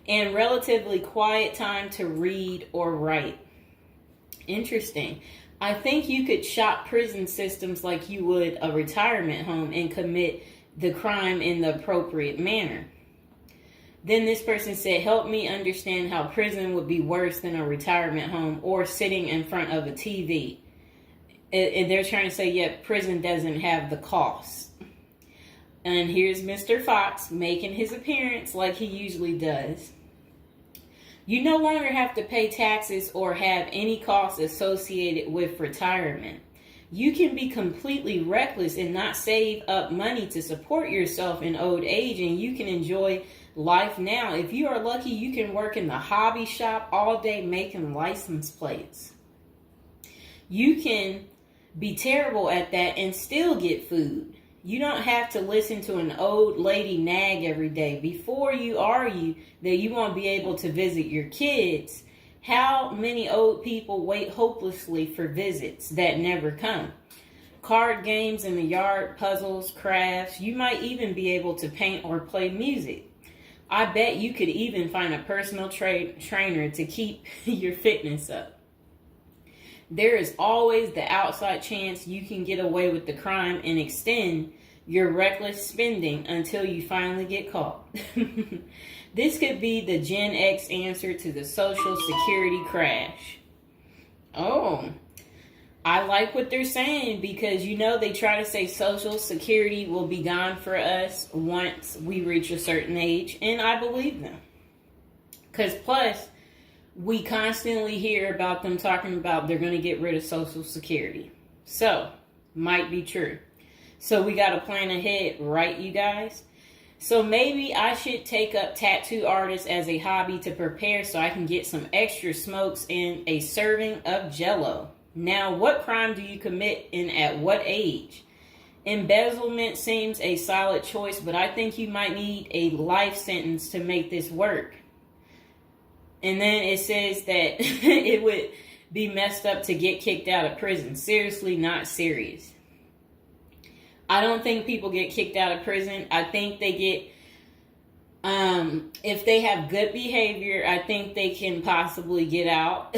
and relatively quiet time to read or write. Interesting. I think you could shop prison systems like you would a retirement home and commit the crime in the appropriate manner. Then this person said, help me understand how prison would be worse than a retirement home or sitting in front of a TV. And they're trying to say, yeah, prison doesn't have the cost. And here's Mr. Fox making his appearance like he usually does. You no longer have to pay taxes or have any costs associated with retirement. You can be completely reckless and not save up money to support yourself in old age, and you can enjoy life now. If you are lucky, you can work in the hobby shop all day making license plates. You can be terrible at that and still get food. You don't have to listen to an old lady nag every day. Before you argue that you won't be able to visit your kids, how many old people wait hopelessly for visits that never come? Card games in the yard, puzzles, crafts. You might even be able to paint or play music. I bet you could even find a personal trainer to keep your fitness up. There is always the outside chance you can get away with the crime and extend your reckless spending until you finally get caught. This could be the Gen X answer to the Social Security crash. Oh, I like what they're saying because, you know, they try to say Social Security will be gone for us once we reach a certain age, and I believe them. Because plus, we constantly hear about them talking about they're going to get rid of Social Security. So, might be true. So we got to plan ahead, right, you guys? So maybe I should take up tattoo artists as a hobby to prepare so I can get some extra smokes and a serving of Jell-O. Now, what crime do you commit and at what age? Embezzlement seems a solid choice, but I think you might need a life sentence to make this work. And then it says that it would be messed up to get kicked out of prison. Seriously, not serious. I don't think people get kicked out of prison. I think they get, if they have good behavior, I think they can possibly get out.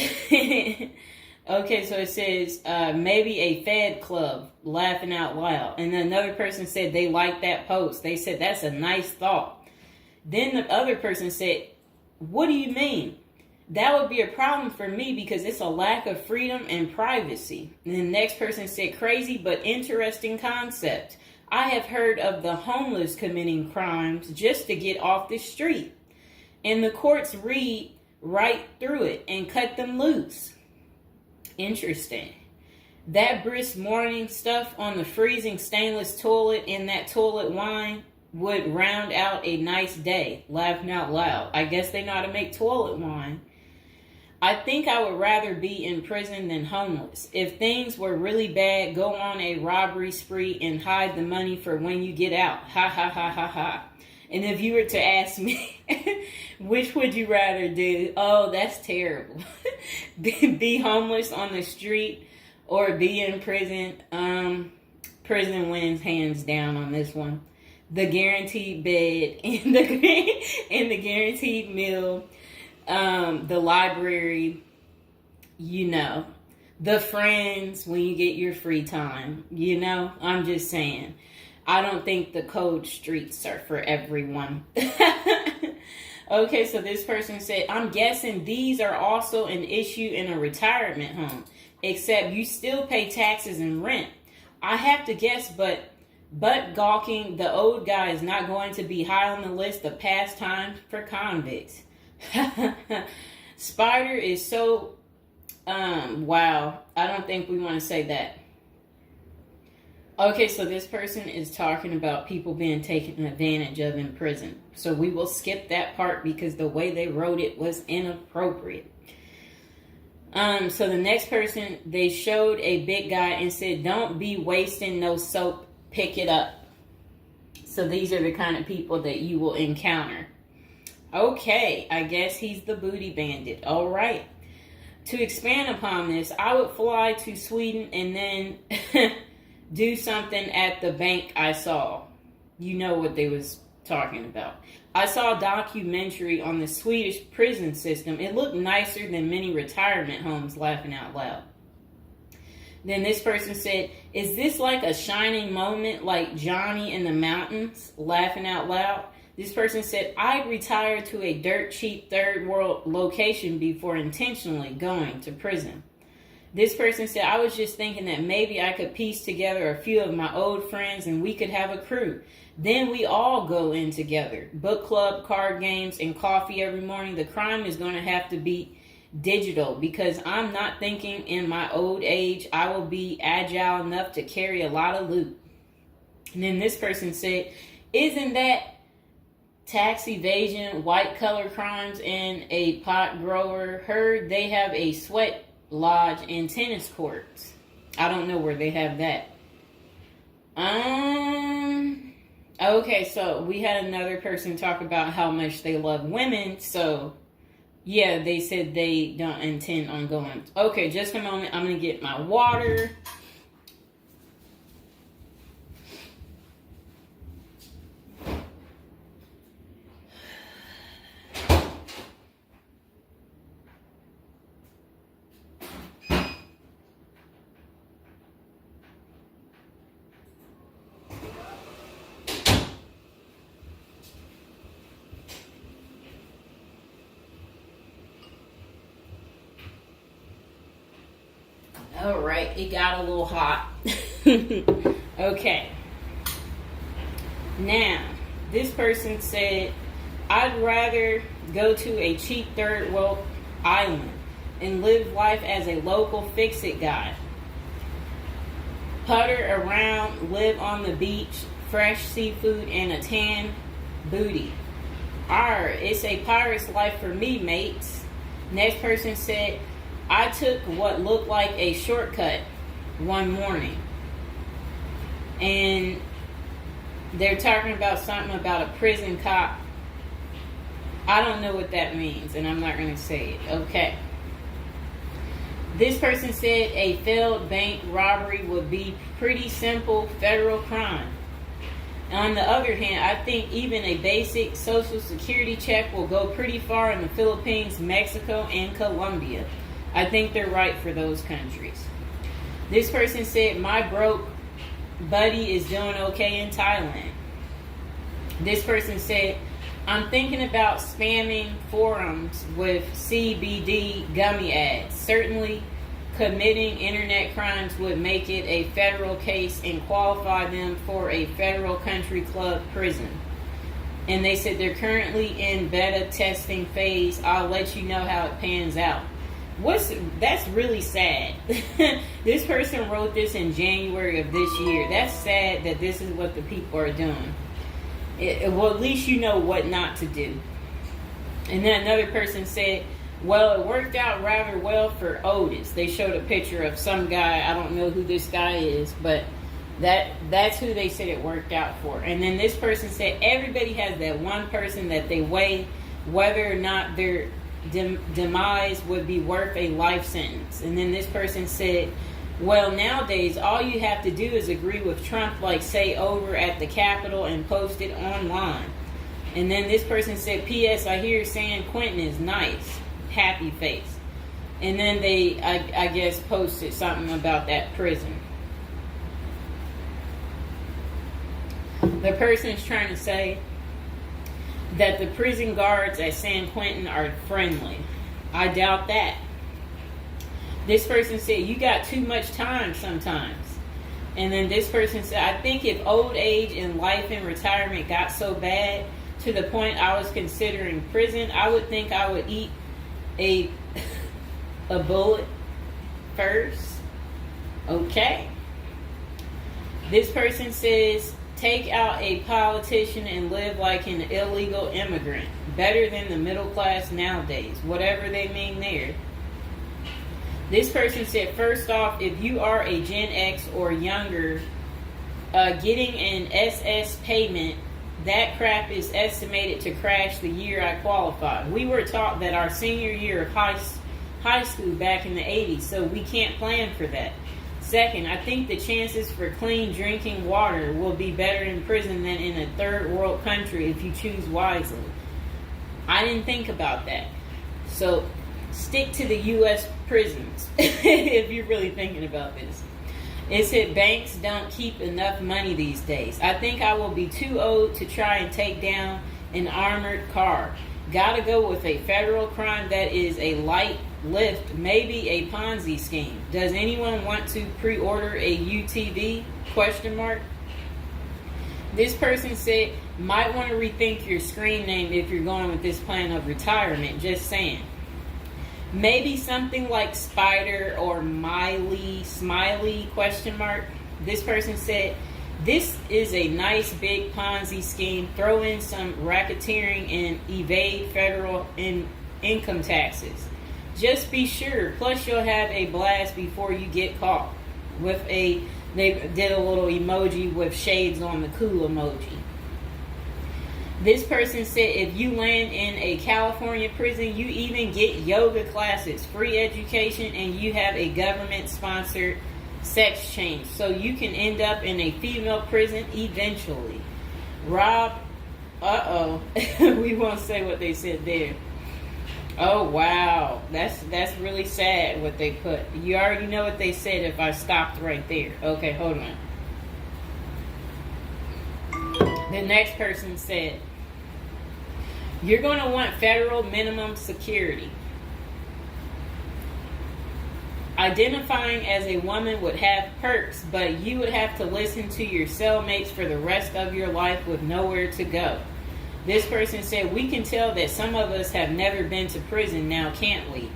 Okay, so it says maybe a Fed club, laughing out loud. And then another person said they liked that post. They said, that's a nice thought. Then the other person said, what do you mean? That would be a problem for me because it's a lack of freedom and privacy. And the next person said, crazy but interesting concept. I have heard of the homeless committing crimes just to get off the street. And the courts read right through it and cut them loose. Interesting. That brisk morning stuff on the freezing stainless toilet and that toilet wine would round out a nice day. Laughing out loud. I guess they know how to make toilet wine. I think I would rather be in prison than homeless. If things were really bad, go on a robbery spree and hide the money for when you get out. Ha ha ha ha ha. And if you were to ask me, which would you rather do? Oh, that's terrible. Be homeless on the street or be in prison? Prison wins hands down on this one. The guaranteed bed and the guaranteed meal, the library, you know, the friends when you get your free time, you know, I'm just saying. I don't think the cold streets are for everyone. Okay, so this person said, I'm guessing these are also an issue in a retirement home, except you still pay taxes and rent. I have to guess, but gawking, the old guy is not going to be high on the list of pastimes for convicts. Spider is so, wow, I don't think we want to say that. Okay, so this person is talking about people being taken advantage of in prison. So we will skip that part because the way they wrote it was inappropriate. So the next person, they showed a big guy and said, don't be wasting no soap, pick it up. So these are the kind of people that you will encounter. Okay, I guess he's the booty bandit. All right. To expand upon this, I would fly to Sweden and then do something at the bank I saw. You know what they was talking about. I saw a documentary on the Swedish prison system. It looked nicer than many retirement homes, laughing out loud. Then this person said, is this like a shining moment like Johnny in the Mountains, laughing out loud? This person said, I retired to a dirt cheap third world location before intentionally going to prison. This person said, I was just thinking that maybe I could piece together a few of my old friends and we could have a crew. Then we all go in together. Book club, card games, and coffee every morning. The crime is going to have to be digital because I'm not thinking in my old age I will be agile enough to carry a lot of loot. And then this person said, isn't that tax evasion, white collar crimes, and a pot grower? Heard they have a sweat lodge and tennis courts. I don't know where they have that. Okay, so we had another person talk about how much they love women. So yeah, they said they don't intend on going. Okay, just a moment. I'm gonna get my water. All right, it got a little hot. Okay. Now, this person said, I'd rather go to a cheap third world island and live life as a local fix-it guy. Putter around, live on the beach, fresh seafood, and a tan booty. Arr, it's a pirate's life for me, mates. Next person said, I took what looked like a shortcut one morning. And they're talking about something about a prison cop. I don't know what that means, and I'm not going to say it. Okay. This person said a failed bank robbery would be pretty simple federal crime. On the other hand, I think even a basic social security check will go pretty far in the Philippines, Mexico, and Colombia. I think they're right for those countries. This person said, my broke buddy is doing okay in Thailand. This person said, I'm thinking about spamming forums with CBD gummy ads. Certainly, committing internet crimes would make it a federal case and qualify them for a federal country club prison. And they said they're currently in beta testing phase. I'll let you know how it pans out. That's really sad. This person wrote this in January of this year. That's sad that this is what the people are doing. Well, at least you know what not to do. And then another person said, well, it worked out rather well for Otis. They showed a picture of some guy. I don't know who this guy is, but that's who they said it worked out for. And then this person said everybody has that one person that they weigh whether or not their demise would be worth a life sentence. And then this person said, well, nowadays all you have to do is agree with Trump, like say over at the Capitol, and post it online. And then this person said, P.S. I hear San Quentin is nice, happy face. And then they I guess posted something about that prison. The person is trying to say that the prison guards at San Quentin are friendly. I doubt that. This person said, you got too much time sometimes. And then this person said, I think if old age and life in retirement got so bad to the point I was considering prison, I would think I would eat a bullet first. Okay. This person says, take out a politician and live like an illegal immigrant. Better than the middle class nowadays. Whatever they mean there. This person said, first off, if you are a Gen X or younger, getting an SS payment, that crap is estimated to crash the year I qualified. We were taught that our senior year of high school back in the 80s, so we can't plan for that. Second, I think the chances for clean drinking water will be better in prison than in a third world country if you choose wisely. I didn't think about that. So stick to the U.S. prisons if you're really thinking about this. It said banks don't keep enough money these days. I think I will be too old to try and take down an armored car. Gotta go with a federal crime that is a light lift, maybe a Ponzi scheme. Does anyone want to pre-order a UTV? Question mark. This person said, might want to rethink your screen name if you're going with this plan of retirement. Just saying. Maybe something like Spider or Smiley, question mark. This person said, this is a nice big Ponzi scheme. Throw in some racketeering and evade federal income taxes. Just be sure. Plus you'll have a blast before you get caught. They did a little emoji with shades on the cool emoji. This person said if you land in a California prison, you even get yoga classes, free education, and you have a government-sponsored sex change. So you can end up in a female prison eventually. Rob, we won't say what they said there. Oh, wow. That's really sad what they put. You already know what they said if I stopped right there. Okay, hold on. The next person said, you're going to want federal minimum security. Identifying as a woman would have perks, but you would have to listen to your cellmates for the rest of your life with nowhere to go. This person said, we can tell that some of us have never been to prison now, can't we?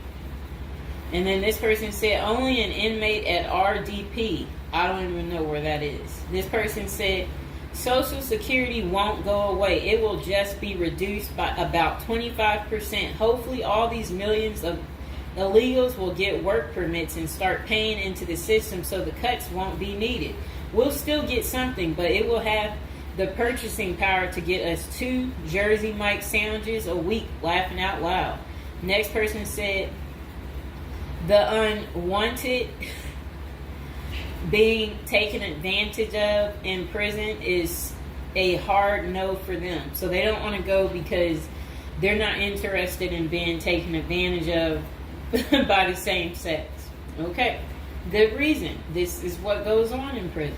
And then this person said, only an inmate at RDP. I don't even know where that is. This person said, Social Security won't go away. It will just be reduced by about 25%. Hopefully all these millions of illegals will get work permits and start paying into the system so the cuts won't be needed. We'll still get something, but it will have the purchasing power to get us 2 Jersey Mike sandwiches a week, laughing out loud. Next person said, the unwanted being taken advantage of in prison is a hard no for them. So they don't want to go because they're not interested in being taken advantage of by the same sex. Okay, good reason. This is what goes on in prison.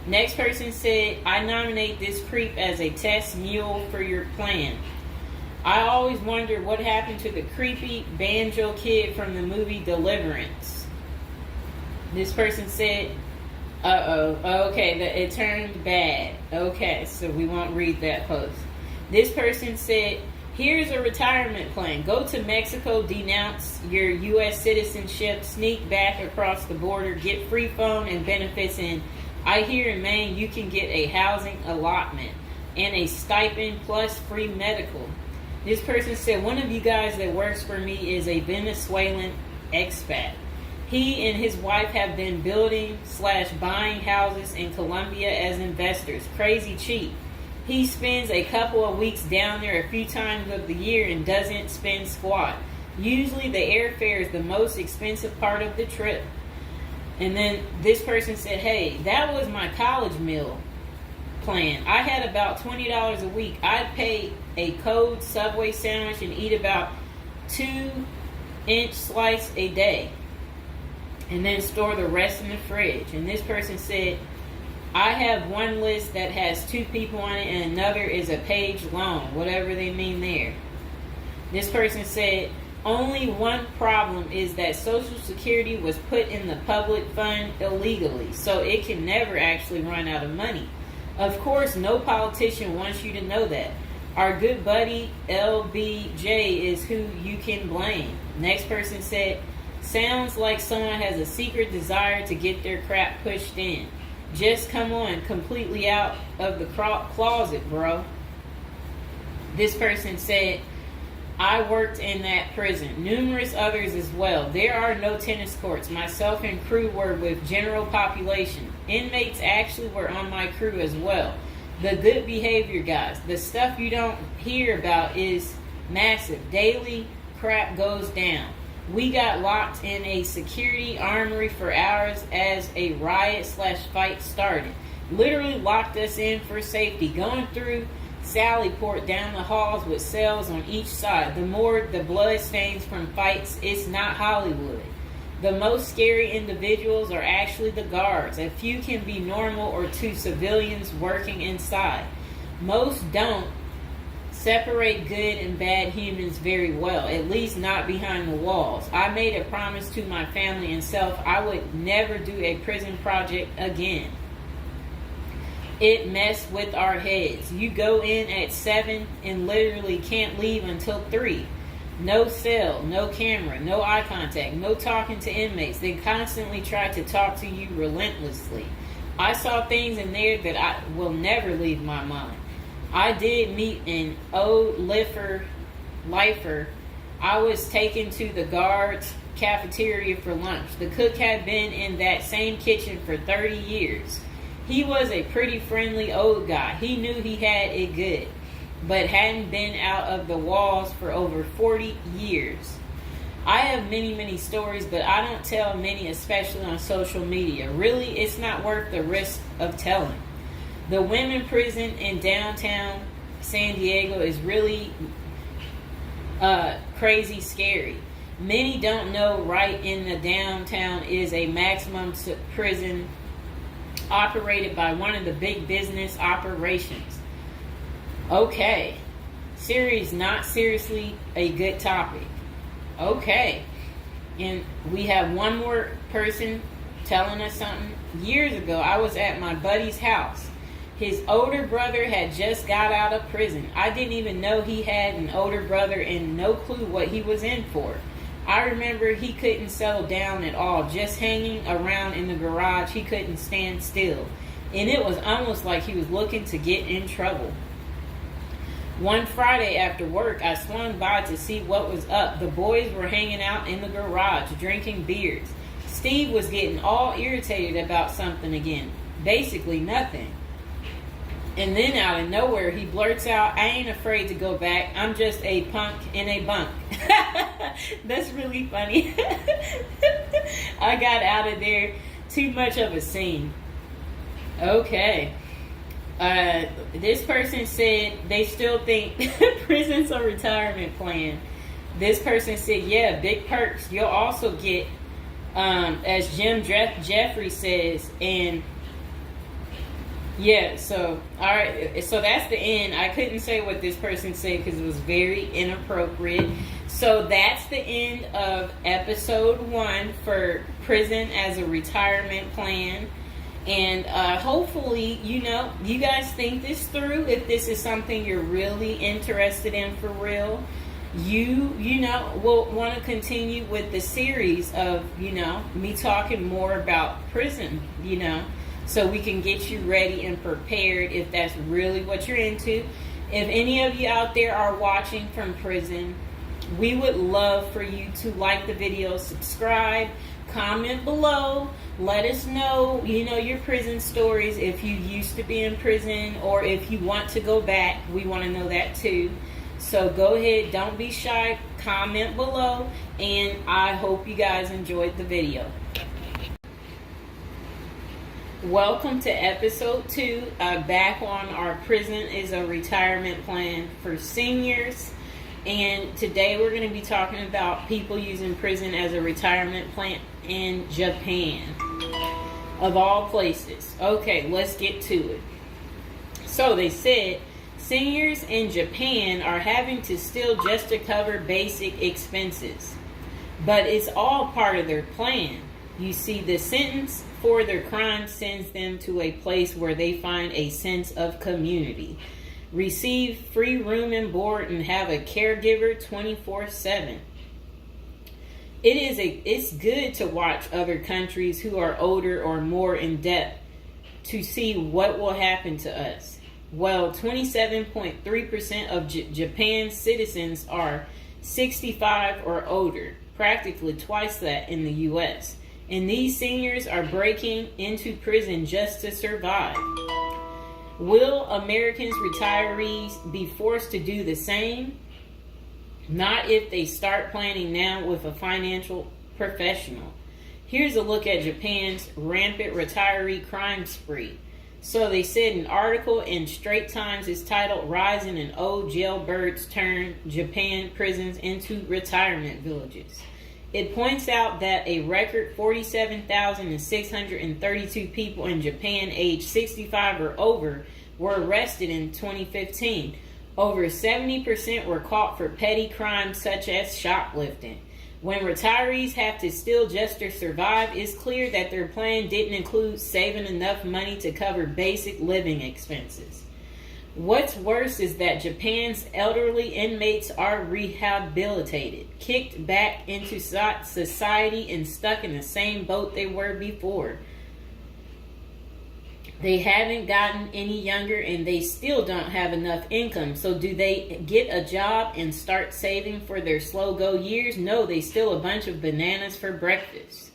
Next person said, I nominate this creep as a test mule for your plan. I always wonder what happened to the creepy banjo kid from the movie Deliverance. This person said, okay, it turned bad. Okay, so we won't read that post. This person said, here's a retirement plan. Go to Mexico, denounce your U.S. citizenship, sneak back across the border, get free phone and benefits, and I hear in Maine you can get a housing allotment and a stipend plus free medical. This person said, one of you guys that works for me is a Venezuelan expat. He and his wife have been building/buying houses in Colombia as investors. Crazy cheap. He spends a couple of weeks down there a few times of the year and doesn't spend squat. Usually the airfare is the most expensive part of the trip. And then this person said, hey, that was my college meal plan. I had about $20 a week. I'd pay a cold Subway sandwich and eat about 2-inch slice a day. And then store the rest in the fridge. And this person said, I have one list that has 2 people on it and another is a page long, whatever they mean there. This person said, only one problem is that Social Security was put in the public fund illegally, so it can never actually run out of money. Of course, no politician wants you to know that. Our good buddy LBJ is who you can blame. Next person said, sounds like someone has a secret desire to get their crap pushed in. Just come on, completely out of the closet, bro. This person said, I worked in that prison. Numerous others as well. There are no tennis courts. Myself and crew were with general population. Inmates actually were on my crew as well. The good behavior guys. The stuff you don't hear about is massive. Daily crap goes down. We got locked in a security armory for hours as a riot/fight started. Literally locked us in for safety, going through Sallyport down the halls with cells on each side. The more the blood stains from fights, it's not Hollywood. The most scary individuals are actually the guards. A few can be normal or two civilians working inside. Most don't separate good and bad humans very well, at least not behind the walls. I made a promise to my family and self I would never do a prison project again. It messed with our heads. You go in at 7 and literally can't leave until 3. No cell, no camera, no eye contact, no talking to inmates. They constantly try to talk to you relentlessly. I saw things in there that I will never leave my mind. I did meet an old lifer. I was taken to the guards' cafeteria for lunch. The cook had been in that same kitchen for 30 years. He was a pretty friendly old guy. He knew he had it good, but hadn't been out of the walls for over 40 years. I have many stories, but I don't tell many, especially on social media. Really, it's not worth the risk of telling. The women prison in downtown San Diego is really crazy scary. Many don't know right in the downtown is a maximum prison operated by one of the big business operations. Okay. Series not seriously a good topic. Okay. And we have one more person telling us something. Years ago, I was at my buddy's house. His older brother had just got out of prison. I didn't even know he had an older brother and no clue what he was in for. I remember he couldn't settle down at all, just hanging around in the garage. He couldn't stand still. And it was almost like he was looking to get in trouble. One Friday after work, I swung by to see what was up. The boys were hanging out in the garage, drinking beers. Steve was getting all irritated about something again. Basically nothing. And then out of nowhere, he blurts out, I ain't afraid to go back. I'm just a punk in a bunk. That's really funny. I got out of there. Too much of a scene. Okay. This person said they still think prison's a retirement plan. This person said, yeah, big perks. You'll also get, as Jim Jeffrey says, and yeah, so, all right, so that's the end. I couldn't say what this person said because it was very inappropriate. So that's the end of episode 1 for prison as a retirement plan. And hopefully, you guys think this through. If this is something you're really interested in for real, you will want to continue with the series of, me talking more about prison, so we can get you ready and prepared if that's really what you're into. If any of you out there are watching from prison, we would love for you to like the video, subscribe, comment below, let us know, your prison stories. If you used to be in prison or if you want to go back, we want to know that too. So go ahead, don't be shy, comment below, and I hope you guys enjoyed the video. Welcome to episode 2, back on our prison is a retirement plan for seniors. And today we're going to be talking about people using prison as a retirement plan in Japan, of all places. Okay, let's get to it. So they said seniors in Japan are having to steal just to cover basic expenses, but it's all part of their plan. You see, the sentence for their crime sends them to a place where they find a sense of community, receive free room and board, and have a caregiver 24/7. It's good to watch other countries who are older or more in depth to see what will happen to us. Well, 27.3% of Japan's citizens are 65 or older, practically twice that in the U.S. And these seniors are breaking into prison just to survive. Will Americans retirees be forced to do the same? Not if they start planning now with a financial professional. Here's a look at Japan's rampant retiree crime spree. So they said an article in Straits Times is titled "Rising in Old Jailbirds Turn Japan Prisons into Retirement Villages." It points out that a record 47,632 people in Japan aged 65 or over were arrested in 2015. Over 70% were caught for petty crimes such as shoplifting. When retirees have to steal just to survive, it's clear that their plan didn't include saving enough money to cover basic living expenses. What's worse is that Japan's elderly inmates are rehabilitated, kicked back into society, and stuck in the same boat they were before. They haven't gotten any younger, and they still don't have enough income. So do they get a job and start saving for their slow-go years? No, they steal a bunch of bananas for breakfast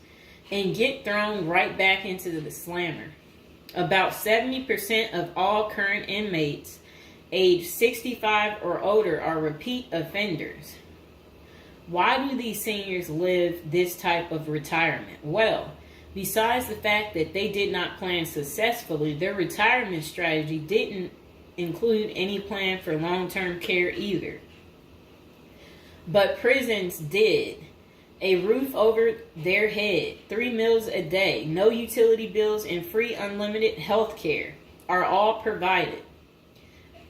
and get thrown right back into the slammer. About 70% of all current inmates aged 65 or older are repeat offenders. Why do these seniors live this type of retirement? Well, besides the fact that they did not plan successfully, their retirement strategy didn't include any plan for long-term care either. But prisons did. A roof over their head, 3 meals a day, no utility bills, and free unlimited health care are all provided.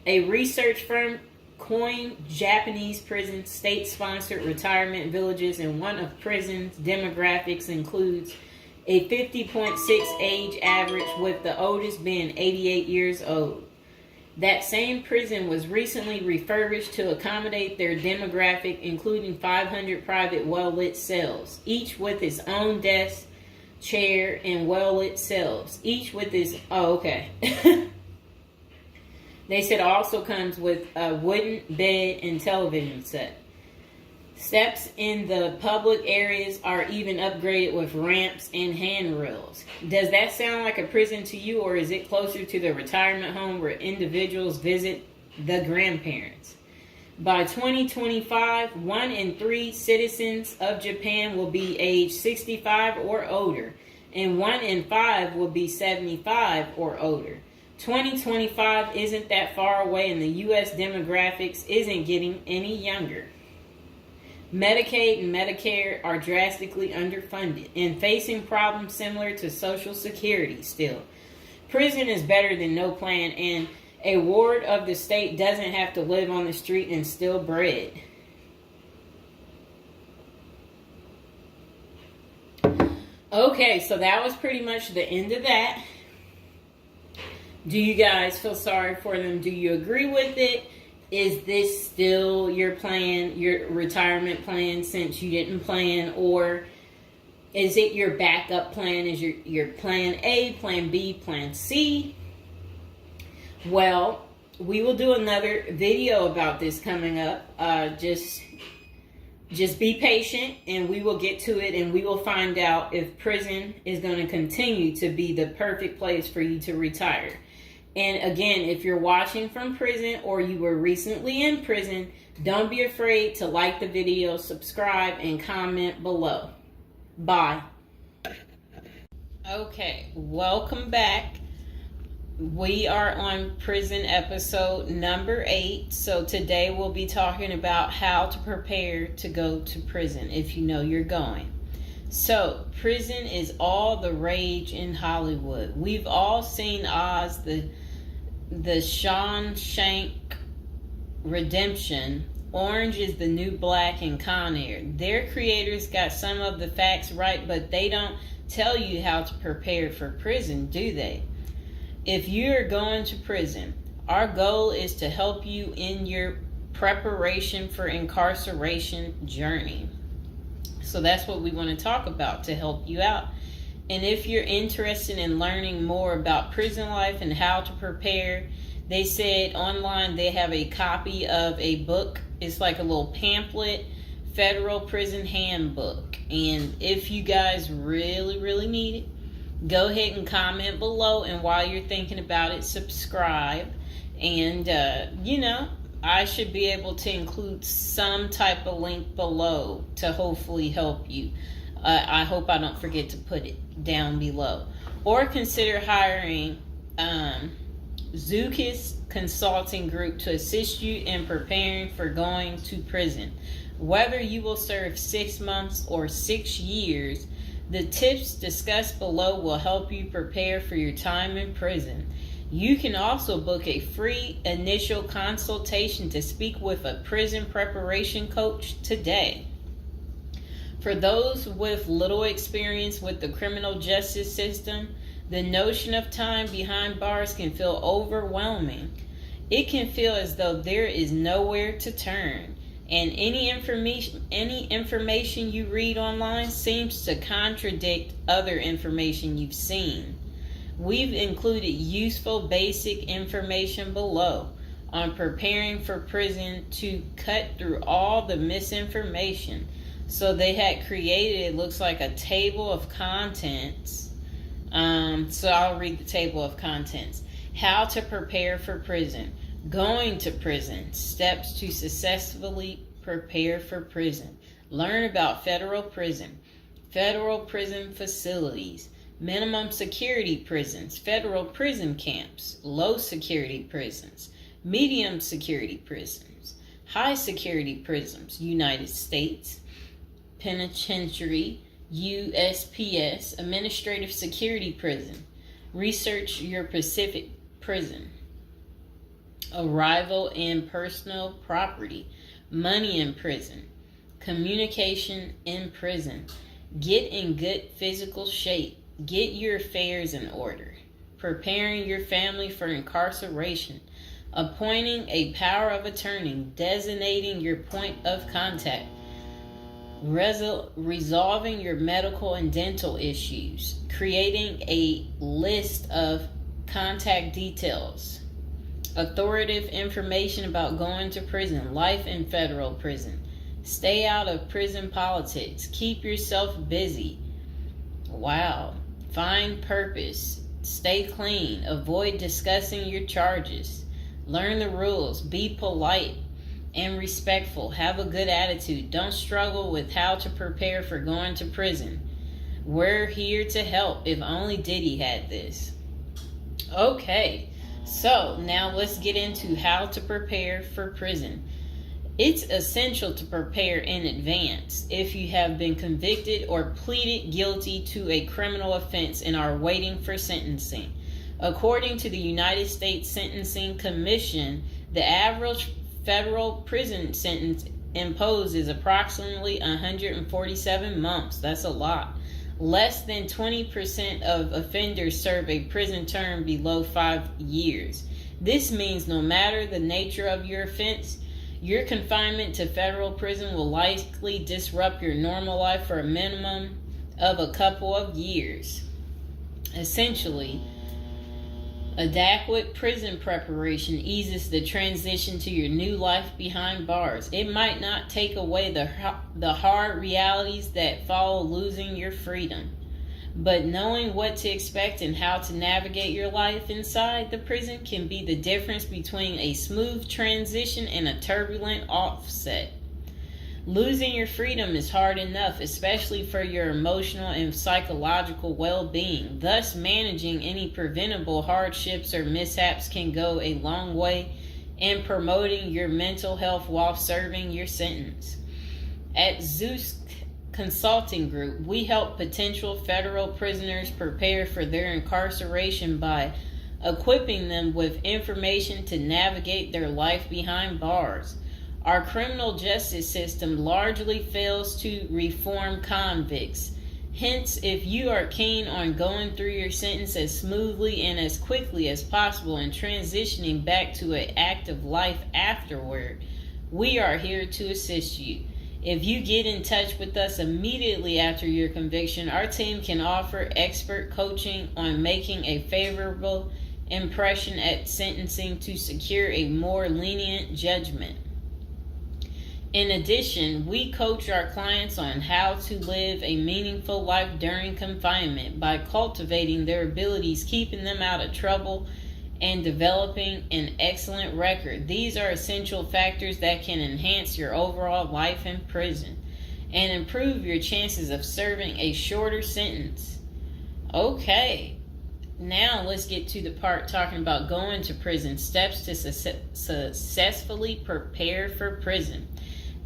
A research firm coined Japanese prison state-sponsored retirement villages, and one of prisons' demographics includes a 50.6 age average, with the oldest being 88 years old. That same prison was recently refurbished to accommodate their demographic, including 500 private well-lit cells, each with its own desk, chair, and well-lit cells, each with its... Oh, okay. They said it also comes with a wooden bed and television set. Steps in the public areas are even upgraded with ramps and handrails. Does that sound like a prison to you, or is it closer to the retirement home where individuals visit the grandparents? By 2025, 1 in 3 citizens of Japan will be age 65 or older, and 1 in 5 will be 75 or older. 2025 isn't that far away, and the U.S. demographics isn't getting any younger. Medicaid and Medicare are drastically underfunded and facing problems similar to Social Security still. Prison is better than no plan, and a ward of the state doesn't have to live on the street and steal bread. Okay, so that was pretty much the end of that. Do you guys feel sorry for them? Do you agree with it? Is this still your plan, your retirement plan, since you didn't plan? Or is it your backup plan? Is your plan A, plan B, plan C? Well, we will do another video about this coming up. Just be patient, and we will get to it, and we will find out if prison is going to continue to be the perfect place for you to retire. And again, if you're watching from prison or you were recently in prison, don't be afraid to like the video, subscribe, and comment below. Bye. Okay, welcome back. We are on prison episode number 8. So today we'll be talking about how to prepare to go to prison if you know you're going. So, prison is all the rage in Hollywood. We've all seen Oz, the Shawshank Redemption, Orange is the New Black, and Con Air. Their creators got some of the facts right, but they don't tell you how to prepare for prison, do they? If you're going to prison, our goal is to help you in your preparation for incarceration journey. So that's what we want to talk about to help you out. And if you're interested in learning more about prison life and how to prepare, they said online they have a copy of a book. It's like a little pamphlet, Federal Prison Handbook. And if you guys really, really need it, go ahead and comment below. And while you're thinking about it, subscribe. And, I should be able to include some type of link below to hopefully help you. I hope I don't forget to put it down below. Or consider hiring Zukis Consulting Group to assist you in preparing for going to prison. Whether you will serve 6 months or 6 years, the tips discussed below will help you prepare for your time in prison. You can also book a free initial consultation to speak with a prison preparation coach today. For those with little experience with the criminal justice system, the notion of time behind bars can feel overwhelming. It can feel as though there is nowhere to turn, and any information you read online seems to contradict other information you've seen. We've included useful basic information below on preparing for prison to cut through all the misinformation. So they had created, it looks like, a table of contents. So I'll read the table of contents. How to prepare for prison. Going to prison. Steps to successfully prepare for prison. Learn about federal prison. Federal prison facilities. Minimum security prisons. Federal prison camps. Low security prisons. Medium security prisons. High security prisons. United States Penitentiary. USPS, Administrative Security Prison. Research your Pacific Prison. Arrival and personal property. Money in prison. Communication in prison. Get in good physical shape. Get your affairs in order. Preparing your family for incarceration. Appointing a power of attorney. Designating your point of contact. Resolving your medical and dental issues, creating a list of contact details, authoritative information about going to prison, life in federal prison, stay out of prison politics, keep yourself busy, find purpose, stay clean, avoid discussing your charges, learn the rules, be polite and respectful. Have a good attitude. Don't struggle with how to prepare for going to prison. We're here to help. If only Diddy had this. Okay, so now let's get into how to prepare for prison. It's essential to prepare in advance if you have been convicted or pleaded guilty to a criminal offense and are waiting for sentencing. According to the United States Sentencing Commission, the average federal prison sentence imposed is approximately 147 months. That's a lot. Less than 20% of offenders serve a prison term below 5 years. This means no matter the nature of your offense, your confinement to federal prison will likely disrupt your normal life for a minimum of a couple of years. Essentially, adequate prison preparation eases the transition to your new life behind bars. It might not take away the hard realities that follow losing your freedom, but knowing what to expect and how to navigate your life inside the prison can be the difference between a smooth transition and a turbulent offset. Losing your freedom is hard enough, especially for your emotional and psychological well-being. Thus, managing any preventable hardships or mishaps can go a long way in promoting your mental health while serving your sentence. At Zeus Consulting Group, we help potential federal prisoners prepare for their incarceration by equipping them with information to navigate their life behind bars. Our criminal justice system largely fails to reform convicts. Hence, if you are keen on going through your sentence as smoothly and as quickly as possible and transitioning back to an active life afterward, we are here to assist you. If you get in touch with us immediately after your conviction, our team can offer expert coaching on making a favorable impression at sentencing to secure a more lenient judgment. In addition, we coach our clients on how to live a meaningful life during confinement by cultivating their abilities, keeping them out of trouble, and developing an excellent record. These are essential factors that can enhance your overall life in prison and improve your chances of serving a shorter sentence. Okay, now let's get to the part talking about going to prison, steps to successfully prepare for prison.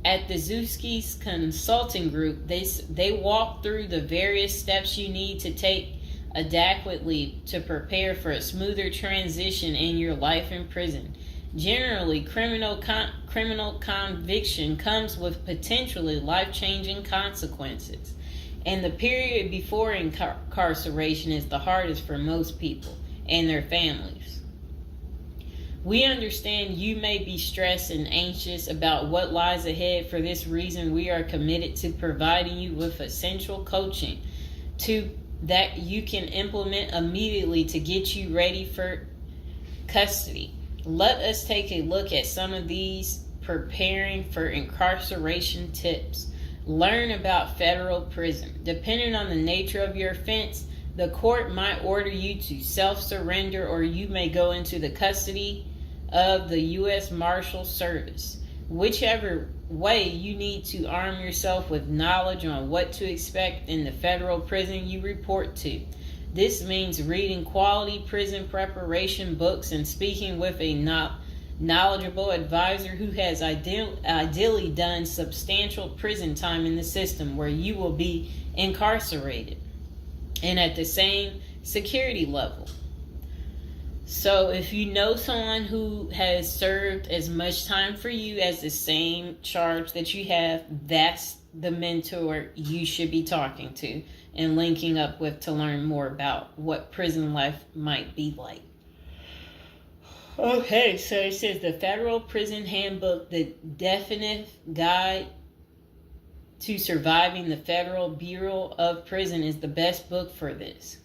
At the Zuski's Consulting Group, they walk through the various steps you need to take adequately to prepare for a smoother transition in your life in prison. Generally, criminal conviction comes with potentially life-changing consequences, and the period before incarceration is the hardest for most people and their families. We understand you may be stressed and anxious about what lies ahead. For this reason, we are committed to providing you with essential coaching that you can implement immediately to get you ready for custody. Let us take a look at some of these preparing for incarceration tips. Learn about federal prison. Depending on the nature of your offense, the court might order you to self-surrender, or you may go into the custody of the U.S. Marshal Service. Whichever way, you need to arm yourself with knowledge on what to expect in the federal prison you report to. This means reading quality prison preparation books and speaking with a knowledgeable advisor who has ideally done substantial prison time in the system where you will be incarcerated and at the same security level. So if you know someone who has served as much time for you as the same charge that you have, that's the mentor you should be talking to and linking up with to learn more about what prison life might be like. Okay, so it says the Federal Prison Handbook, the definitive guide to surviving the Federal Bureau of Prison, is the best book for this.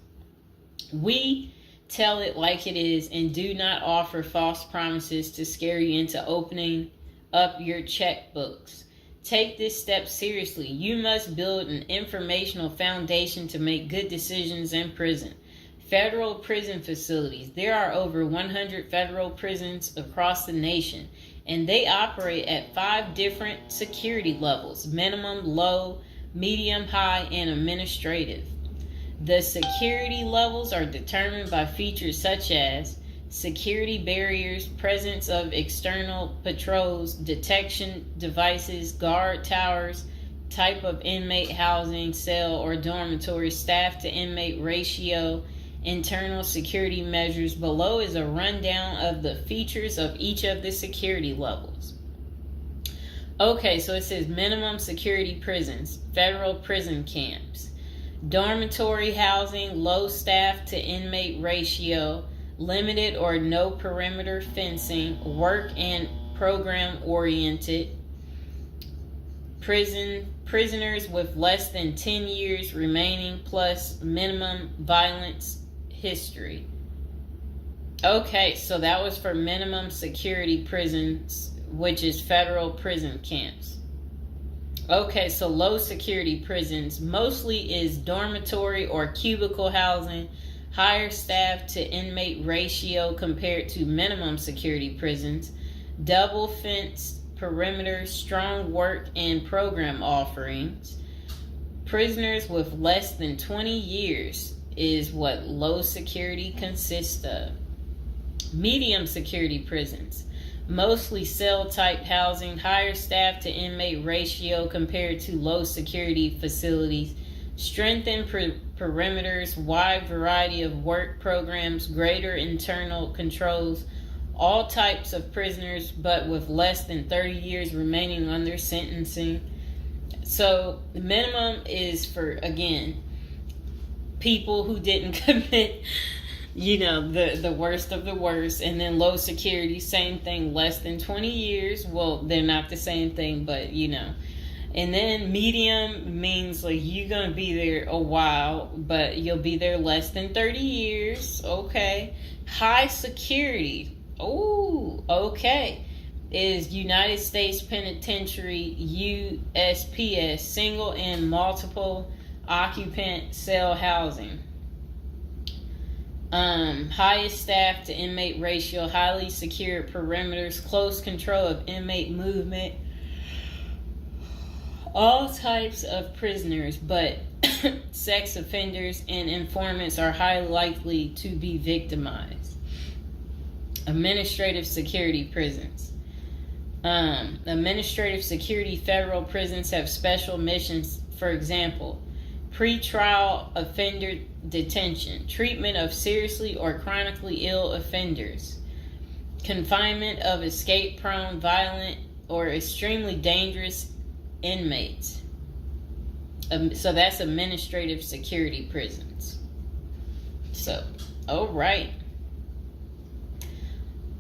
We tell it like it is and do not offer false promises to scare you into opening up your checkbooks. Take this step seriously. You must build an informational foundation to make good decisions in prison. Federal prison facilities. There are over 100 federal prisons across the nation, and they operate at 5 different security levels: minimum, low, medium, high, and administrative. The security levels are determined by features such as security barriers, presence of external patrols, detection devices, guard towers, type of inmate housing, cell or dormitory, staff to inmate ratio, internal security measures. Below is a rundown of the features of each of the security levels. Okay, so it says minimum security prisons, federal prison camps. Dormitory housing, low staff to inmate ratio, limited or no perimeter fencing, work and program oriented. Prisoners with less than 10 years remaining plus minimum violence history. Okay, so that was for minimum security prisons, which is federal prison camps. Okay, so low security prisons mostly is dormitory or cubicle housing, higher staff to inmate ratio compared to minimum security prisons, double fenced perimeter, strong work and program offerings. Prisoners with less than 20 years is what low security consists of. Medium security prisons, mostly cell type housing, higher staff to inmate ratio compared to low security facilities, strengthened perimeters, wide variety of work programs, greater internal controls, all types of prisoners but with less than 30 years remaining on their sentencing. So the minimum is for, again, people who didn't commit the worst of the worst. And then low security, same thing, less than 20 years. Well, they're not the same thing, but And then medium means like you're going to be there a while, but you'll be there less than 30 years. Okay. High security. Oh, okay. Is United States Penitentiary, USPS, single and multiple occupant cell housing. Highest staff to inmate ratio, highly secured perimeters, close control of inmate movement, all types of prisoners, but sex offenders and informants are highly likely to be victimized. Administrative security prisons. Administrative security federal prisons have special missions. For example, pretrial offender detention, treatment of seriously or chronically ill offenders, confinement of escape-prone, violent, or extremely dangerous inmates. So that's administrative security prisons. So, all right.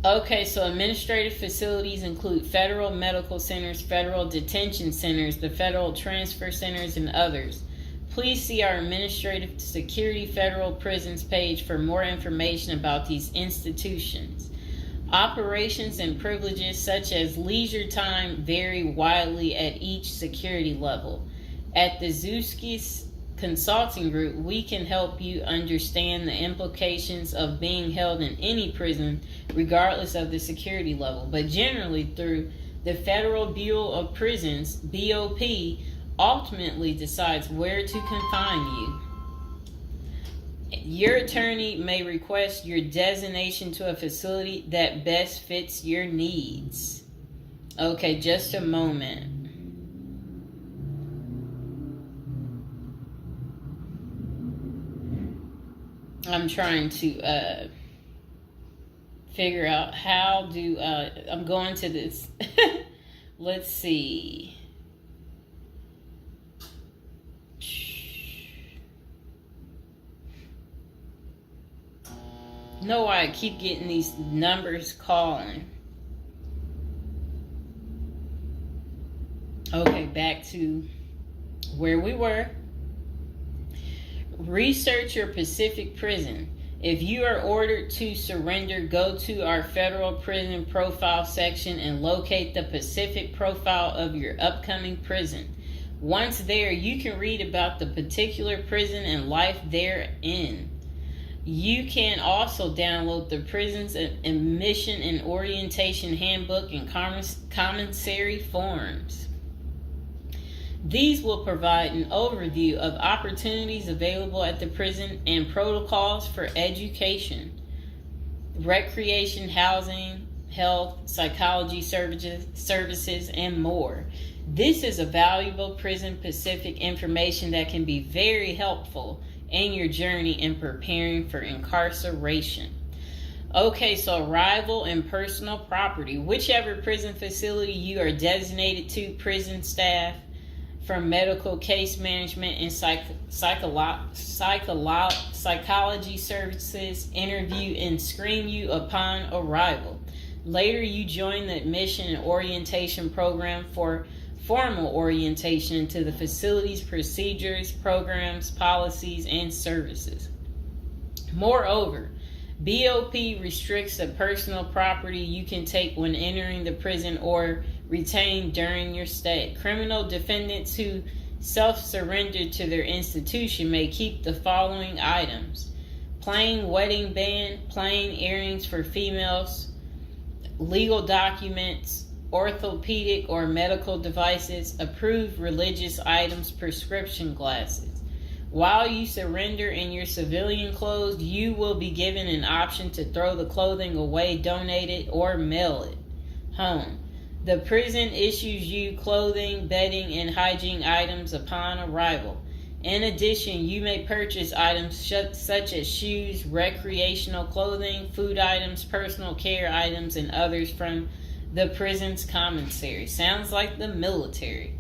Okay, so administrative facilities include federal medical centers, federal detention centers, the federal transfer centers, and others. Please see our Administrative Security Federal Prisons page for more information about these institutions. Operations and privileges such as leisure time vary widely at each security level. At the Zuski Consulting Group, we can help you understand the implications of being held in any prison, regardless of the security level. But generally, through the Federal Bureau of Prisons, BOP, ultimately decides where to confine you. Your attorney may request your designation to a facility that best fits your needs. Okay, just a moment. I'm trying to figure out how do I'm going to this. Let's see. Know why I keep getting these numbers calling. Okay, back to where we were. Research your Pacific prison. If you are ordered to surrender, go to our federal prison profile section and locate the Pacific profile of your upcoming prison. Once there, you can read about the particular prison and life therein. You can also download the prison's admission and orientation handbook and commissary forms. These will provide an overview of opportunities available at the prison and protocols for education, recreation, housing, health, psychology services, and more. This is a valuable Prison Pacific information that can be very helpful in your journey in preparing for incarceration. Okay, so arrival and personal property. Whichever prison facility you are designated to, prison staff from medical case management and psychology services interview and screen you upon arrival. Later, you join the admission and orientation program for formal orientation into the facility's procedures, programs, policies, and services. Moreover, BOP restricts the personal property you can take when entering the prison or retain during your stay. Criminal defendants who self-surrender to their institution may keep the following items: plain wedding band, plain earrings for females, legal documents, orthopedic or medical devices, approved religious items, prescription glasses. While you surrender in your civilian clothes, you will be given an option to throw the clothing away, donate it, or mail it home. The prison issues you clothing, bedding, and hygiene items upon arrival. In addition, you may purchase items such as shoes, recreational clothing, food items, personal care items, and others from the prison's commissary. Sounds like the military.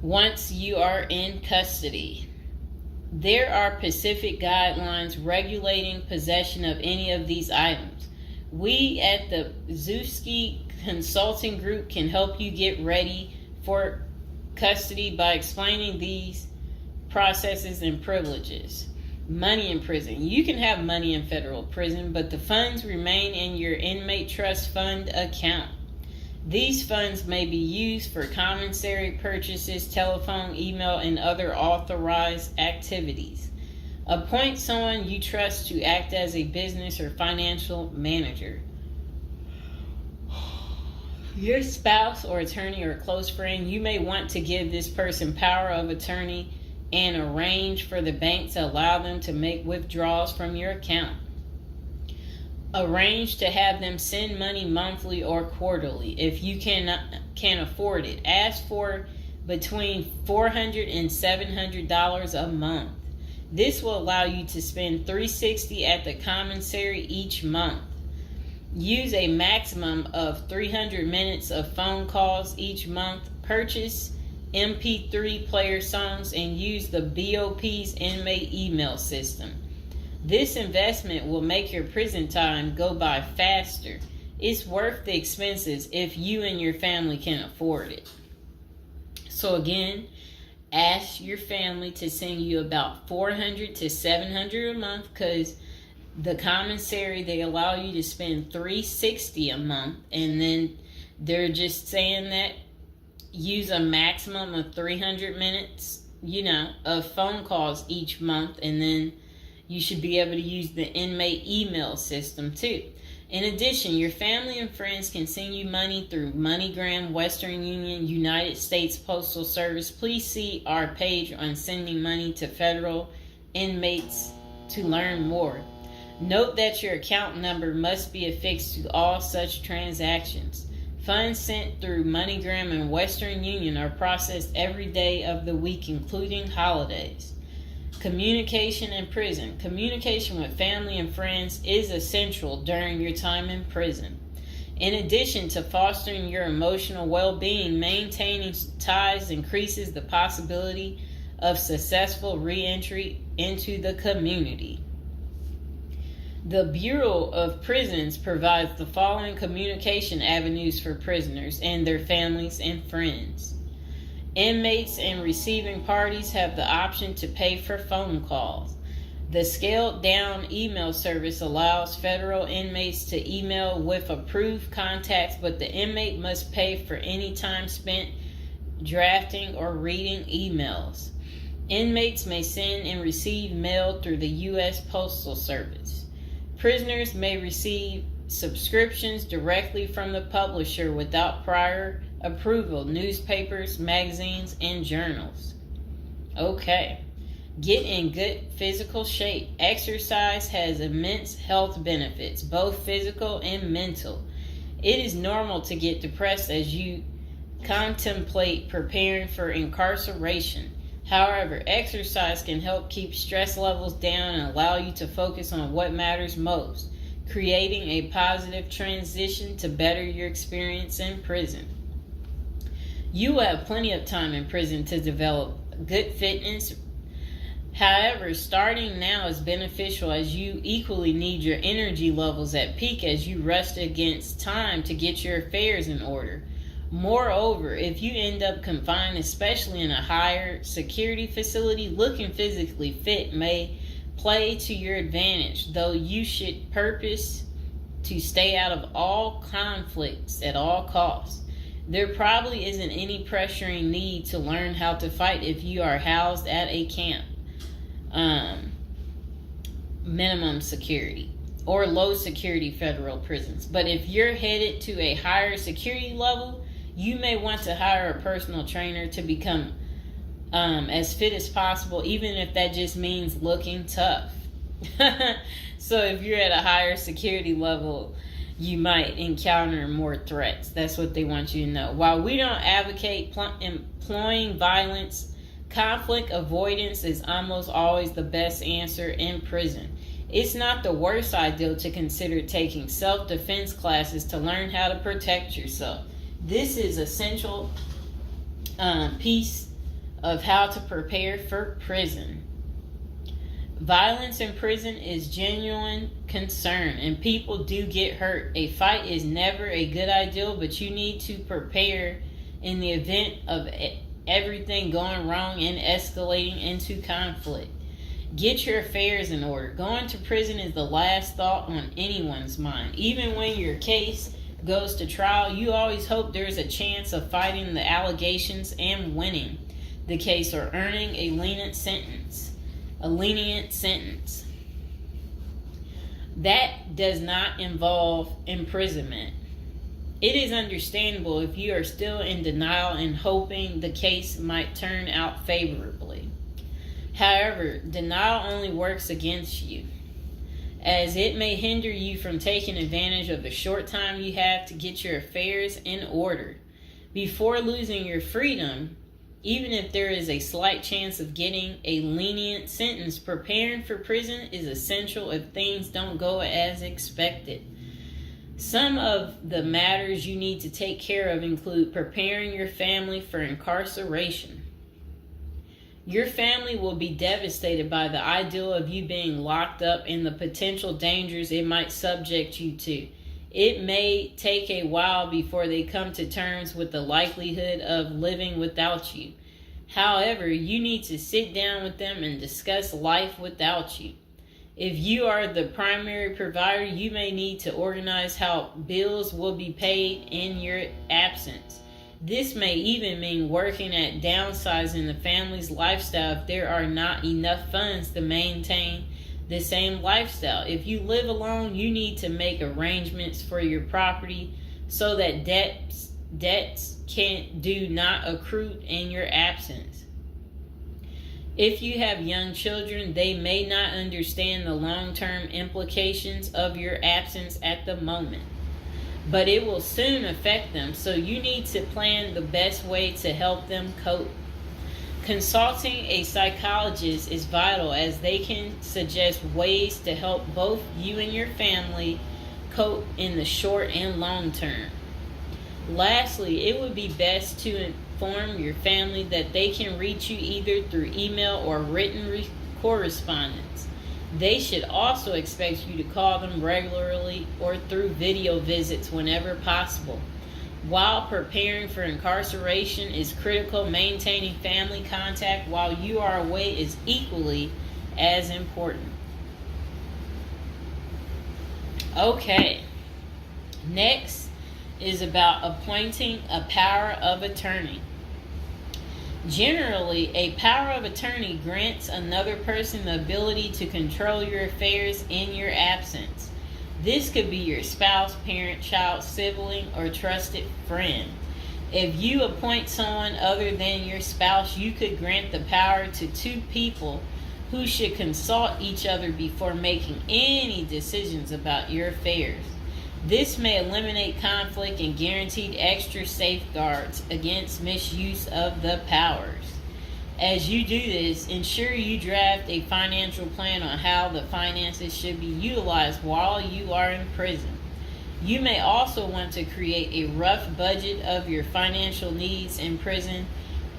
Once you are in custody, there are Pacific guidelines regulating possession of any of these items. We at the Zuski Consulting Group can help you get ready for custody by explaining these processes and privileges. Money in prison. You can have money in federal prison, but the funds remain in your inmate trust fund account. These funds may be used for commissary purchases, telephone, email, and other authorized activities. Appoint someone you trust to act as a business or financial manager. Your spouse or attorney or close friend, you may want to give this person power of attorney and arrange for the bank to allow them to make withdrawals from your account. Arrange to have them send money monthly or quarterly if you can afford it. Ask for between $400 and $700 a month. This will allow you to spend $360 at the commissary each month. Use a maximum of 300 minutes of phone calls each month. Purchase MP3 player songs and use the BOP's inmate email system. This investment will make your prison time go by faster. It's worth the expenses if you and your family can afford it. So again, ask your family to send you about $400 to $700 a month, because the commissary, they allow you to spend $360 a month, and then they're just saying that use a maximum of 300 minutes, of phone calls each month, and then you should be able to use the inmate email system too. In addition, your family and friends can send you money through MoneyGram, Western Union, United States Postal Service. Please see our page on sending money to federal inmates to learn more. Note that your account number must be affixed to all such transactions. Funds sent through MoneyGram and Western Union are processed every day of the week, including holidays. Communication in prison. Communication with family and friends is essential during your time in prison. In addition to fostering your emotional well-being, maintaining ties increases the possibility of successful re-entry into the community. The Bureau of Prisons provides the following communication avenues for prisoners and their families and friends. Inmates and receiving parties have the option to pay for phone calls. The scaled-down email service allows federal inmates to email with approved contacts, but the inmate must pay for any time spent drafting or reading emails. Inmates may send and receive mail through the U.S. Postal Service. Prisoners may receive subscriptions directly from the publisher without prior approval, newspapers, magazines, and journals. Okay. Get in good physical shape. Exercise has immense health benefits, both physical and mental. It is normal to get depressed as you contemplate preparing for incarceration. However, exercise can help keep stress levels down and allow you to focus on what matters most, creating a positive transition to better your experience in prison. You will have plenty of time in prison to develop good fitness. However, starting now is beneficial as you equally need your energy levels at peak as you rush against time to get your affairs in order. Moreover, if you end up confined, especially in a higher security facility, looking physically fit may play to your advantage, though you should purpose to stay out of all conflicts at all costs. There probably isn't any pressuring need to learn how to fight if you are housed at a camp, minimum security, or low security federal prisons. But if you're headed to a higher security level, you may want to hire a personal trainer to become as fit as possible, even if that just means looking tough. So if you're at a higher security level, you might encounter more threats. That's what they want you to know. While we don't advocate employing violence, conflict avoidance is almost always the best answer in prison. It's not the worst idea to consider taking self-defense classes to learn how to protect yourself. This is essential piece of how to prepare for prison. Violence in prison is genuine concern, and people do get hurt. A fight is never a good idea, but you need to prepare in the event of everything going wrong and escalating into conflict. Get your affairs in order. Going to prison is the last thought on anyone's mind. Even when your case goes to trial, you always hope there's a chance of fighting the allegations and winning the case or earning a lenient sentence. a lenient sentence. That does not involve imprisonment. It is understandable if you are still in denial and hoping the case might turn out favorably. However, denial only works against you, as it may hinder you from taking advantage of the short time you have to get your affairs in order. Before losing your freedom, even if there is a slight chance of getting a lenient sentence, preparing for prison is essential if things don't go as expected. Some of the matters you need to take care of include preparing your family for incarceration. Your family will be devastated by the idea of you being locked up and the potential dangers it might subject you to. It may take a while before they come to terms with the likelihood of living without you. However, you need to sit down with them and discuss life without you. If you are the primary provider, you may need to organize how bills will be paid in your absence. This may even mean working at downsizing the family's lifestyle if there are not enough funds to maintain the same lifestyle. If you live alone, you need to make arrangements for your property so that debts do not accrue in your absence. If you have young children, they may not understand the long-term implications of your absence at the moment, but it will soon affect them, so you need to plan the best way to help them cope. Consulting a psychologist is vital, as they can suggest ways to help both you and your family cope in the short and long term. Lastly, it would be best to inform your family that they can reach you either through email or written correspondence. They should also expect you to call them regularly or through video visits whenever possible. While preparing for incarceration is critical, maintaining family contact while you are away is equally as important. Okay, next is about appointing a power of attorney. Generally, a power of attorney grants another person the ability to control your affairs in your absence. This could be your spouse, parent, child, sibling, or trusted friend. If you appoint someone other than your spouse, you could grant the power to two people who should consult each other before making any decisions about your affairs. This may eliminate conflict and guarantee extra safeguards against misuse of the powers. As you do this, ensure you draft a financial plan on how the finances should be utilized while you are in prison. You may also want to create a rough budget of your financial needs in prison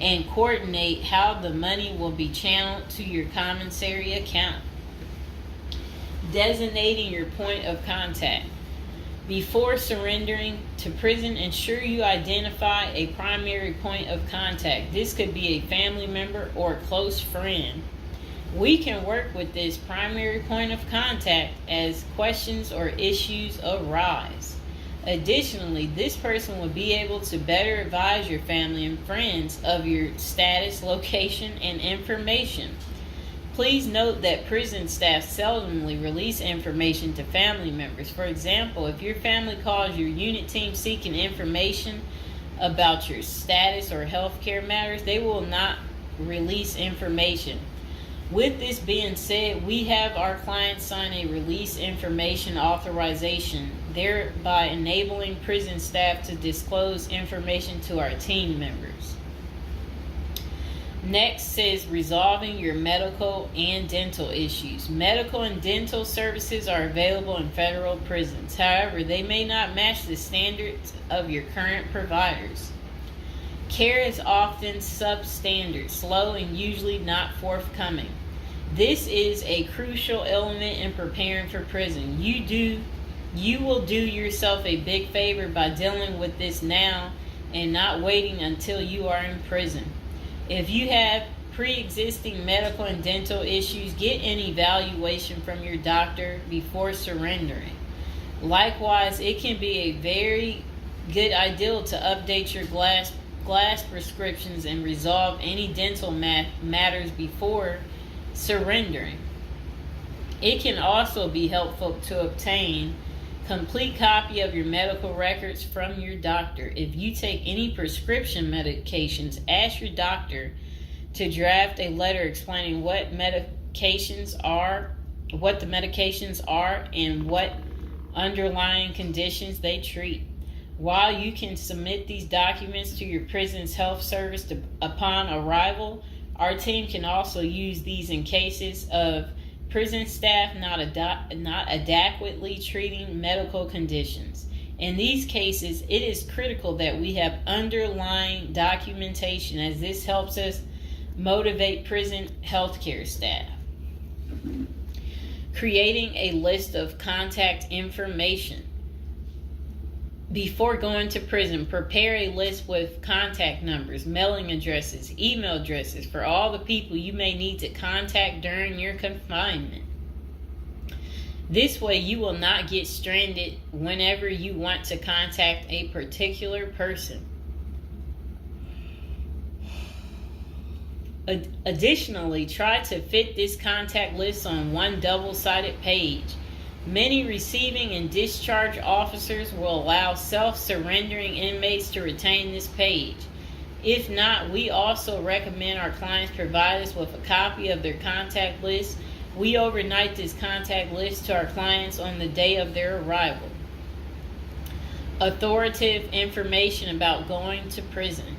and coordinate how the money will be channeled to your commissary account. Designating your point of contact. Before surrendering to prison, ensure you identify a primary point of contact. This could be a family member or a close friend. We can work with this primary point of contact as questions or issues arise. Additionally, this person will be able to better advise your family and friends of your status, location, and information. Please note that prison staff seldomly release information to family members. For example, if your family calls your unit team seeking information about your status or healthcare matters, they will not release information. With this being said, we have our clients sign a release information authorization, thereby enabling prison staff to disclose information to our team members. Next is resolving your medical and dental issues. Medical and dental services are available in federal prisons. However, they may not match the standards of your current providers. Care is often substandard, slow, and usually not forthcoming. This is a crucial element in preparing for prison. You will do yourself a big favor by dealing with this now and not waiting until you are in prison. If you have pre-existing medical and dental issues, get an evaluation from your doctor before surrendering. Likewise, it can be a very good idea to update your glass prescriptions and resolve any dental matters before surrendering. It can also be helpful to obtain complete copy of your medical records from your doctor. If you take any prescription medications, ask your doctor to draft a letter explaining what the medications are, and what underlying conditions they treat. While you can submit these documents to your prison's health service upon arrival, our team can also use these in cases of prison staff not adequately treating medical conditions. In these cases, it is critical that we have underlying documentation, as this helps us motivate prison healthcare staff. Creating a list of contact information. Before going to prison, prepare a list with contact numbers, mailing addresses, email addresses for all the people you may need to contact during your confinement. This way, you will not get stranded whenever you want to contact a particular person. Additionally, try to fit this contact list on one double-sided page. Many receiving and discharge officers will allow self-surrendering inmates to retain this page. If not, we also recommend our clients provide us with a copy of their contact list. We overnight this contact list to our clients on the day of their arrival. Authoritative information about going to prison.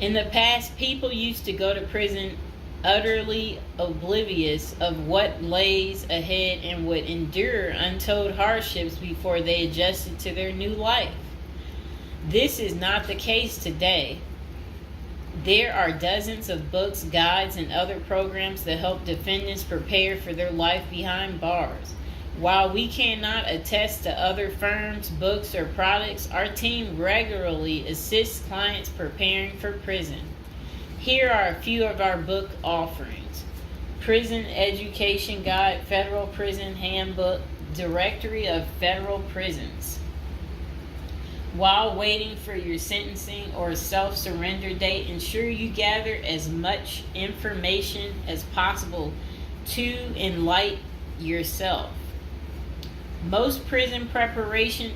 In the past, people used to go to prison utterly oblivious of what lays ahead and would endure untold hardships before they adjusted to their new life. This is not the case today. There are dozens of books, guides, and other programs that help defendants prepare for their life behind bars. While we cannot attest to other firms, books, or products, our team regularly assists clients preparing for prison. Here are a few of our book offerings: Prison Education Guide, Federal Prison Handbook, Directory of Federal Prisons. While waiting for your sentencing or self-surrender date, ensure you gather as much information as possible to enlighten yourself. Most prison preparation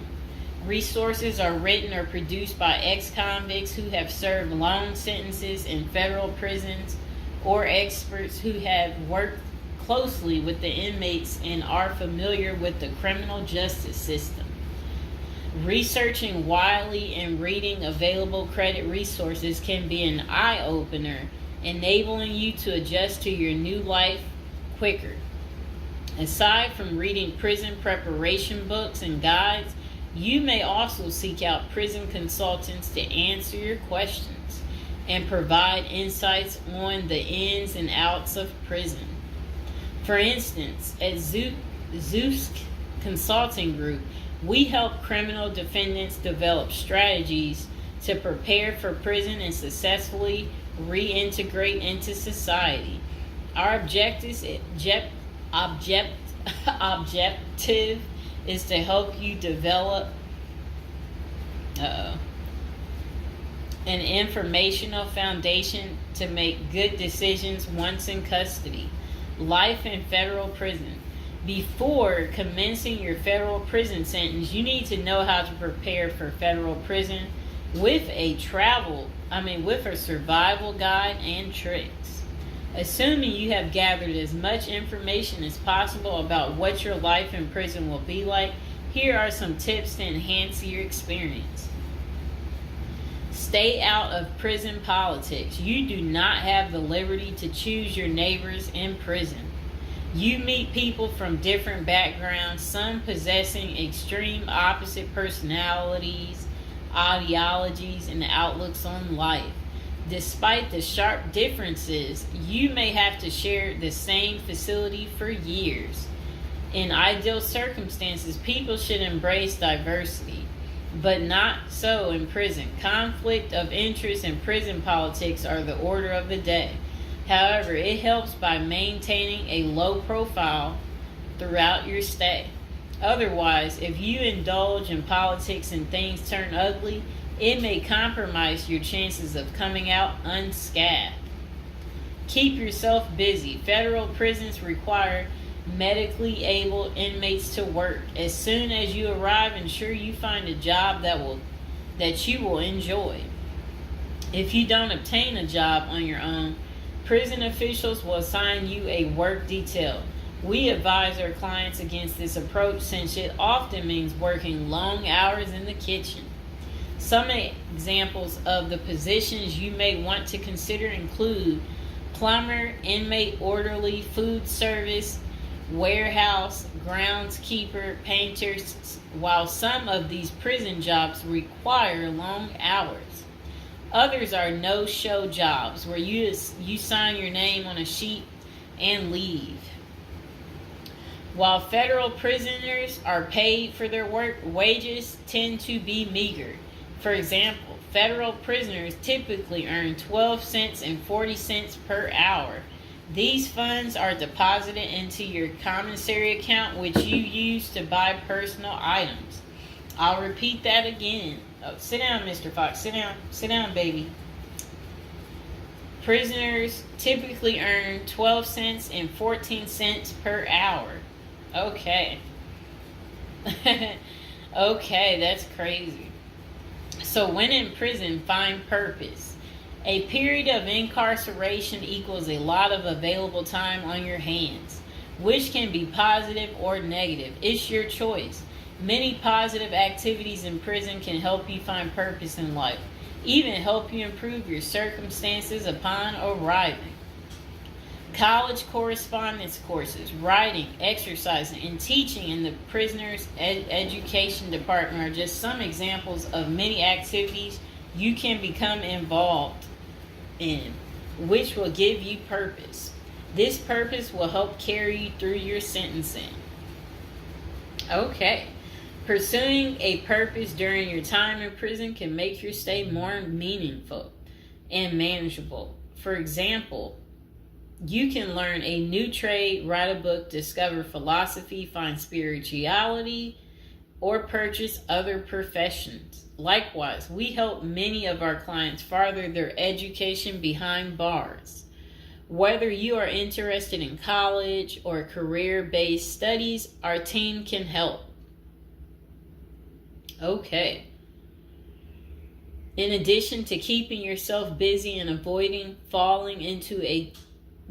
resources are written or produced by ex-convicts who have served long sentences in federal prisons, or experts who have worked closely with the inmates and are familiar with the criminal justice system. Researching widely and reading available credit resources can be an eye-opener, enabling you to adjust to your new life quicker. Aside from reading prison preparation books and guides, you may also seek out prison consultants to answer your questions and provide insights on the ins and outs of prison. For instance, at Zeus Consulting Group, we help criminal defendants develop strategies to prepare for prison and successfully reintegrate into society. Our objective is to help you develop an informational foundation to make good decisions once in custody. Life in federal prison. Before commencing your federal prison sentence, you need to know how to prepare for federal prison with a survival guide and tricks. Assuming you have gathered as much information as possible about what your life in prison will be like, here are some tips to enhance your experience. Stay out of prison politics. You do not have the liberty to choose your neighbors in prison. You meet people from different backgrounds, some possessing extreme opposite personalities, ideologies, and outlooks on life. Despite the sharp differences, you may have to share the same facility for years. In ideal circumstances, people should embrace diversity, but not so in prison. Conflict of interest and prison politics are the order of the day. However, it helps by maintaining a low profile throughout your stay. Otherwise, if you indulge in politics and things turn ugly, it may compromise your chances of coming out unscathed. Keep yourself busy. Federal prisons require medically able inmates to work. As soon as you arrive, ensure you find a job that you will enjoy. If you don't obtain a job on your own, prison officials will assign you a work detail. We advise our clients against this approach since it often means working long hours in the kitchen. Some examples of the positions you may want to consider include plumber, inmate orderly, food service, warehouse, groundskeeper, painters, while some of these prison jobs require long hours. Others are no-show jobs where you sign your name on a sheet and leave. While federal prisoners are paid for their work, wages tend to be meager. For example, federal prisoners typically earn 12 cents and 40 cents per hour. These funds are deposited into your commissary account, which you use to buy personal items. I'll repeat that again. Oh, sit down, Mr. Fox. Sit down. Sit down, baby. Prisoners typically earn 12 cents and 14 cents per hour. Okay. Okay, that's crazy. So when in prison, find purpose. A period of incarceration equals a lot of available time on your hands, which can be positive or negative. It's your choice. Many positive activities in prison can help you find purpose in life, even help you improve your circumstances upon arriving. College correspondence courses, writing, exercising, and teaching in the prisoner's education department are just some examples of many activities you can become involved in, which will give you purpose. This purpose will help carry you through your sentencing. Okay. Pursuing a purpose during your time in prison can make your stay more meaningful and manageable. For example, you can learn a new trade, write a book, discover philosophy, find spirituality, or purchase other professions. Likewise, we help many of our clients further their education behind bars. Whether you are interested in college or career-based studies, our team can help. Okay. In addition to keeping yourself busy and avoiding falling into a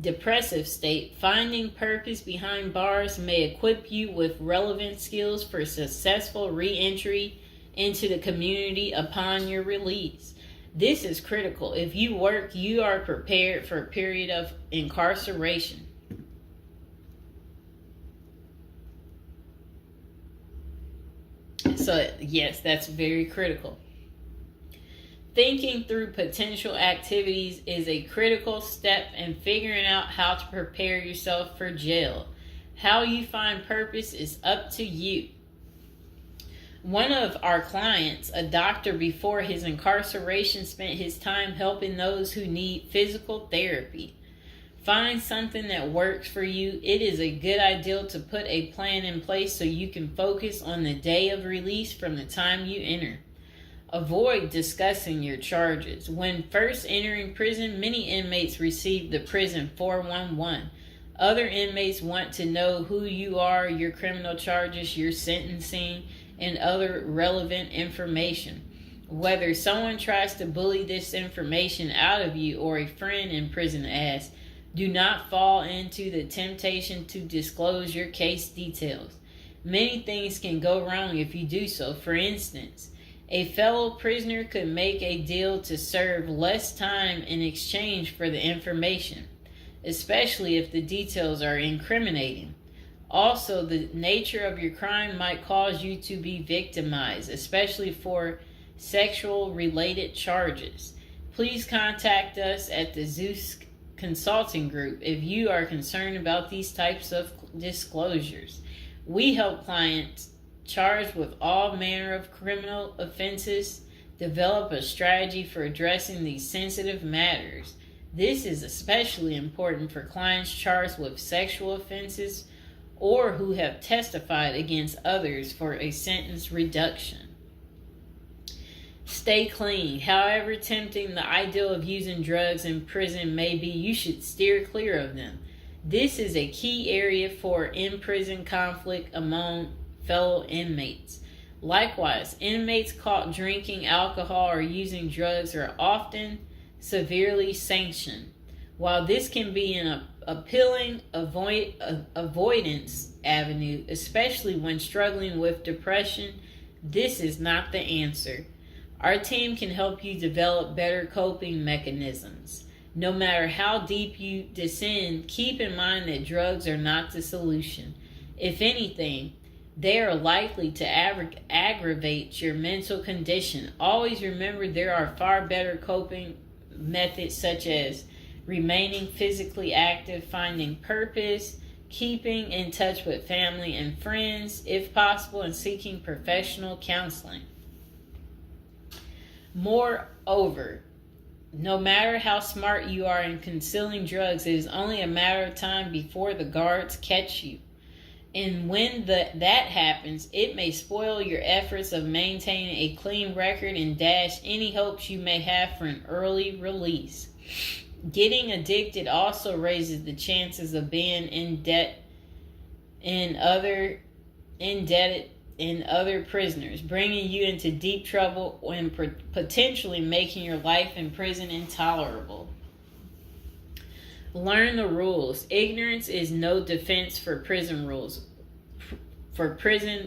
depressive state, finding purpose behind bars may equip you with relevant skills for successful re-entry into the community upon your release. This is critical. If you work, you are prepared for a period of incarceration. So, yes, that's very critical. Thinking through potential activities is a critical step in figuring out how to prepare yourself for jail. How you find purpose is up to you. One of our clients, a doctor before his incarceration, spent his time helping those who need physical therapy. Find something that works for you. It is a good idea to put a plan in place so you can focus on the day of release from the time you enter. Avoid discussing your charges. When first entering prison, many inmates receive the prison 411. Other inmates want to know who you are, your criminal charges, your sentencing, and other relevant information. Whether someone tries to bully this information out of you or a friend in prison asks, do not fall into the temptation to disclose your case details. Many things can go wrong if you do so. For instance, a fellow prisoner could make a deal to serve less time in exchange for the information, especially if the details are incriminating. Also, the nature of your crime might cause you to be victimized, especially for sexual-related charges. Please contact us at the Zeus Consulting Group if you are concerned about these types of disclosures. We help clients charged with all manner of criminal offenses develop a strategy for addressing these sensitive matters. This is especially important for clients charged with sexual offenses or who have testified against others for a sentence reduction. Stay clean. However tempting the ideal of using drugs in prison may be, you should steer clear of them. This is a key area for in-prison conflict among fellow inmates. Likewise, inmates caught drinking alcohol or using drugs are often severely sanctioned. While this can be an appealing avoidance avenue, especially when struggling with depression, this is not the answer. Our team can help you develop better coping mechanisms. No matter how deep you descend, keep in mind that drugs are not the solution. If anything, they are likely to aggravate your mental condition. Always remember there are far better coping methods such as remaining physically active, finding purpose, keeping in touch with family and friends, if possible, and seeking professional counseling. Moreover, no matter how smart you are in concealing drugs, it is only a matter of time before the guards catch you. And when that happens, it may spoil your efforts of maintaining a clean record and dash any hopes you may have for an early release. Getting addicted also raises the chances of being indebted in other prisoners, bringing you into deep trouble and potentially making your life in prison intolerable. Learn the rules. Ignorance is no defense for prison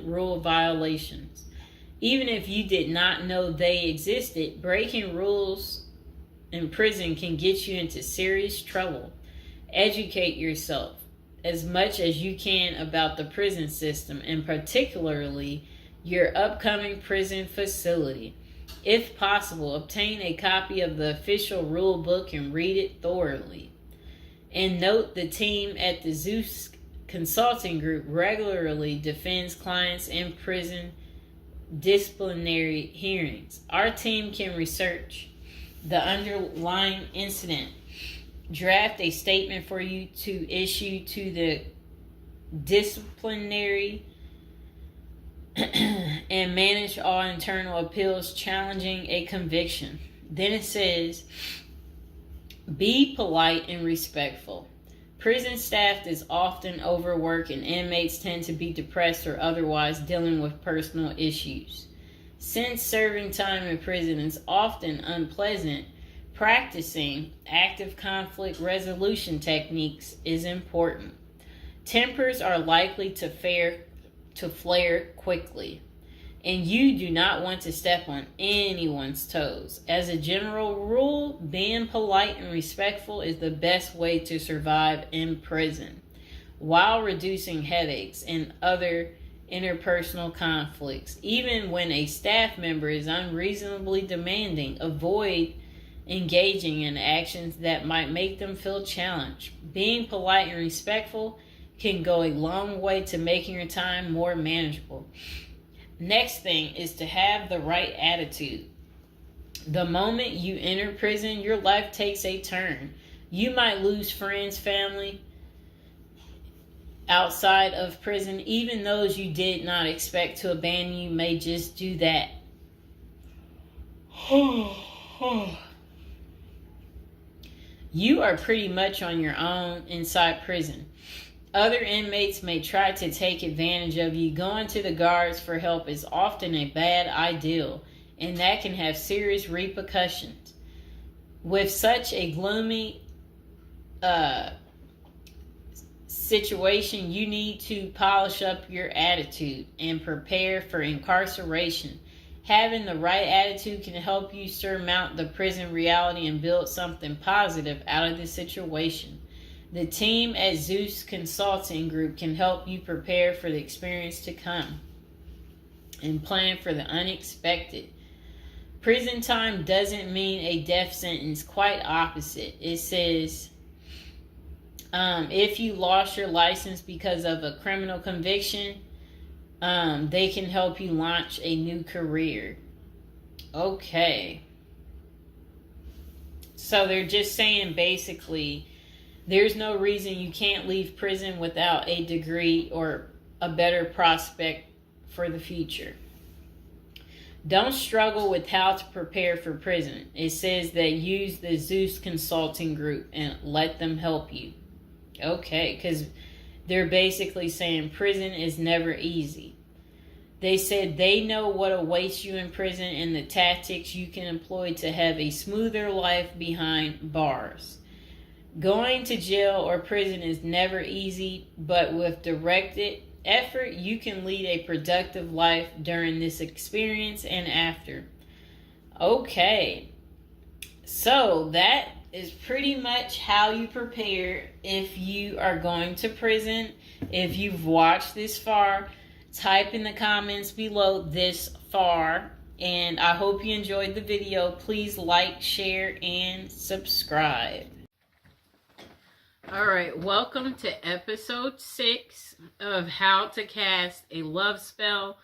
rule violations. Even if you did not know they existed, breaking rules in prison can get you into serious trouble. Educate yourself as much as you can about the prison system, and particularly your upcoming prison facility. If possible, obtain a copy of the official rule book and read it thoroughly. And note, the team at the Zeus Consulting Group regularly defends clients in prison disciplinary hearings. Our team can research the underlying incident, draft a statement for you to issue to the disciplinary, and manage all internal appeals challenging a conviction. Then it says, be polite and respectful. Prison staff is often overworked and inmates tend to be depressed or otherwise dealing with personal issues. Since serving time in prison is often unpleasant, practicing active conflict resolution techniques is important. Tempers are likely to flare quickly, and you do not want to step on anyone's toes. As a general rule, being polite and respectful is the best way to survive in prison, while reducing headaches and other interpersonal conflicts. Even when a staff member is unreasonably demanding, avoid engaging in actions that might make them feel challenged. Being polite and respectful can go a long way to making your time more manageable. Next thing is to have the right attitude. The moment you enter prison, your life takes a turn. You might lose friends, family outside of prison. Even those you did not expect to abandon you may just do that. You are pretty much on your own inside prison. Other inmates may try to take advantage of you. Going to the guards for help is often a bad idea, and that can have serious repercussions. With such a gloomy situation, you need to polish up your attitude and prepare for incarceration. Having the right attitude can help you surmount the prison reality and build something positive out of the situation. The team at Zeus Consulting Group can help you prepare for the experience to come and plan for the unexpected. Prison time doesn't mean a death sentence, quite opposite. It says, if you lost your license because of a criminal conviction, they can help you launch a new career. Okay. So they're just saying basically, there's no reason you can't leave prison without a degree or a better prospect for the future. Don't struggle with how to prepare for prison. It says that use the Zeus Consulting Group and let them help you. Okay, because they're basically saying prison is never easy. They said they know what awaits you in prison and the tactics you can employ to have a smoother life behind bars. Going to jail or prison is never easy, but with directed effort, you can lead a productive life during this experience and after. Okay, so that is pretty much how you prepare if you are going to prison. If you've watched this far, type in the comments below this far, and I hope you enjoyed the video. Please like, share, and subscribe. Alright, welcome to episode 6 of how to cast a love spell.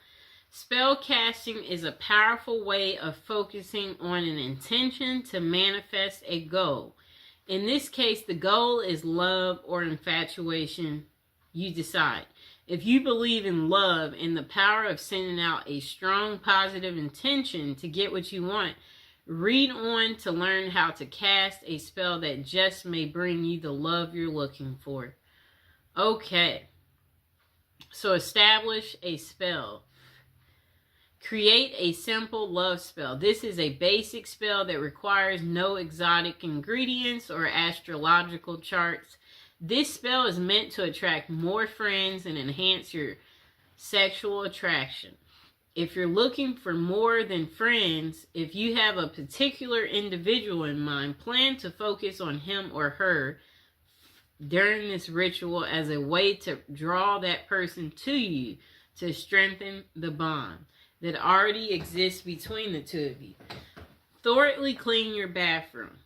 Spell casting is a powerful way of focusing on an intention to manifest a goal. In this case, the goal is love or infatuation. You decide. If you believe in love and the power of sending out a strong positive intention to get what you want, read on to learn how to cast a spell that just may bring you the love you're looking for. Okay, so establish a spell. Create a simple love spell. This is a basic spell that requires no exotic ingredients or astrological charts. This spell is meant to attract more friends and enhance your sexual attraction. If you're looking for more than friends, if you have a particular individual in mind, plan to focus on him or her during this ritual as a way to draw that person to you to strengthen the bond that already exists between the two of you. Thoroughly clean your bathroom.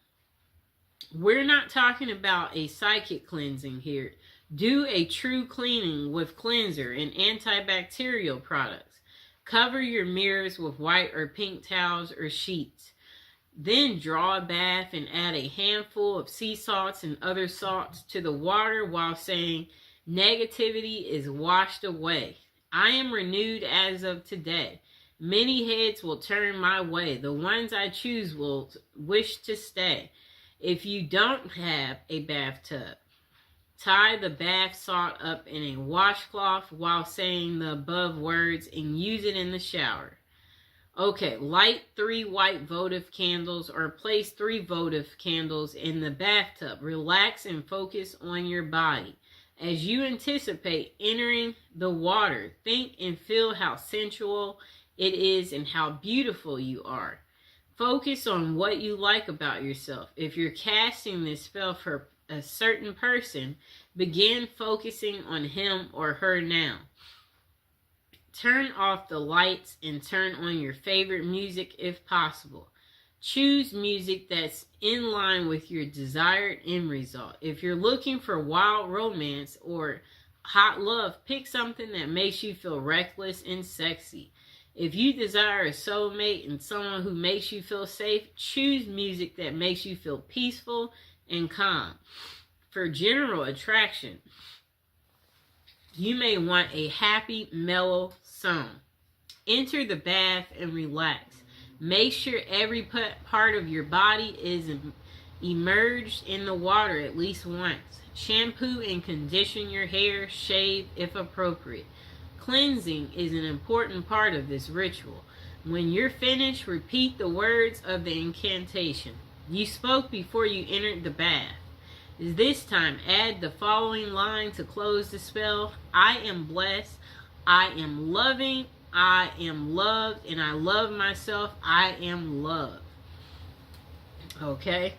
We're not talking about a psychic cleansing here. Do a true cleaning with cleanser and antibacterial products. Cover your mirrors with white or pink towels or sheets. Then draw a bath and add a handful of sea salts and other salts to the water while saying, negativity is washed away. I am renewed as of today. Many heads will turn my way. The ones I choose will wish to stay. If you don't have a bathtub, tie the bath salt up in a washcloth while saying the above words and use it in the shower. Okay, light 3 white votive candles or place 3 votive candles in the bathtub. Relax and focus on your body. As you anticipate entering the water, think and feel how sensual it is and how beautiful you are. Focus on what you like about yourself. If you're casting this spell for a certain person, begin focusing on him or her now. Turn off the lights and turn on your favorite music if possible. Choose music that's in line with your desired end result. If you're looking for wild romance or hot love, pick something that makes you feel reckless and sexy. If you desire a soulmate and someone who makes you feel safe, choose music that makes you feel peaceful and calm. For general attraction, you may want a happy, mellow song. Enter the bath and relax. Make sure every part of your body is immersed in the water at least once. Shampoo and condition your hair, shave if appropriate. Cleansing is an important part of this ritual. When you're finished, repeat the words of the incantation you spoke before you entered the bath. This time, add the following line to close the spell. I am blessed. I am loving. I am loved. And I love myself. I am loved. Okay?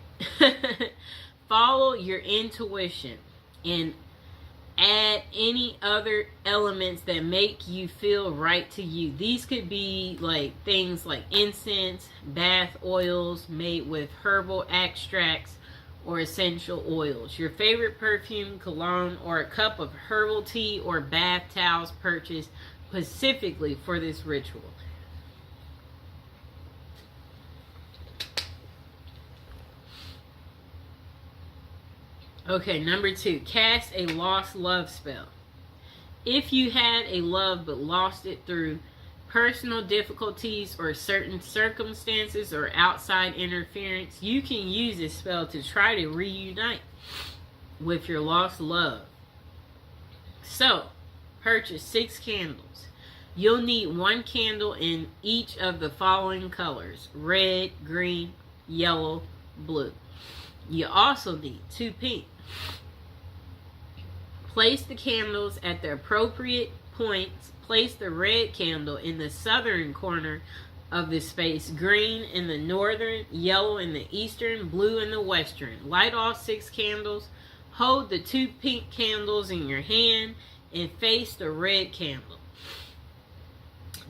Follow your intuition and add any other elements that make you feel right to you. These could be like things like incense, bath oils made with herbal extracts or essential oils, your favorite perfume, cologne, or a cup of herbal tea or bath towels purchased specifically for this ritual. Okay, number 2, cast a lost love spell. If you had a love but lost it through personal difficulties or certain circumstances or outside interference, you can use this spell to try to reunite with your lost love. So, purchase 6 candles. You'll need 1 candle in each of the following colors: red, green, yellow, blue. You also need 2 pink. Place the candles at the appropriate points. Place the red candle in the southern corner of the space, green in the northern, yellow in the eastern, blue in the western. Light all 6 candles. Hold the 2 pink candles in your hand and face the red candle.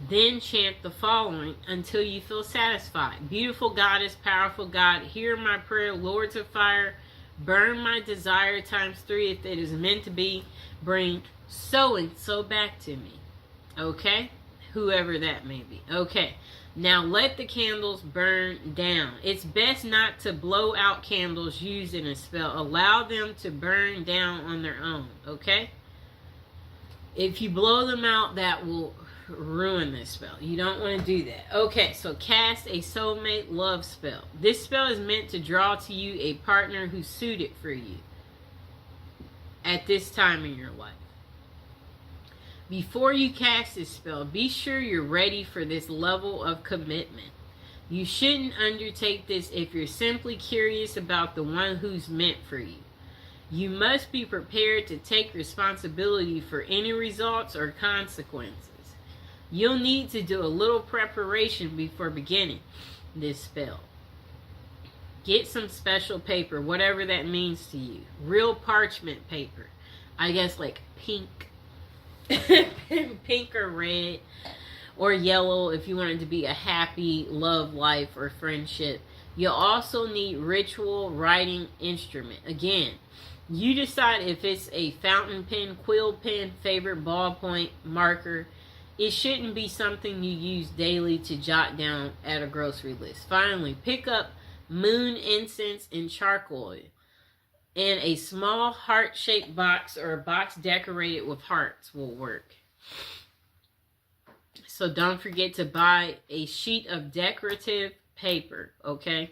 Then chant the following until you feel satisfied. Beautiful goddess, powerful God, hear my prayer. Lords of fire, burn my desire times 3 if it is meant to be. Bring so and so back to me. Okay? Whoever that may be. Okay. Now let the candles burn down. It's best not to blow out candles used in a spell. Allow them to burn down on their own. Okay? If you blow them out, that will ruin this spell. You don't want to do that. Okay, so cast a soulmate love spell. This spell is meant to draw to you a partner who's suited for you at this time in your life. Before you cast this spell, be sure you're ready for this level of commitment. You shouldn't undertake this if you're simply curious about the one who's meant for you. You must be prepared to take responsibility for any results or consequences. You'll need to do a little preparation before beginning this spell. Get some special paper, whatever that means to you. Real parchment paper. I guess like pink. Pink or red or yellow if you want it to be a happy love life or friendship. You'll also need ritual writing instrument. Again, you decide if it's a fountain pen, quill pen, favorite ballpoint, marker. It shouldn't be something you use daily to jot down at a grocery list. Finally, pick up moon incense and charcoal. And a small heart-shaped box or a box decorated with hearts will work. So don't forget to buy a sheet of decorative paper, okay?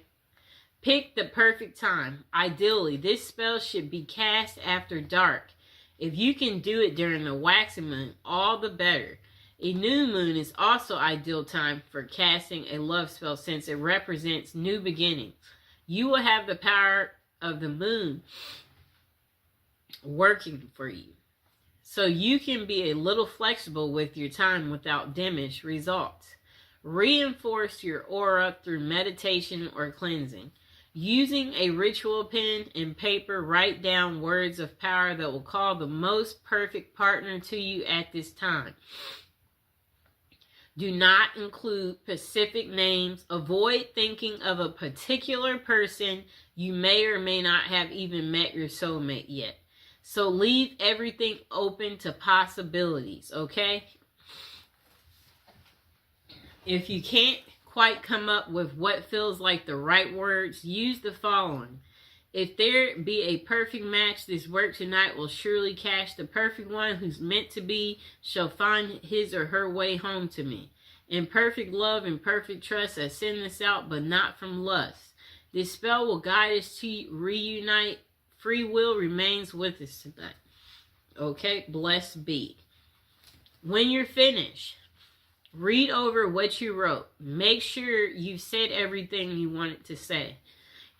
Pick the perfect time. Ideally, this spell should be cast after dark. If you can do it during the waxing moon, all the better. A new moon is also ideal time for casting a love spell since it represents new beginnings. You will have the power of the moon working for you. So you can be a little flexible with your time without diminished results. Reinforce your aura through meditation or cleansing. Using a ritual pen and paper, write down words of power that will call the most perfect partner to you at this time. Do not include specific names. Avoid thinking of a particular person. You may or may not have even met your soulmate yet. So leave everything open to possibilities, okay? If you can't quite come up with what feels like the right words, use the following. If there be a perfect match, this work tonight will surely catch the perfect one who's meant to be, shall find his or her way home to me. In perfect love and perfect trust, I send this out, but not from lust. This spell will guide us to reunite. Free will remains with us tonight. Okay, blessed be. When you're finished, read over what you wrote. Make sure you've said everything you wanted to say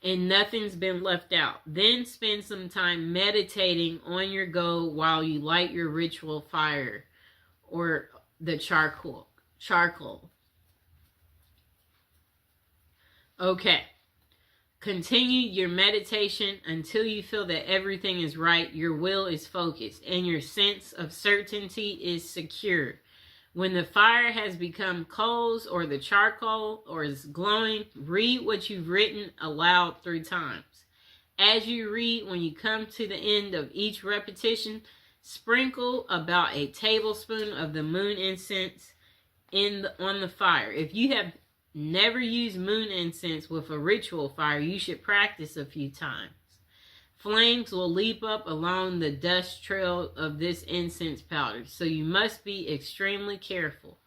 and nothing's been left out. Then spend some time meditating on your goal while you light your ritual fire or the charcoal. Okay. Continue your meditation until you feel that everything is right, your will is focused, and your sense of certainty is secure. When the fire has become coals or the charcoal or is glowing, read what you've written aloud 3 times. As you read, when you come to the end of each repetition, sprinkle about a tablespoon of the moon incense on the fire. If you have never used moon incense with a ritual fire, you should practice a few times. Flames will leap up along the dust trail of this incense powder, so you must be extremely careful.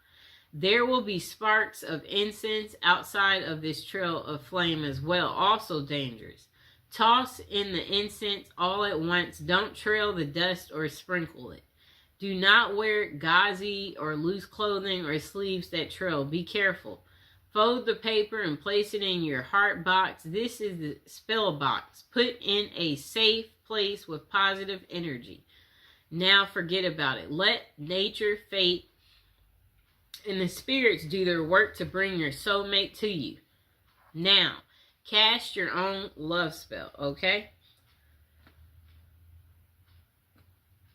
There will be sparks of incense outside of this trail of flame as well, also dangerous. Toss in the incense all at once. Don't trail the dust or sprinkle it. Do not wear gauzy or loose clothing or sleeves that trail. Be careful. Fold the paper and place it in your heart box. This is the spell box. Put in a safe place with positive energy. Now forget about it. Let nature, fate, and the spirits do their work to bring your soulmate to you. Now, cast your own love spell, okay?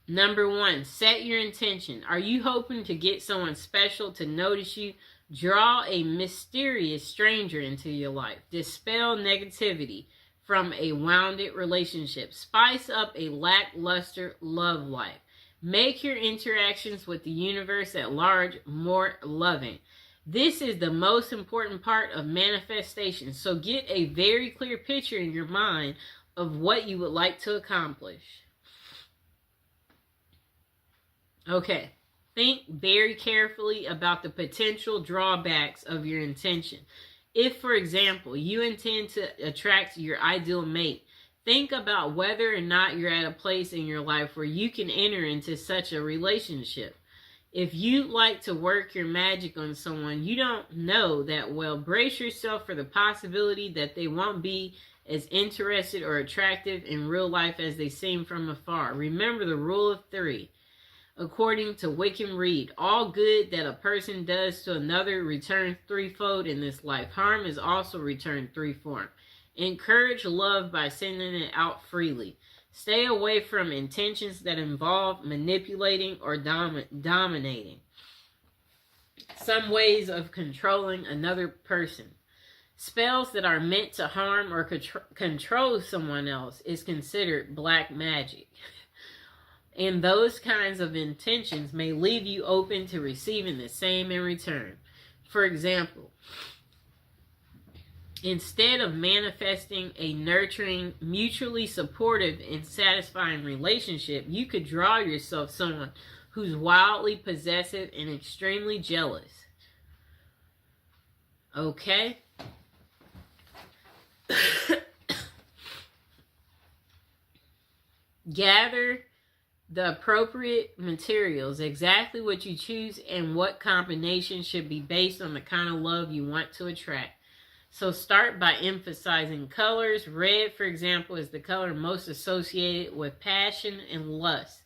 Number 1, set your intention. Are you hoping to get someone special to notice you? Draw a mysterious stranger into your life. Dispel negativity from a wounded relationship. Spice up a lackluster love life. Make your interactions with the universe at large more loving. This is the most important part of manifestation. So get a very clear picture in your mind of what you would like to accomplish. Okay. Think very carefully about the potential drawbacks of your intention. If, for example, you intend to attract your ideal mate, think about whether or not you're at a place in your life where you can enter into such a relationship. If you like to work your magic on someone you don't know that well, brace yourself for the possibility that they won't be as interested or attractive in real life as they seem from afar. Remember the rule of 3. According to Wickham Reed, all good that a person does to another returns threefold in this life. Harm is also returned threefold. Encourage love by sending it out freely. Stay away from intentions that involve manipulating or dominating. Some ways of controlling another person. Spells that are meant to harm or control someone else is considered black magic. And those kinds of intentions may leave you open to receiving the same in return. For example, instead of manifesting a nurturing, mutually supportive, and satisfying relationship, you could draw yourself someone who's wildly possessive and extremely jealous. Okay? Gather the appropriate materials, exactly what you choose and what combination should be based on the kind of love you want to attract. So start by emphasizing colors. Red, for example, is the color most associated with passion and lust.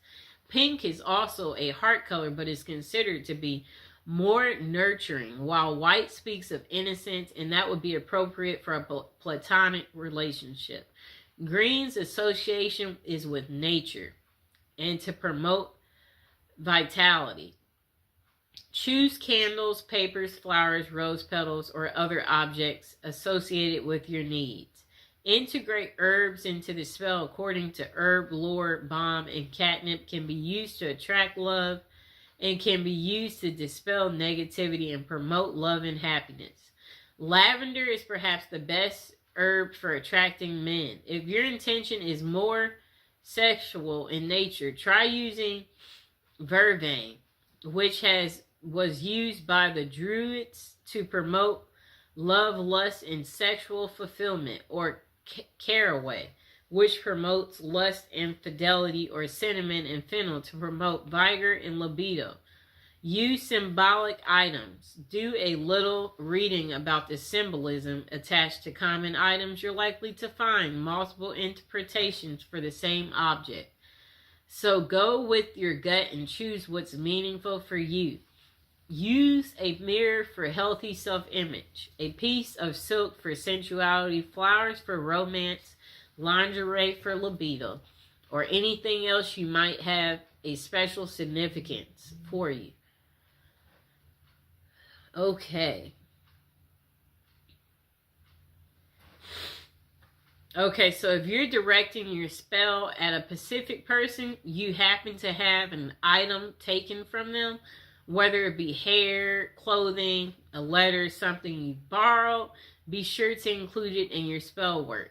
Pink is also a heart color, but is considered to be more nurturing, while white speaks of innocence, and that would be appropriate for a platonic relationship. Green's association is with nature and to promote vitality. Choose candles, papers, flowers, rose petals, or other objects associated with your needs. Integrate herbs into the spell according to herb lore. Balm and catnip can be used to attract love and can be used to dispel negativity and promote love and happiness. Lavender is perhaps the best herb for attracting men. If your intention is more sexual in nature, try using vervain, which was used by the Druids to promote love, lust, and sexual fulfillment, or caraway, which promotes lust and fidelity, or cinnamon and fennel to promote vigor and libido. Use symbolic items. Do a little reading about the symbolism attached to common items. You're likely to find multiple interpretations for the same object. So go with your gut and choose what's meaningful for you. Use a mirror for healthy self-image, a piece of silk for sensuality, flowers for romance, lingerie for libido, or anything else you might have a special significance for you. Okay. Okay, so if you're directing your spell at a specific person, you happen to have an item taken from them, whether it be hair, clothing, a letter, something you borrowed, be sure to include it in your spell work.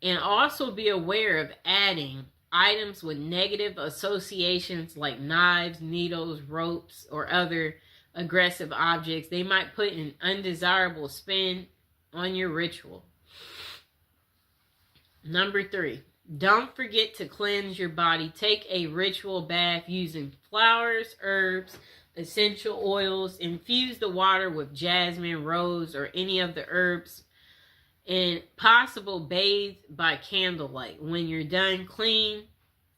And also be aware of adding items with negative associations like knives, needles, ropes, or other aggressive objects. They might put an undesirable spin on your ritual. Number 3, don't forget to cleanse your body. Take a ritual bath using flowers, herbs, essential oils. Infuse the water with jasmine, rose, or any of the herbs. And possible bathe by candlelight. When you're done,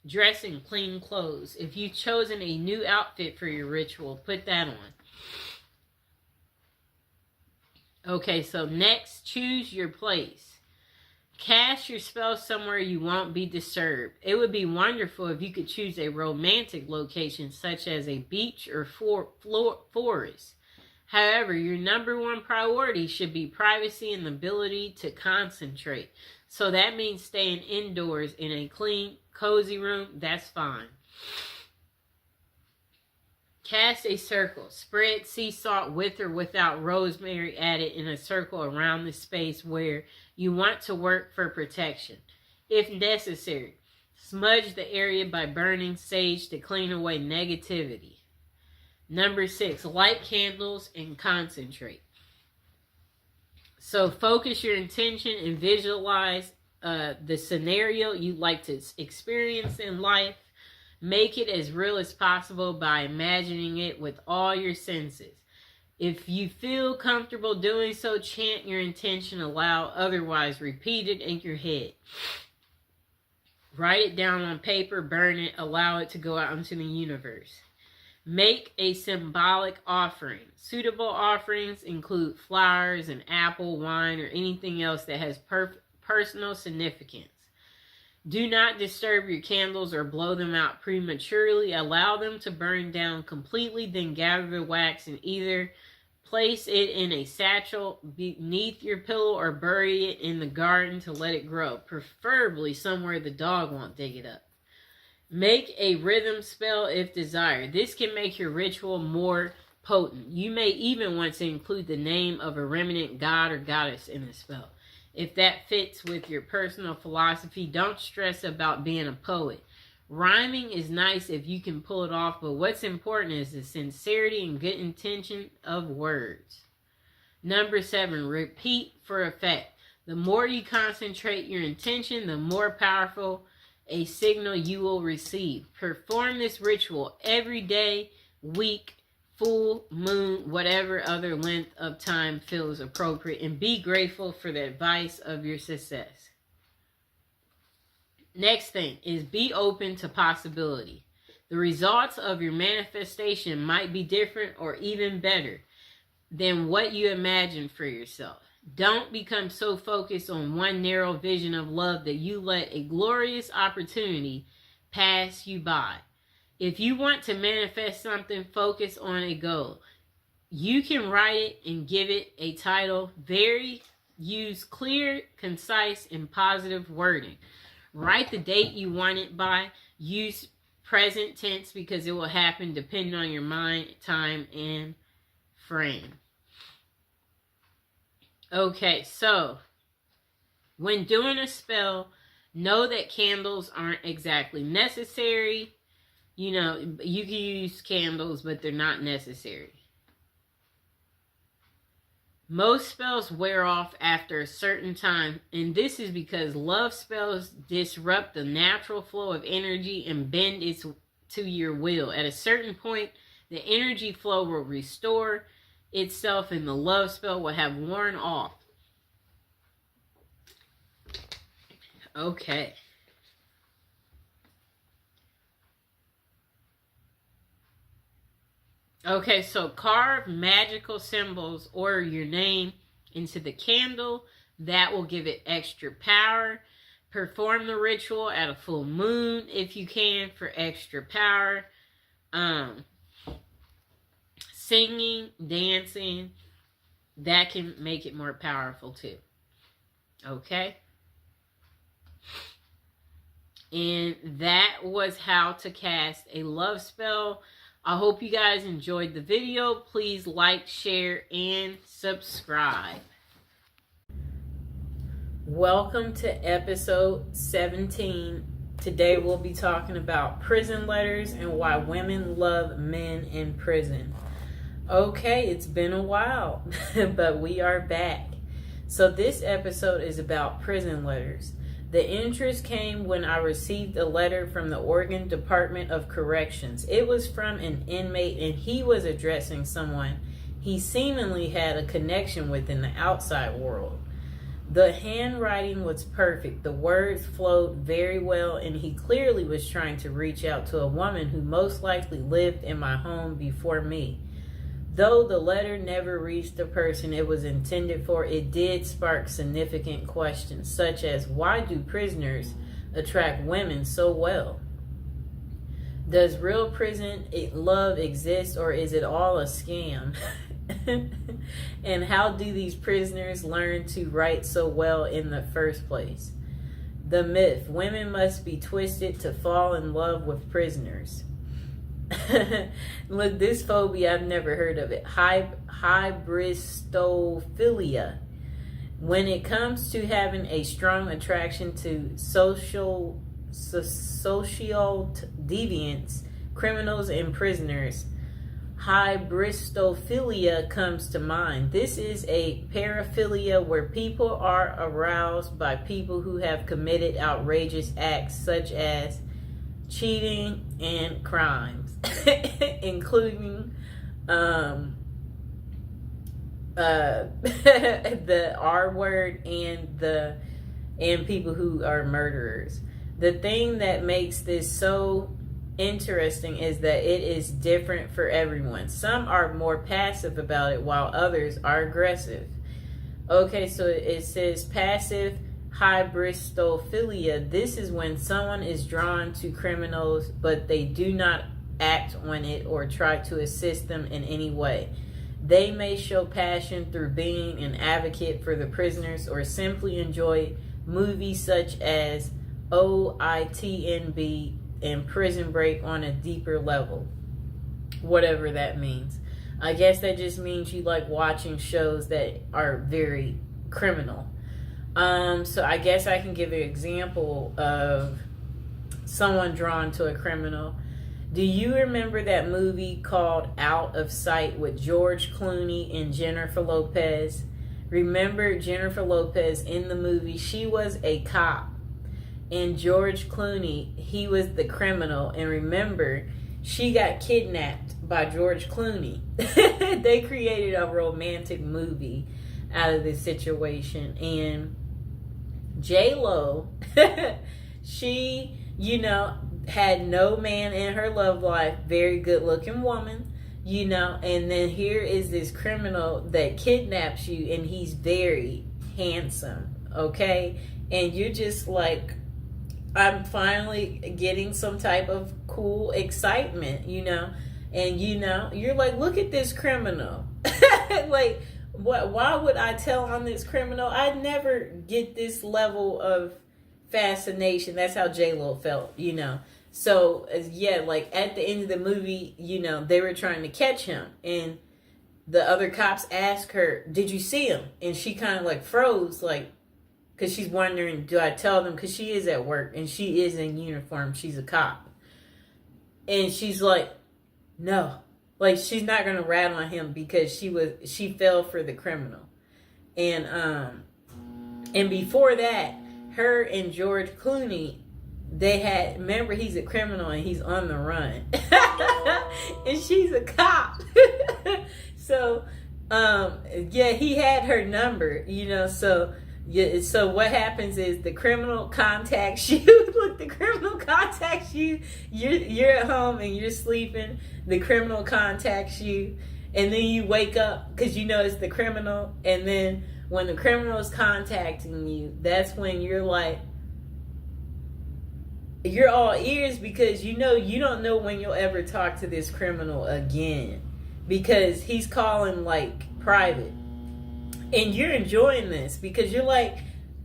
dress in clean clothes. If you've chosen a new outfit for your ritual, put that on. Okay, so next, choose your place. Cast your spell somewhere you won't be disturbed. It would be wonderful if you could choose a romantic location such as a beach or forest. However, your number one priority should be privacy and the ability to concentrate. So that means staying indoors in a clean, cozy room. That's fine. Cast a circle. Spread sea salt with or without rosemary added in a circle around the space where you want to work for protection. If necessary, smudge the area by burning sage to clean away negativity. Number 6, light candles and concentrate. So focus your intention and visualize the scenario you'd like to experience in life. Make it as real as possible by imagining it with all your senses. If you feel comfortable doing so, chant your intention aloud, otherwise repeat it in your head. Write it down on paper, burn it, allow it to go out into the universe. Make a symbolic offering. Suitable offerings include flowers, an apple, wine, or anything else that has personal significance. Do not disturb your candles or blow them out prematurely. Allow them to burn down completely, then gather the wax and either place it in a satchel beneath your pillow or bury it in the garden to let it grow, preferably somewhere the dog won't dig it up. Make a rhythm spell if desired. This can make your ritual more potent. You may even want to include the name of a remnant god or goddess in the spell. If that fits with your personal philosophy, don't stress about being a poet. Rhyming is nice if you can pull it off, but what's important is the sincerity and good intention of words. Number 7, repeat for effect. The more you concentrate your intention, the more powerful a signal you will receive. Perform this ritual every day, week, full moon, whatever other length of time feels appropriate, and be grateful for the advice of your success. Next thing is be open to possibility. The results of your manifestation might be different or even better than what you imagined for yourself. Don't become so focused on one narrow vision of love that you let a glorious opportunity pass you by. If you want to manifest something, focus on a goal. You can write it and give it a title. Use clear, concise, and positive wording. Write the date you want it by. Use present tense because it will happen depending on your mind, time, and frame. Okay, so when doing a spell, know that candles aren't exactly necessary. You know, you can use candles, but they're not necessary. Most spells wear off after a certain time, and this is because love spells disrupt the natural flow of energy and bend it to your will. At a certain point, the energy flow will restore itself and the love spell will have worn off. Okay. Okay, so carve magical symbols or your name into the candle. That will give it extra power. Perform the ritual at a full moon if you can for extra power. Singing, dancing, that can make it more powerful too. Okay? And that was how to cast a love spell. I hope you guys enjoyed the video. Please like, share, and subscribe. Welcome to episode 17. Today we'll be talking about prison letters and why women love men in prison. Okay, it's been a while, but we are back. So, this episode is about prison letters. The interest came when I received a letter from the Oregon Department of Corrections. It was from an inmate, and he was addressing someone he seemingly had a connection with in the outside world. The handwriting was perfect, the words flowed very well, and he clearly was trying to reach out to a woman who most likely lived in my home before me. Though the letter never reached the person it was intended for, it did spark significant questions, such as why do prisoners attract women so well? Does real prison love exist, or is it all a scam? And how do these prisoners learn to write so well in the first place? The myth, women must be twisted to fall in love with prisoners. Look, this phobia, I've never heard of it. Hybristophilia. When it comes to having a strong attraction to social deviants, criminals, and prisoners, hybristophilia comes to mind. This is a paraphilia where people are aroused by people who have committed outrageous acts such as cheating and crimes, including the R word and people who are murderers. The thing that makes this so interesting is that it is different for everyone. Some are more passive about it while others are aggressive. Okay, so it says passive hybristophilia. This is when someone is drawn to criminals, but they do not act on it or try to assist them in any way. They may show passion through being an advocate for the prisoners or simply enjoy movies such as OITNB and Prison Break on a deeper level. Whatever that means. I guess that just means you like watching shows that are very criminal. So I guess I can give an example of someone drawn to a criminal. Do you remember that movie called Out of Sight with George Clooney and Jennifer Lopez? Remember Jennifer Lopez in the movie? She was a cop. And George Clooney, he was the criminal. And remember, she got kidnapped by George Clooney. They created a romantic movie out of this situation. And J-Lo, she, had no man in her love life. Very good looking woman, and then here is this criminal that kidnaps you, and he's very handsome, okay? And you're just like, I'm finally getting some type of cool excitement, and you're like, look at this criminal. Like, why would I tell on this criminal? I never get this level of fascination. That's how J-Lo felt, So, yeah, like at the end of the movie, they were trying to catch him. And the other cops asked her, did you see him? And she kind of like froze, like, because she's wondering, do I tell them? Because she is at work and she is in uniform. She's a cop. And she's like, no. Like, she's not going to rat on him because she fell for the criminal. And before that, her and George Clooney, remember, he's a criminal and he's on the run. And she's a cop. So, he had her number, so... Yeah, so what happens is the criminal contacts you. Look, the criminal contacts you. You're at home and you're sleeping. The criminal contacts you, and then you wake up because it's the criminal. And then when the criminal is contacting you, that's when you're like, you're all ears because you don't know when you'll ever talk to this criminal again because he's calling like private. And you're enjoying this because you're like,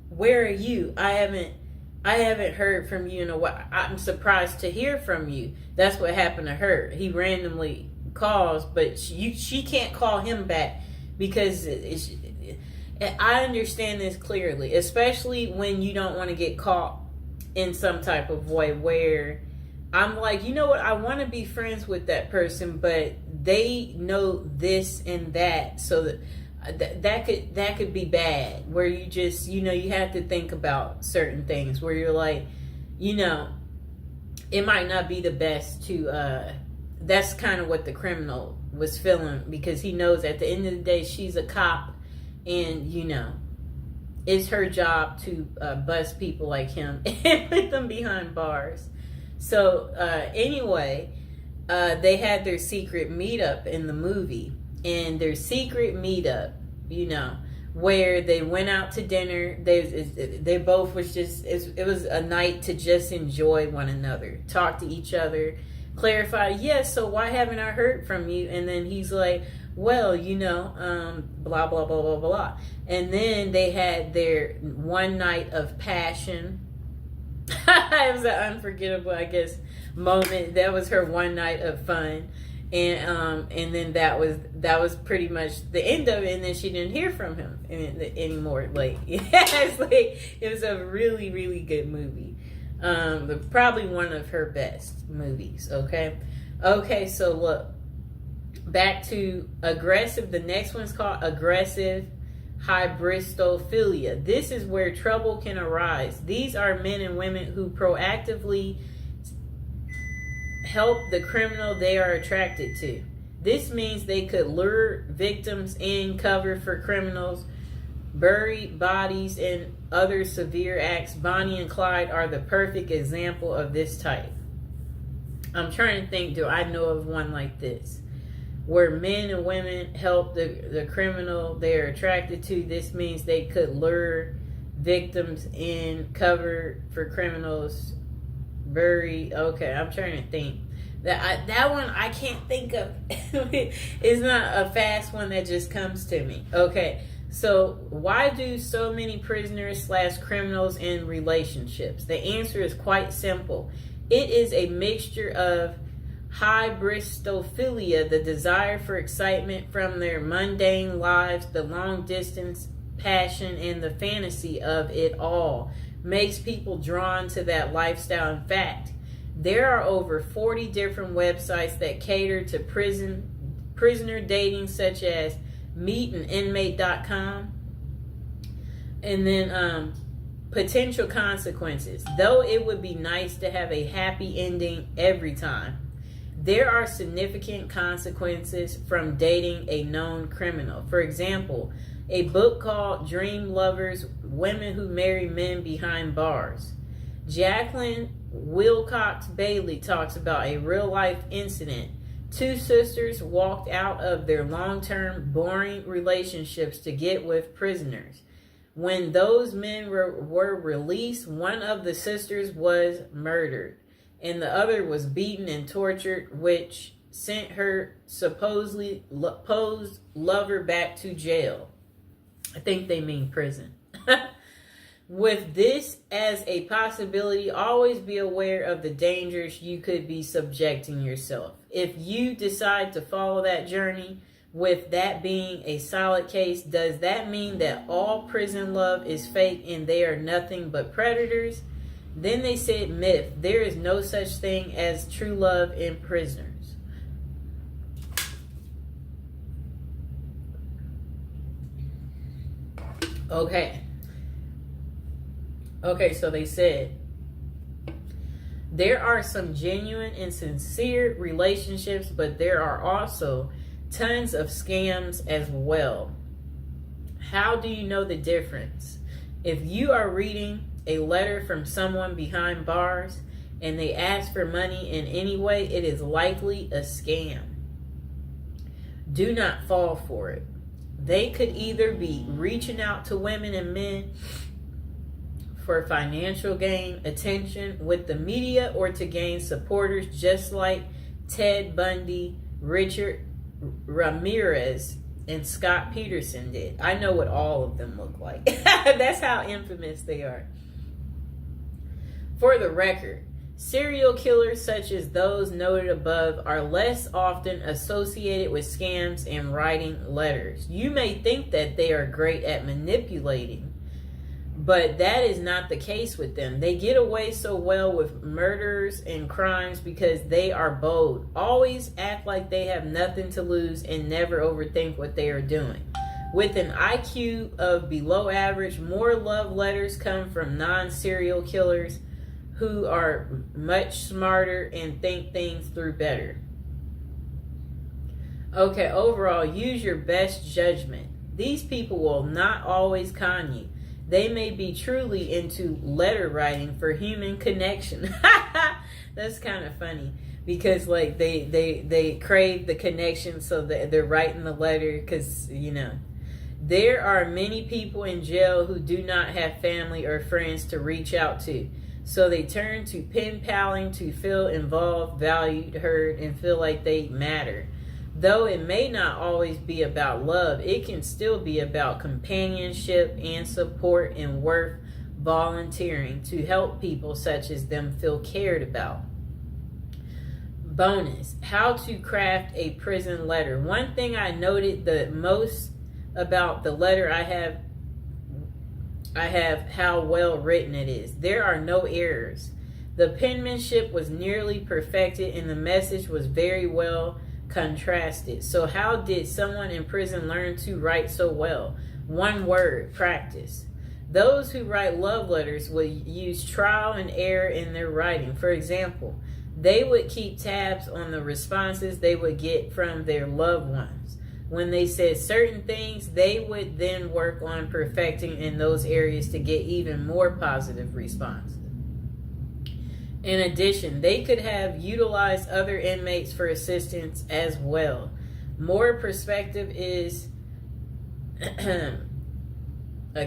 where are you? I haven't heard from you in a while. I'm surprised to hear from you. That's what happened to her. He randomly calls, but she can't call him back because I understand this clearly, especially when you don't want to get caught in some type of way where I'm like, you know what? I want to be friends with that person, but they know this and that, so that could be bad, where you just, you have to think about certain things where you're like, it might not be the best to that's kind of what the criminal was feeling, because he knows at the end of the day she's a cop, and it's her job to bust people like him and put them behind bars. So anyway, they had their secret meetup in the movie, and their secret meetup, where they went out to dinner. They both was just, it was a night to just enjoy one another, talk to each other, clarify, yes, so why haven't I heard from you? And then he's like, well, blah, blah, blah, blah, blah. And then they had their one night of passion. It was an unforgettable, I guess, moment. That was her one night of fun. And then that was pretty much the end of it. And then she didn't hear from him anymore. Like, it's like, it was a really, really good movie. Probably one of her best movies. Okay, so look, back to aggressive. The next one's called aggressive hybristophilia. This is where trouble can arise. These are men and women who proactively help the criminal they are attracted to. This means they could lure victims in, cover for criminals, bury bodies, and other severe acts. Bonnie and Clyde are the perfect example of this type. I'm trying to think, do I know of one like this? Where men and women help the criminal they're attracted to. This means they could lure victims in, cover for criminals, bury. Okay, I'm trying to think. That one I can't think of. It's not a fast one that just comes to me. Okay, so why do so many prisoners / criminals in relationships? The answer is quite simple. It is a mixture of hybristophilia, the desire for excitement from their mundane lives, the long distance passion, and the fantasy of it all makes people drawn to that lifestyle. In fact, there are over 40 different websites that cater to prisoner dating, such as meetaninmate.com. And then potential consequences. Though it would be nice to have a happy ending every time, there are significant consequences from dating a known criminal. For example, a book called Dream Lovers: Women Who Marry Men Behind Bars. Jacqueline Wilcox Bailey talks about a real-life incident. Two sisters walked out of their long-term, boring relationships to get with prisoners. When those men were released, one of the sisters was murdered, and the other was beaten and tortured, which sent her supposedly posed lover back to jail. I think they mean prison. With this as a possibility, always be aware of the dangers you could be subjecting yourself. If you decide to follow that journey, with that being a solid case, does that mean that all prison love is fake and they are nothing but predators? Then they said myth. There is no such thing as true love in prisoners. Okay, so they said there are some genuine and sincere relationships, but there are also tons of scams as well. How do you know the difference? If you are reading a letter from someone behind bars and they ask for money in any way, it is likely a scam. Do not fall for it. They could either be reaching out to women and men for financial gain, attention with the media, or to gain supporters, just like Ted Bundy, Richard Ramirez, and Scott Peterson did. I know what all of them look like. That's how infamous they are. For the record, serial killers such as those noted above are less often associated with scams and writing letters. You may think that they are great at manipulating, But that is not the case with them. They get away so well with murders and crimes because they are bold. Always act like they have nothing to lose and never overthink what they are doing. With an IQ of below average, more love letters come from non-serial killers who are much smarter and think things through better. Okay, overall, use your best judgment. These people will not always con you. They may be truly into letter writing for human connection. That's kind of funny because like they crave the connection, so that they're writing the letter because, you know, there are many people in jail who do not have family or friends to reach out to. So they turn to pen paling to feel involved, valued, heard, and feel like they matter. Though it may not always be about love, it can still be about companionship and support and worth volunteering to help people such as them feel cared about. Bonus, how to craft a prison letter. One thing I noted the most about the letter I have how well written it is. There are no errors. The penmanship was nearly perfected and the message was very well contrasted. So how did someone in prison learn to write so well? One word: practice. Those who write love letters will use trial and error in their writing. For example, they would keep tabs on the responses they would get from their loved ones. When they said certain things, they would then work on perfecting in those areas to get even more positive responses. In addition, they could have utilized other inmates for assistance as well. More perspective is a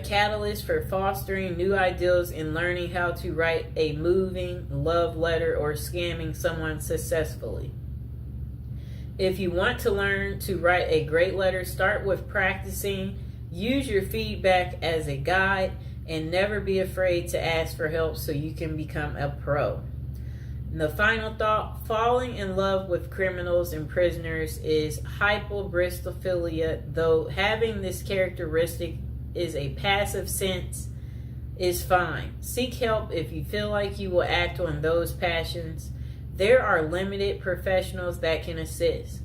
catalyst for fostering new ideals and learning how to write a moving love letter or scamming someone successfully. If you want to learn to write a great letter, start with practicing. Use your feedback as a guide and never be afraid to ask for help so you can become a pro. And the final thought, falling in love with criminals and prisoners is hypobristophilia, though having this characteristic is a passive sense is fine. Seek help if you feel like you will act on those passions. There are limited professionals that can assist,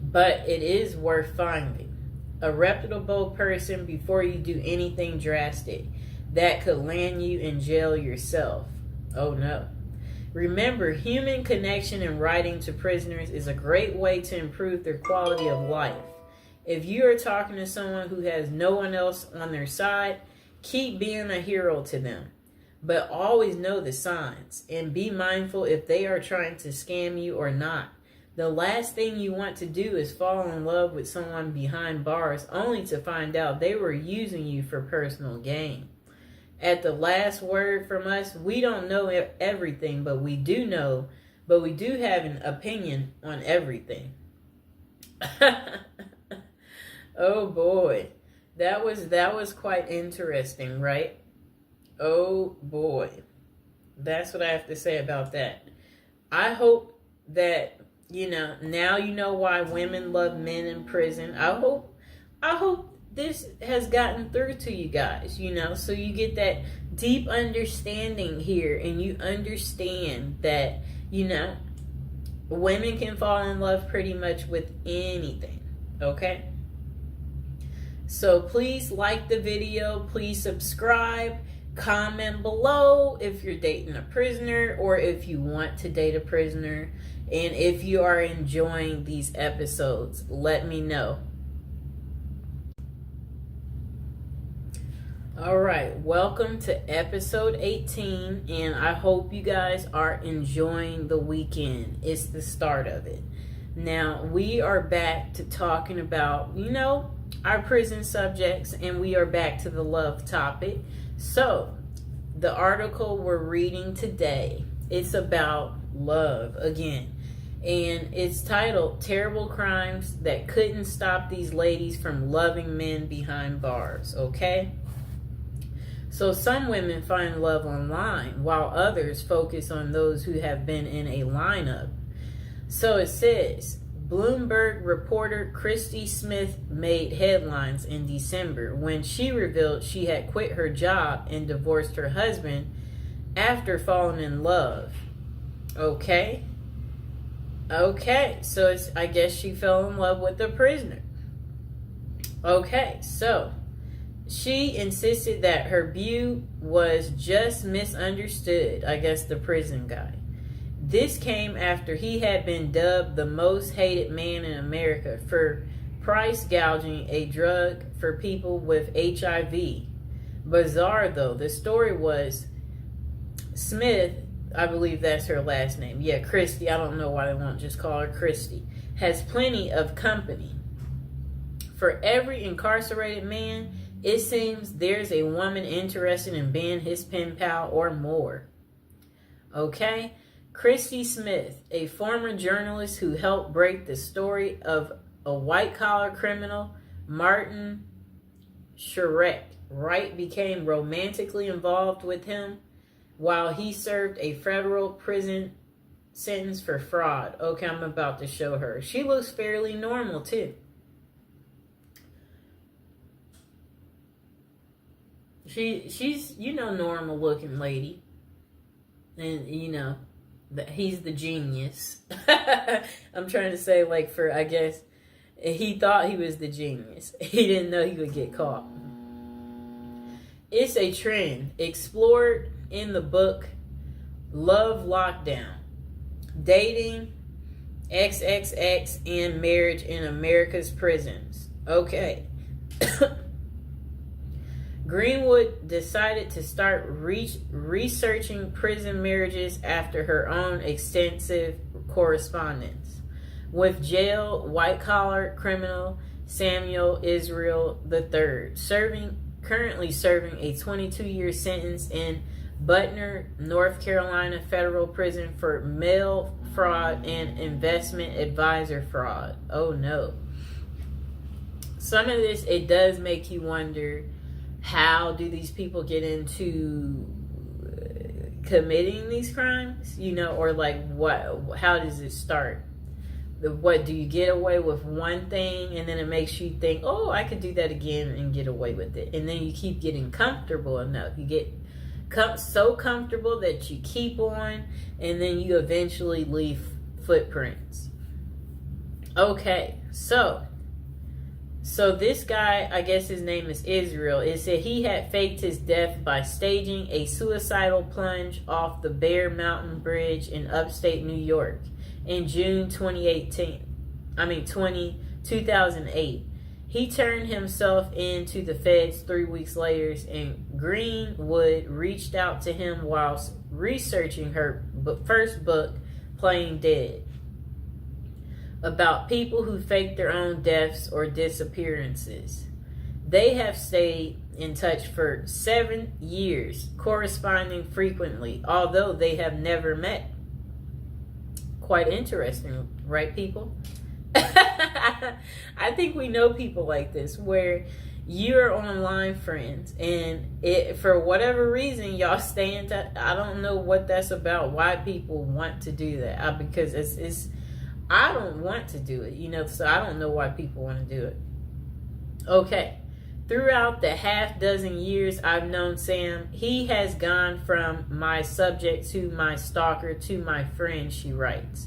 but it is worth finding a reputable person before you do anything drastic that could land you in jail yourself. Oh no. Remember, human connection and writing to prisoners is a great way to improve their quality of life. If you are talking to someone who has no one else on their side, keep being a hero to them. But always know the signs and be mindful if they are trying to scam you or not. The last thing you want to do is fall in love with someone behind bars only to find out they were using you for personal gain. At the last word from us, we don't know everything, but we do have an opinion on everything. Oh boy. That was quite interesting, right? Oh boy. That's what I have to say about that. I hope that, now you know why women love men in prison. I hope this has gotten through to you guys, so you get that deep understanding here and you understand that, women can fall in love pretty much with anything, okay? So please like the video, please subscribe, comment below if you're dating a prisoner or if you want to date a prisoner. And if you are enjoying these episodes, let me know. All right, welcome to episode 18, and I hope you guys are enjoying the weekend. It's the start of it. Now, we are back to talking about, our prison subjects, and we are back to the love topic. So, the article we're reading today, it's about love again. And it's titled, Terrible Crimes That Couldn't Stop These Ladies from Loving Men Behind Bars, okay? So some women find love online, while others focus on those who have been in a lineup. So it says, Bloomberg reporter Christy Smith made headlines in December when she revealed she had quit her job and divorced her husband after falling in love. Okay, so I guess she fell in love with the prisoner. Okay, so she insisted that her view was just misunderstood, I guess the prison guy. This came after he had been dubbed the most hated man in America for price gouging a drug for people with HIV. Bizarre though, the story was Smith, I believe that's her last name. Yeah, Christy, I don't know why they won't just call her Christy, has plenty of company. For every incarcerated man, it seems there's a woman interested in being his pen pal or more. Okay? Christy Smith, a former journalist who helped break the story of a white-collar criminal, Martin Shkreli, Wright became romantically involved with him while he served a federal prison sentence for fraud. Okay, I'm about to show her. She looks fairly normal, too. She's, normal looking lady. And, he's the genius. I'm trying to say, I guess, he thought he was the genius. He didn't know he would get caught. It's a trend explored in the book Love Lockdown, Dating, XXX, and Marriage in America's Prisons. Okay. Greenwood decided to start researching prison marriages after her own extensive correspondence with jail white-collar criminal Samuel Israel III, currently serving a 22-year sentence in Butner, North Carolina federal prison for mail fraud and investment advisor fraud. Oh no. Some of this, it does make you wonder, how do these people get into committing these crimes? Or what? How does it start? What do you get away with one thing and then it makes you think, oh, I could do that again and get away with it, and then you keep getting comfortable enough. You get so comfortable that you keep on, and then you eventually leave footprints. Okay, so this guy, I guess his name is Israel, it said he had faked his death by staging a suicidal plunge off the Bear Mountain Bridge in upstate New York in June 2008. He turned himself in to the feds 3 weeks later, and Greenwood reached out to him whilst researching her first book, Playing Dead, about people who fake their own deaths or disappearances. They have stayed in touch for 7 years, corresponding frequently, although they have never met. Quite interesting, right, people? I think we know people like this, where you're online friends, and for whatever reason, y'all stay in touch. I don't know what that's about, why people want to do that. Because it's I don't want to do it, so I don't know why people want to do it. Okay. Throughout the half dozen years I've known Sam, he has gone from my subject to my stalker to my friend, she writes,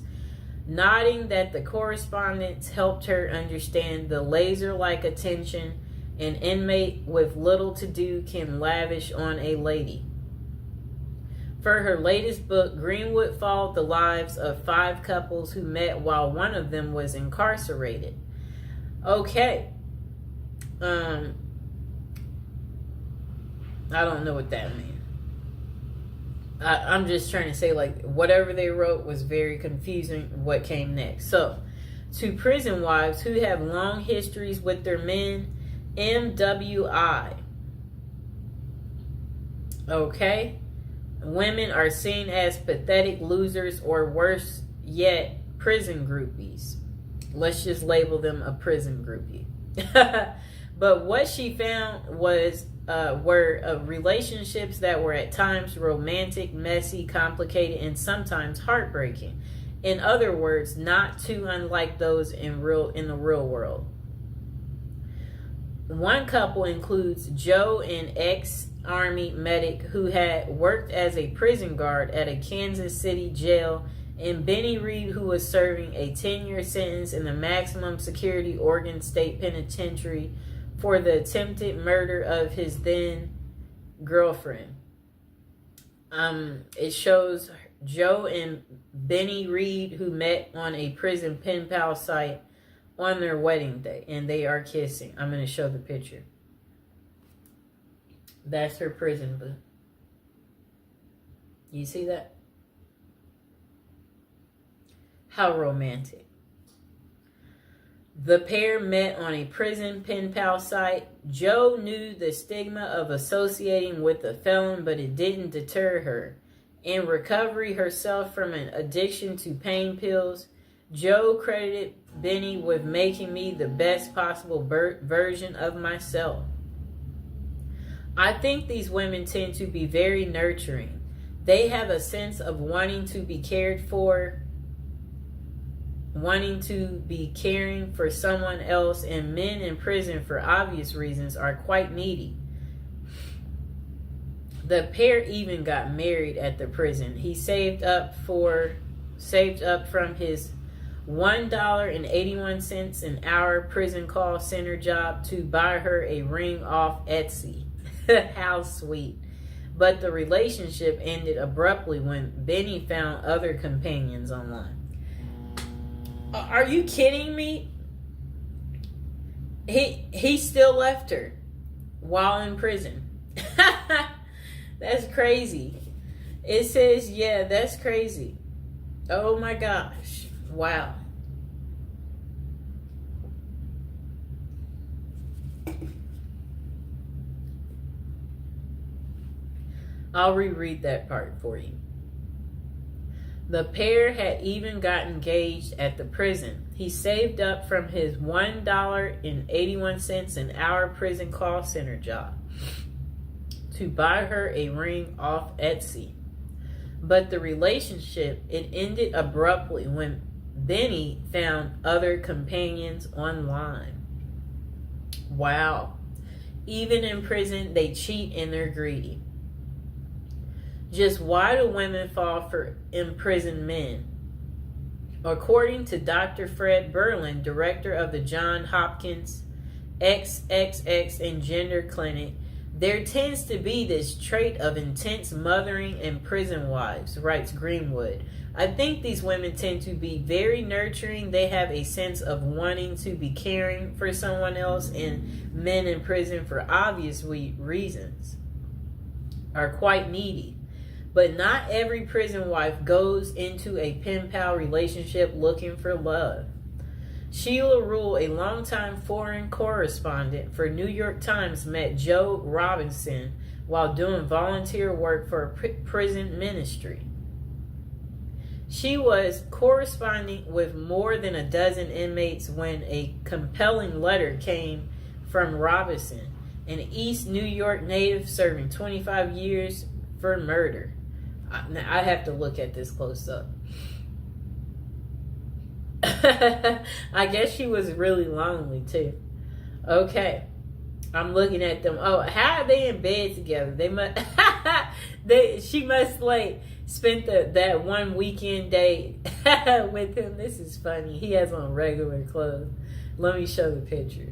nodding that the correspondence helped her understand the laser-like attention an inmate with little to do can lavish on a lady. For her latest book, Greenwood followed the lives of 5 couples who met while one of them was incarcerated. Okay. I don't know what that means. I'm just trying to say, whatever they wrote was very confusing what came next. So, to prison wives who have long histories with their men, MWI. Okay? Women are seen as pathetic losers, or worse yet, prison groupies. Let's just label them a prison groupie. But what she found were relationships that were at times romantic, messy, complicated, and sometimes heartbreaking. In other words, not too unlike those in the real world. One couple includes Joe, an ex-Army medic who had worked as a prison guard at a Kansas City jail, and Benny Reed, who was serving a 10-year sentence in the maximum security Oregon State Penitentiary for the attempted murder of his then girlfriend. It shows Joe and Benny Reed, who met on a prison pen pal site on their wedding day, and they are kissing. I'm going to show the picture. That's her prison boo. You see that? How romantic. The pair met on a prison pen pal site. Joe knew the stigma of associating with a felon, but it didn't deter her. In recovery herself from an addiction to pain pills, Joe credited Benny with making me the best possible version of myself. I think these women tend to be very nurturing. They have a sense of wanting to be cared for, wanting to be caring for someone else, and men in prison, for obvious reasons, are quite needy. The pair even got married at the prison. He saved up from his $1.81 an hour prison call center job to buy her a ring off Etsy. How sweet. But the relationship ended abruptly when Benny found other companions online. Are you kidding me? He still left her while in prison. That's crazy. It says, yeah, that's crazy. Oh my gosh. Wow. I'll reread that part for you. The pair had even got engaged at the prison. He saved up from his $1.81 an hour prison call center job to buy her a ring off Etsy. But the relationship, it ended abruptly when Benny found other companions online. Wow. Even in prison, they cheat and they're greedy. Just why do women fall for imprisoned men? According to Dr. Fred Berlin, director of the Johns Hopkins XXX and Gender Clinic, there tends to be this trait of intense mothering in prison wives, writes Greenwood. I think these women tend to be very nurturing. They have a sense of wanting to be caring for someone else, and men in prison, for obvious reasons, are quite needy. But not every prison wife goes into a pen pal relationship looking for love. Sheila Rule, a longtime foreign correspondent for New York Times, met Joe Robinson while doing volunteer work for a prison ministry. She was corresponding with more than a dozen inmates when a compelling letter came from Robinson, an East New York native serving 25 years for murder. Now, I have to look at this close up. I guess she was really lonely too. Okay, I'm looking at them. Oh, how are they in bed together? They must. She must like spent that one weekend day with him. This is funny. He has on regular clothes. Let me show the picture.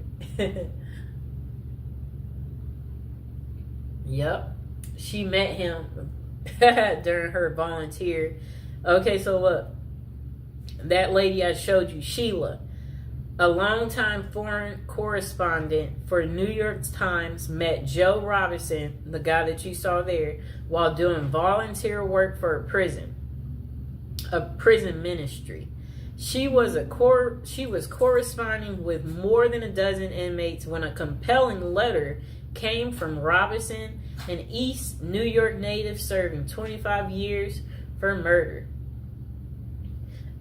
Yep, she met him during her volunteer. Okay, so look. That lady I showed you, Sheila, a longtime foreign correspondent for New York Times, met Joe Robinson, the guy that you saw there, while doing volunteer work for a prison ministry. She was corresponding with more than a dozen inmates when a compelling letter came from Robinson, an East New York native serving 25 years for murder.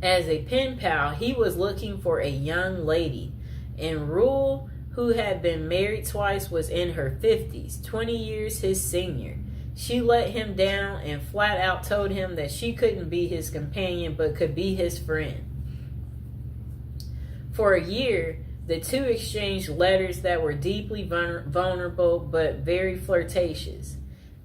As a pen pal, he was looking for a young lady, and Rule, who had been married twice, was in her 50s, 20 years his senior. She let him down and flat out told him that she couldn't be his companion but could be his friend. For a year, the two exchanged letters that were deeply vulnerable but very flirtatious.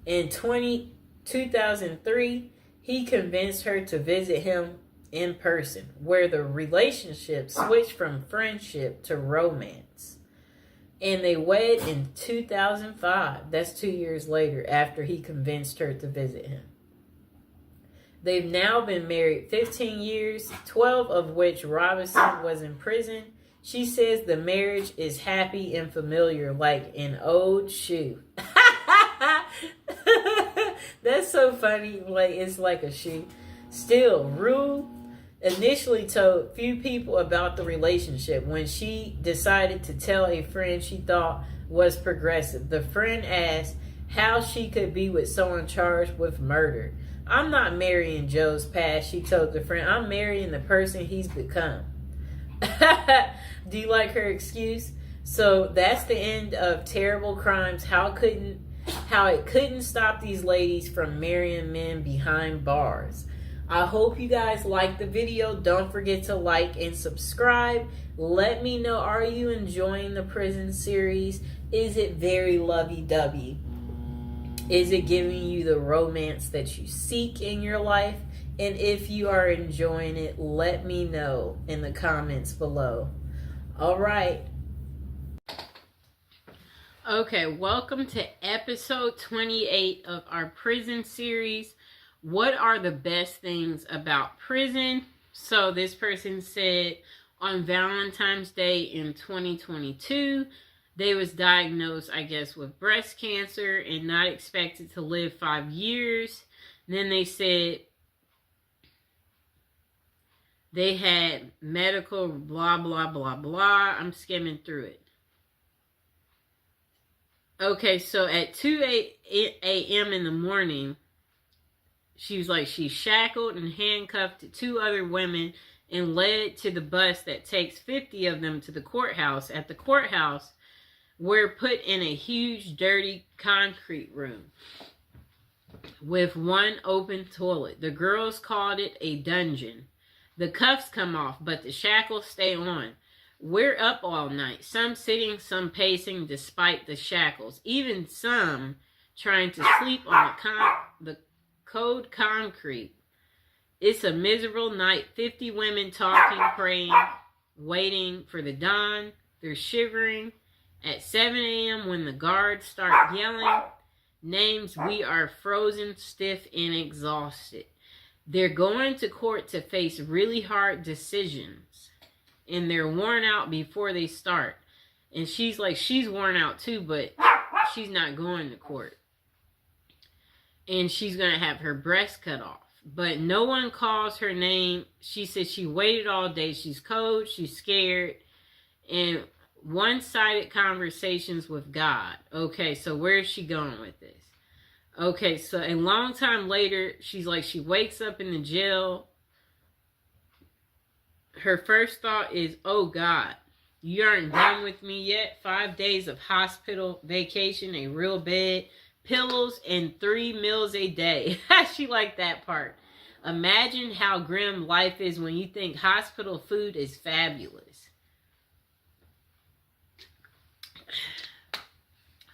In 2003, he convinced her to visit him in person, where the relationship switched from friendship to romance. And they wed in 2005. That's 2 years later after he convinced her to visit him. They've now been married 15 years, 12 of which Robinson was in prison. She says the marriage is happy and familiar like an old shoe. That's so funny. Like, it's like a shoe. Still, Rue initially told few people about the relationship. When she decided to tell a friend she thought was progressive, the friend asked how she could be with someone charged with murder. I'm not marrying Joe's past, she told the friend. I'm marrying the person he's become. Do you like her excuse? So that's the end of Terrible Crimes. How it couldn't stop these ladies from marrying men behind bars. I hope you guys liked the video. Don't forget to like and subscribe. Let me know, are you enjoying the prison series? Is it very lovey-dovey? Is it giving you the romance that you seek in your life? And if you are enjoying it, let me know in the comments below. All right. Okay, welcome to episode 28 of our prison series. What are the best things about prison? So this person said on Valentine's Day in 2022, they was diagnosed, I guess, with breast cancer and not expected to live 5 years. And then they said they had medical blah, blah, blah, blah. I'm skimming through it. Okay, so at 2 a.m. in the morning, she was like, she shackled and handcuffed 2 other women and led to the bus that takes 50 of them to the courthouse. At the courthouse, we're put in a huge, dirty concrete room with one open toilet. The girls called it a dungeon. The cuffs come off, but the shackles stay on. We're up all night, some sitting, some pacing despite the shackles, even some trying to sleep on the cold concrete. It's a miserable night. 50 women talking, praying, waiting for the dawn. They're shivering. At 7 a.m. when the guards start yelling names, we are frozen, stiff, and exhausted. They're going to court to face really hard decisions. And they're worn out before they start. And she's like, she's worn out too, but she's not going to court. And she's going to have her breast cut off. But no one calls her name. She said she waited all day. She's cold. She's scared. And one-sided conversations with God. Okay, so where is she going with this? Okay, so a long time later, she's like, she wakes up in the jail. Her first thought is, oh God, you aren't done with me yet. 5 days of hospital vacation, a real bed, pillows, and 3 meals a day. She liked that part. Imagine how grim life is when you think hospital food is fabulous.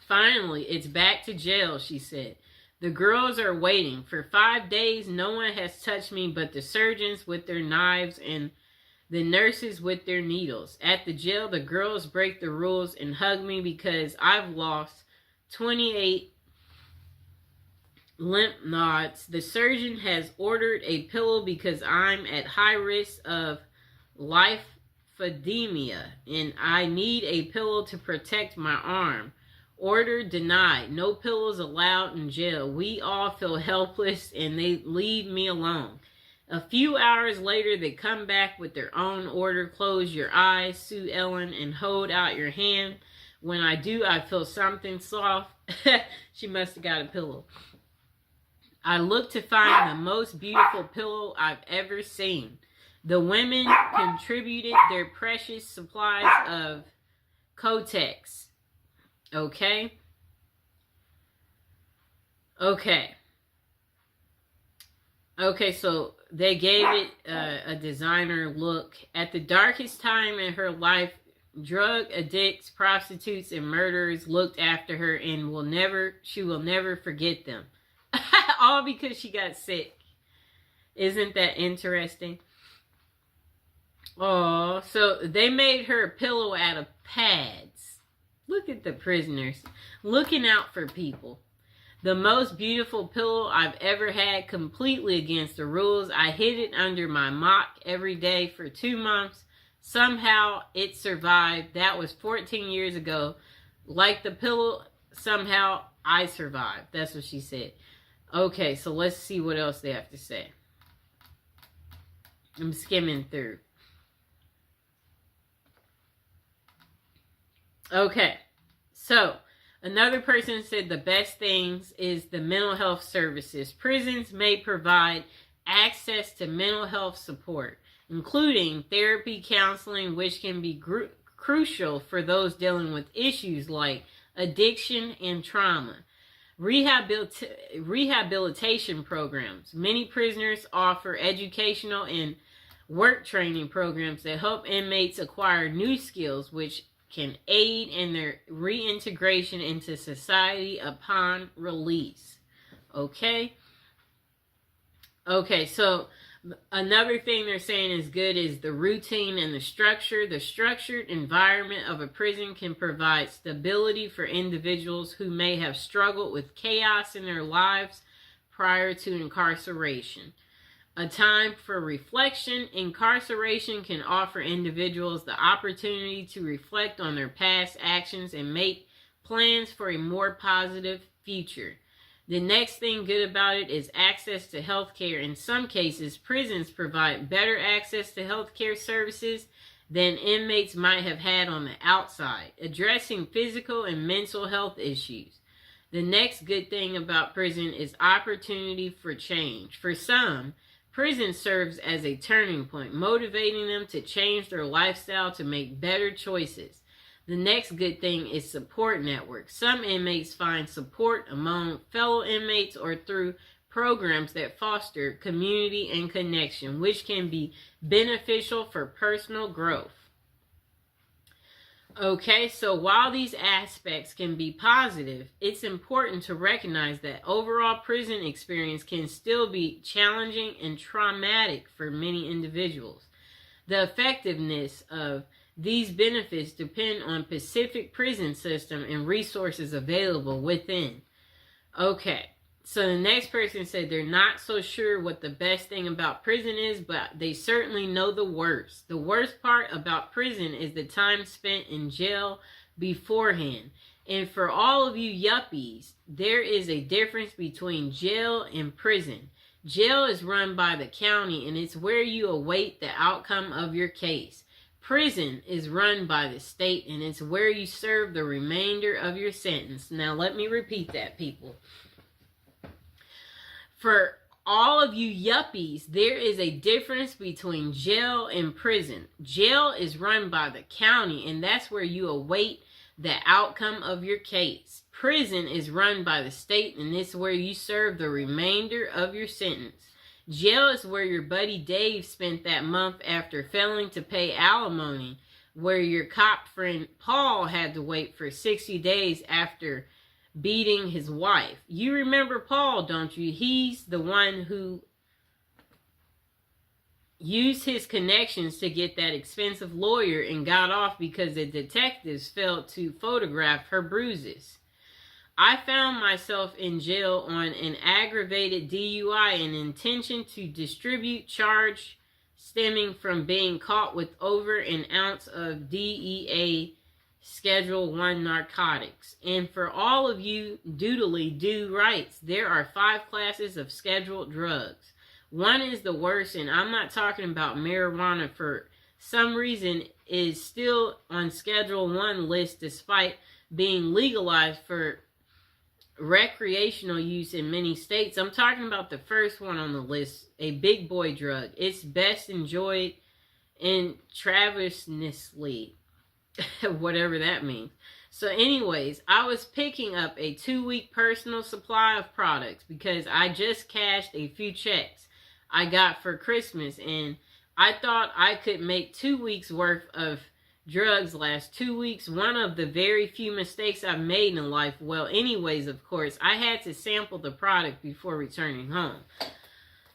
Finally, it's back to jail, she said. The girls are waiting. For 5 days, no one has touched me but the surgeons with their knives and the nurses with their needles. At the jail, the girls break the rules and hug me because I've lost 28 lymph nodes. The surgeon has ordered a pillow because I'm at high risk of lymphedema and I need a pillow to protect my arm. Order denied. No pillows allowed in jail. We all feel helpless and they leave me alone. A few hours later, they come back with their own order. Close your eyes, Sue Ellen, and hold out your hand. When I do, I feel something soft. She must have got a pillow. I look to find the most beautiful pillow I've ever seen. The women contributed their precious supplies of Kotex. Okay? Okay. Okay, so they gave it a designer look. At the darkest time in her life, drug addicts, prostitutes, and murderers looked after her and she will never forget them. All because she got sick. Isn't that interesting? Oh, so they made her a pillow out of pads. Look at the prisoners looking out for people. The most beautiful pillow I've ever had, completely against the rules. I hid it under my mock every day for 2 months. Somehow it survived. That was 14 years ago. Like the pillow, somehow I survived. That's what she said. Okay, so let's see what else they have to say. I'm skimming through. Okay, so another person said the best things is the mental health services. Prisons may provide access to mental health support, including therapy, counseling, which can be crucial for those dealing with issues like addiction and trauma. Rehabilitation programs. Many prisoners offer educational and work training programs that help inmates acquire new skills, which can aid in their reintegration into society upon release. Okay? Okay, so another thing they're saying is good is the routine and the structure. The structured environment of a prison can provide stability for individuals who may have struggled with chaos in their lives prior to incarceration. A time for reflection. Incarceration can offer individuals the opportunity to reflect on their past actions and make plans for a more positive future. The next thing good about it is access to health care. In some cases, prisons provide better access to health care services than inmates might have had on the outside, addressing physical and mental health issues. The next good thing about prison is opportunity for change. For some, prison serves as a turning point, motivating them to change their lifestyle to make better choices. The next good thing is support networks. Some inmates find support among fellow inmates or through programs that foster community and connection, which can be beneficial for personal growth. Okay, so while these aspects can be positive, it's important to recognize that overall prison experience can still be challenging and traumatic for many individuals. The effectiveness of these benefits depend on specific prison system and resources available within. Okay, so the next person said they're not so sure what the best thing about prison is, but they certainly know the worst. The worst part about prison is the time spent in jail beforehand. And for all of you yuppies, there is a difference between jail and prison. Jail is run by the county and it's where you await the outcome of your case. Prison is run by the state and it's where you serve the remainder of your sentence. Now let me repeat that, people. For all of you yuppies, there is a difference between jail and prison. Jail is run by the county, and that's where you await the outcome of your case. Prison is run by the state, and it's where you serve the remainder of your sentence. Jail is where your buddy Dave spent that month after failing to pay alimony, where your cop friend Paul had to wait for 60 days after beating his wife. You remember Paul, don't you? He's the one who used his connections to get that expensive lawyer and got off because the detectives failed to photograph her bruises. I found myself in jail on an aggravated DUI and intention to distribute charge stemming from being caught with over an ounce of DEA Schedule 1 narcotics. And for all of you doodly do rights, there are 5 classes of scheduled drugs. One is the worst, and I'm not talking about marijuana. For some reason is still on Schedule 1 list despite being legalized for recreational use in many states. I'm talking about the first one on the list, a big boy drug. It's best enjoyed intravenously. Whatever that means. So anyways, I was picking up a 2-week personal supply of products because I just cashed a few checks I got for Christmas, and I thought I could make 2 weeks worth of drugs last 2 weeks. One of the very few mistakes I've made in life. Well, anyways, of course, I had to sample the product before returning home.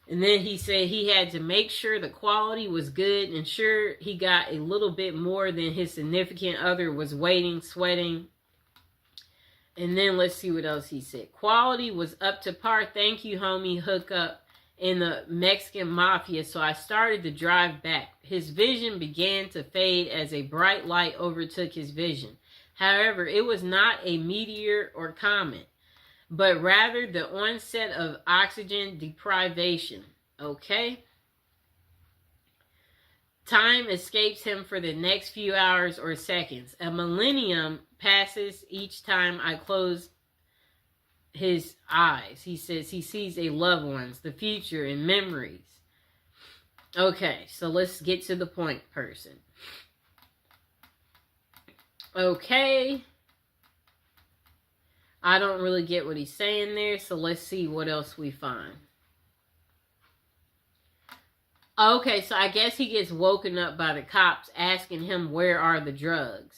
And then he said he had to make sure the quality was good and sure he got a little bit more than his significant other was waiting, sweating. And then let's see what else he said. Quality was up to par. Thank you, homie. Hook up in the Mexican mafia. So I started to drive back. His vision began to fade as a bright light overtook his vision. However, it was not a meteor or comet, but rather the onset of oxygen deprivation. Okay? Time escapes him for the next few hours or seconds. A millennium passes each time I close his eyes. He says he sees a loved ones, the future, and memories. Okay, so let's get to the point, person. Okay. I don't really get what he's saying there, so let's see what else we find. Okay, so I guess he gets woken up by the cops asking him where are the drugs.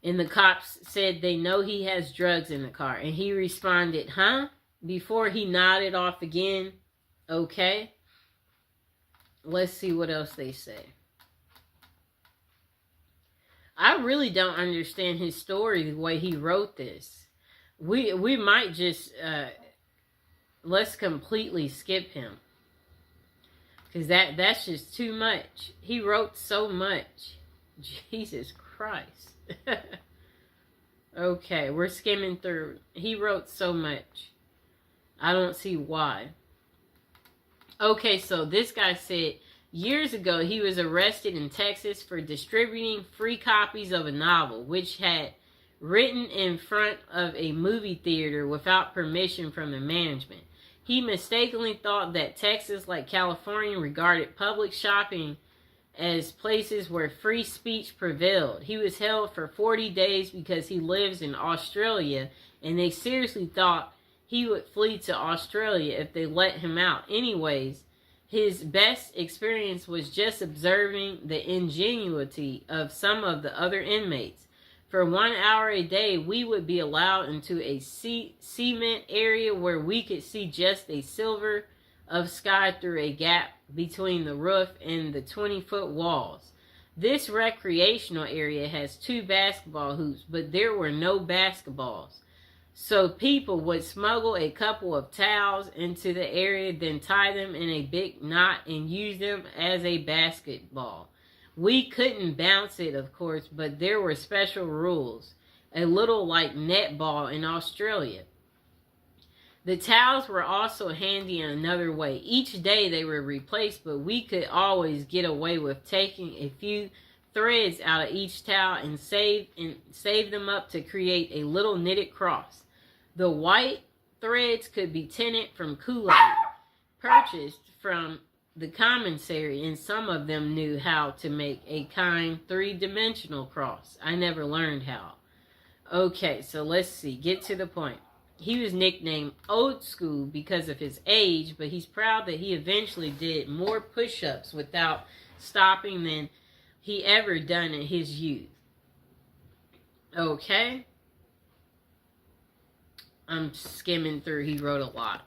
And the cops said they know he has drugs in the car. And he responded, huh? Before he nodded off again. Okay. Let's see what else they say. I really don't understand his story the way he wrote this. We might just let's completely skip him, because that's just too much. He wrote so much. Jesus Christ. Okay, we're skimming through. He wrote so much. I don't see why. Okay, so this guy said years ago, he was arrested in Texas for distributing free copies of a novel, which had written in front of a movie theater without permission from the management. He mistakenly thought that Texas, like California, regarded public shopping as places where free speech prevailed. He was held for 40 days because he lives in Australia, and they seriously thought he would flee to Australia if they let him out. Anyways, his best experience was just observing the ingenuity of some of the other inmates. For 1 hour a day, we would be allowed into a cement area where we could see just a sliver of sky through a gap between the roof and the 20-foot walls. This recreational area has 2 basketball hoops, but there were no basketballs. So people would smuggle a couple of towels into the area, then tie them in a big knot and use them as a basketball. We couldn't bounce it, of course, but there were special rules, a little like netball in Australia. The towels were also handy in another way. Each day they were replaced, but we could always get away with taking a few threads out of each towel and save them up to create a little knitted cross. The white threads could be tinted from Kool-Aid, purchased from the commissary, and some of them knew how to make a kind 3-dimensional cross. I never learned how. Okay, so let's see. Get to the point. He was nicknamed Old School because of his age, but he's proud that he eventually did more push-ups without stopping than he ever done in his youth. Okay. I'm skimming through. He wrote a lot.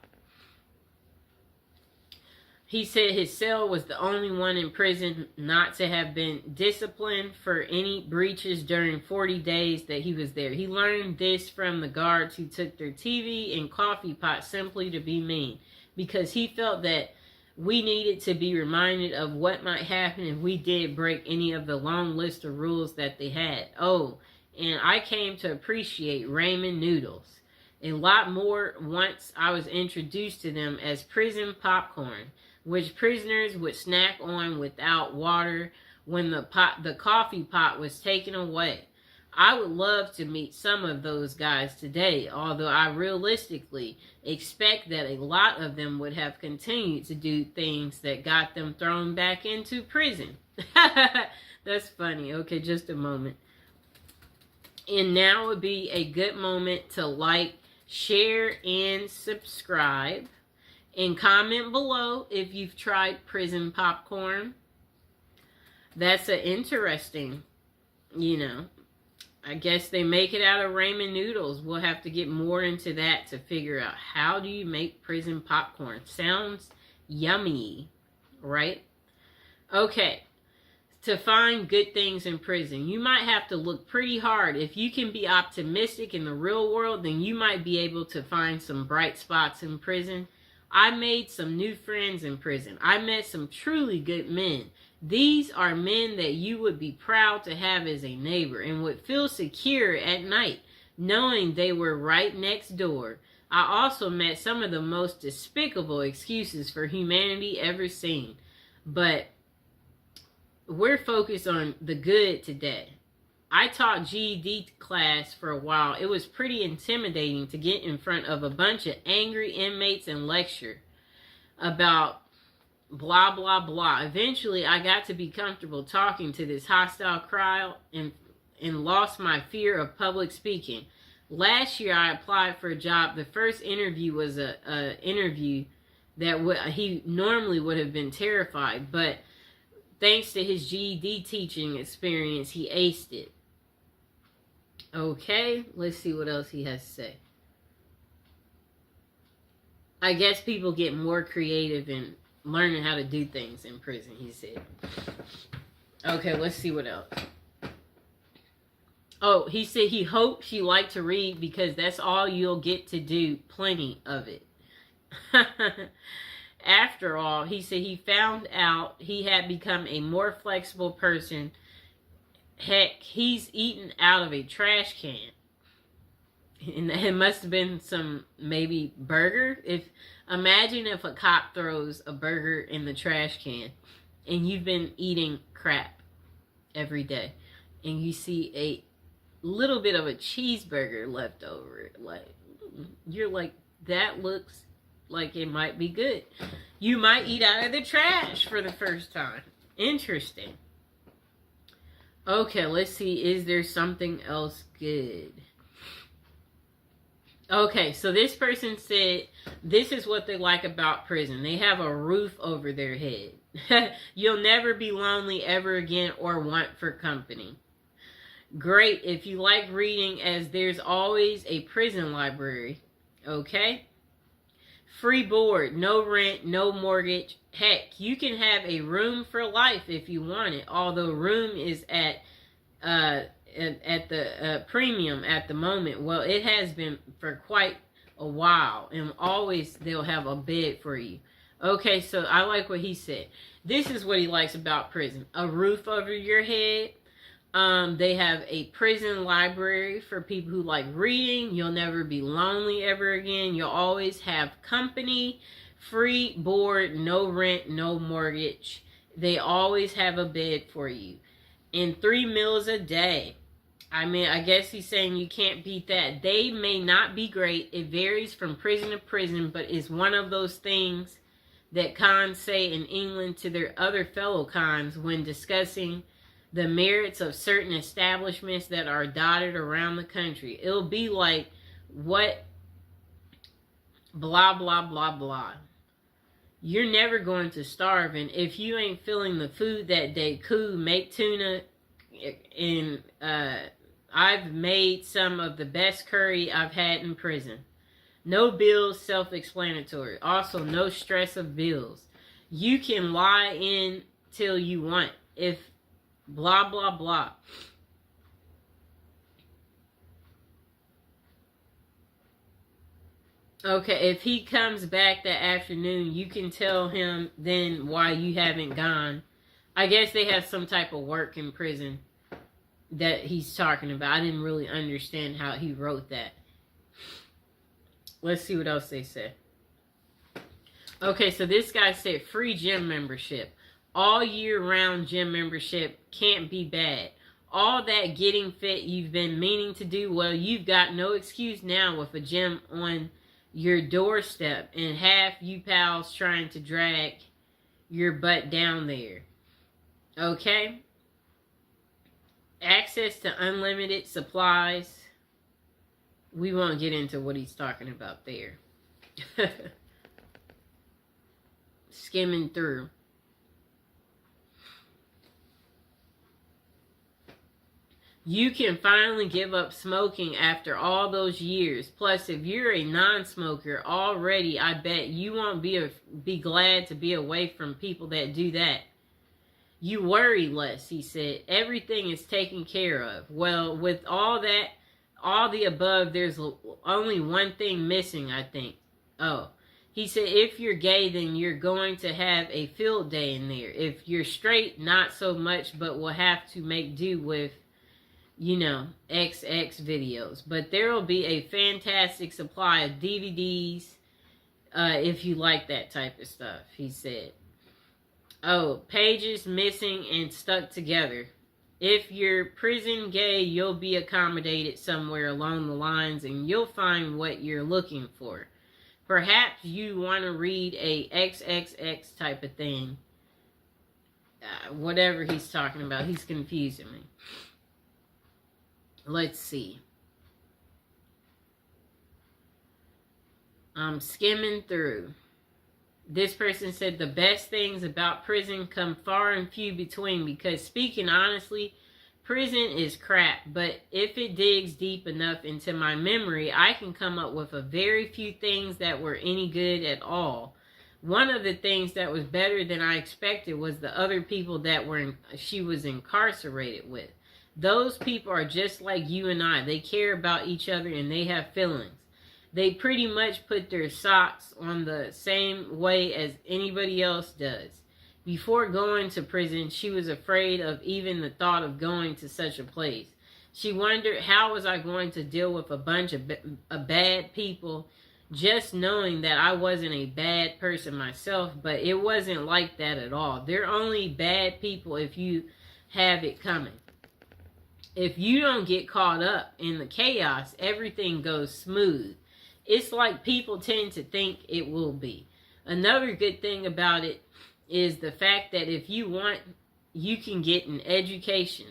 He said his cell was the only one in prison not to have been disciplined for any breaches during 40 days that he was there. He learned this from the guards who took their TV and coffee pot simply to be mean, because he felt that we needed to be reminded of what might happen if we did break any of the long list of rules that they had. Oh, and I came to appreciate ramen noodles a lot more once I was introduced to them as prison popcorn, which prisoners would snack on without water when the coffee pot was taken away. I would love to meet some of those guys today, although I realistically expect that a lot of them would have continued to do things that got them thrown back into prison. That's funny. Okay, just a moment. And now would be a good moment to like, share, and subscribe. And comment below if you've tried prison popcorn. That's an interesting, I guess they make it out of ramen noodles. We'll have to get more into that to figure out how do you make prison popcorn. Sounds yummy, right? Okay. To find good things in prison, you might have to look pretty hard. If you can be optimistic in the real world, then you might be able to find some bright spots in prison. I made some new friends in prison. I met some truly good men. These are men that you would be proud to have as a neighbor and would feel secure at night, knowing they were right next door. I also met some of the most despicable excuses for humanity ever seen. But we're focused on the good today. I taught GED class for a while. It was pretty intimidating to get in front of a bunch of angry inmates and lecture about blah, blah, blah. Eventually, I got to be comfortable talking to this hostile crowd and lost my fear of public speaking. Last year, I applied for a job. The first interview was a interview that he normally would have been terrified, but thanks to his GED teaching experience, he aced it. Okay, let's see what else he has to say. I guess people get more creative in learning how to do things in prison, he said. Okay, let's see what else. Oh, he said he hopes you like to read because that's all you'll get to do. Plenty of it. After all, he said he found out he had become a more flexible person. Heck, he's eaten out of a trash can. And it must have been some, maybe, burger. Imagine if a cop throws a burger in the trash can and you've been eating crap every day and you see a little bit of a cheeseburger left over. You're like, that looks like it might be good. You might eat out of the trash for the first time. Interesting. Okay, let's see. Is there something else good? Okay, so this person said this is what they like about prison. They have a roof over their head. You'll never be lonely ever again or want for company. Great if you like reading, as there's always a prison library. Okay? Free board, no rent, no mortgage. Heck, you can have a room for life if you want it. Although room is at the premium at the moment. Well, it has been for quite a while, and always they'll have a bed for you. Okay, so I like what he said. This is what he likes about prison: a roof over your head. They have a prison library for people who like reading. You'll never be lonely ever again. You'll always have company. Free board, no rent, no mortgage. They always have a bed for you. And 3 meals a day. I mean, I guess he's saying you can't beat that. They may not be great. It varies from prison to prison, but it's one of those things that cons say in England to their other fellow cons when discussing the merits of certain establishments that are dotted around the country. It'll be like, what, blah, blah, blah, blah. You're never going to starve, and if you ain't feeling the food that day, cool, make tuna. And I've made some of the best curry I've had in prison. No bills, self-explanatory. Also, no stress of bills. You can lie in till you want. If blah, blah, blah. Okay, if he comes back that afternoon, you can tell him then why you haven't gone. I guess they have some type of work in prison that he's talking about. I didn't really understand how he wrote that. Let's see what else they say. Okay, so this guy said free gym membership. All year round gym membership can't be bad. All that getting fit you've been meaning to do, well, you've got no excuse now with a gym on your doorstep and half you pals trying to drag your butt down there. Okay? access to unlimited supplies. We won't get into what he's talking about there. Skimming through. You can finally give up smoking after all those years. Plus, if you're a non-smoker already, I bet you won't be glad to be away from people that do that. You worry less, he said. Everything is taken care of. Well, with all that, all the above, there's only one thing missing, I think. Oh. He said, if you're gay, then you're going to have a field day in there. If you're straight, not so much, but we'll have to make do with, you know, XX videos. But there will be a fantastic supply of DVDs if you like that type of stuff, he said. Oh, pages missing and stuck together. If you're prison gay, you'll be accommodated somewhere along the lines and you'll find what you're looking for. Perhaps you want to read a XXX type of thing. Whatever he's talking about, he's confusing me. Let's see. I'm skimming through. This person said the best things about prison come far and few between because, speaking honestly, prison is crap, but if it digs deep enough into my memory, I can come up with a very few things that were any good at all. One of the things that was better than I expected was the other people that she was incarcerated with. Those people are just like you and I. They care about each other and they have feelings. They pretty much put their socks on the same way as anybody else does. Before going to prison, she was afraid of even the thought of going to such a place. She wondered, how was I going to deal with a bunch of bad people, just knowing that I wasn't a bad person myself, but it wasn't like that at all. They're only bad people if you have it coming. If you don't get caught up in the chaos, everything goes smooth. It's like people tend to think it will be. Another good thing about it is the fact that if you want, you can get an education.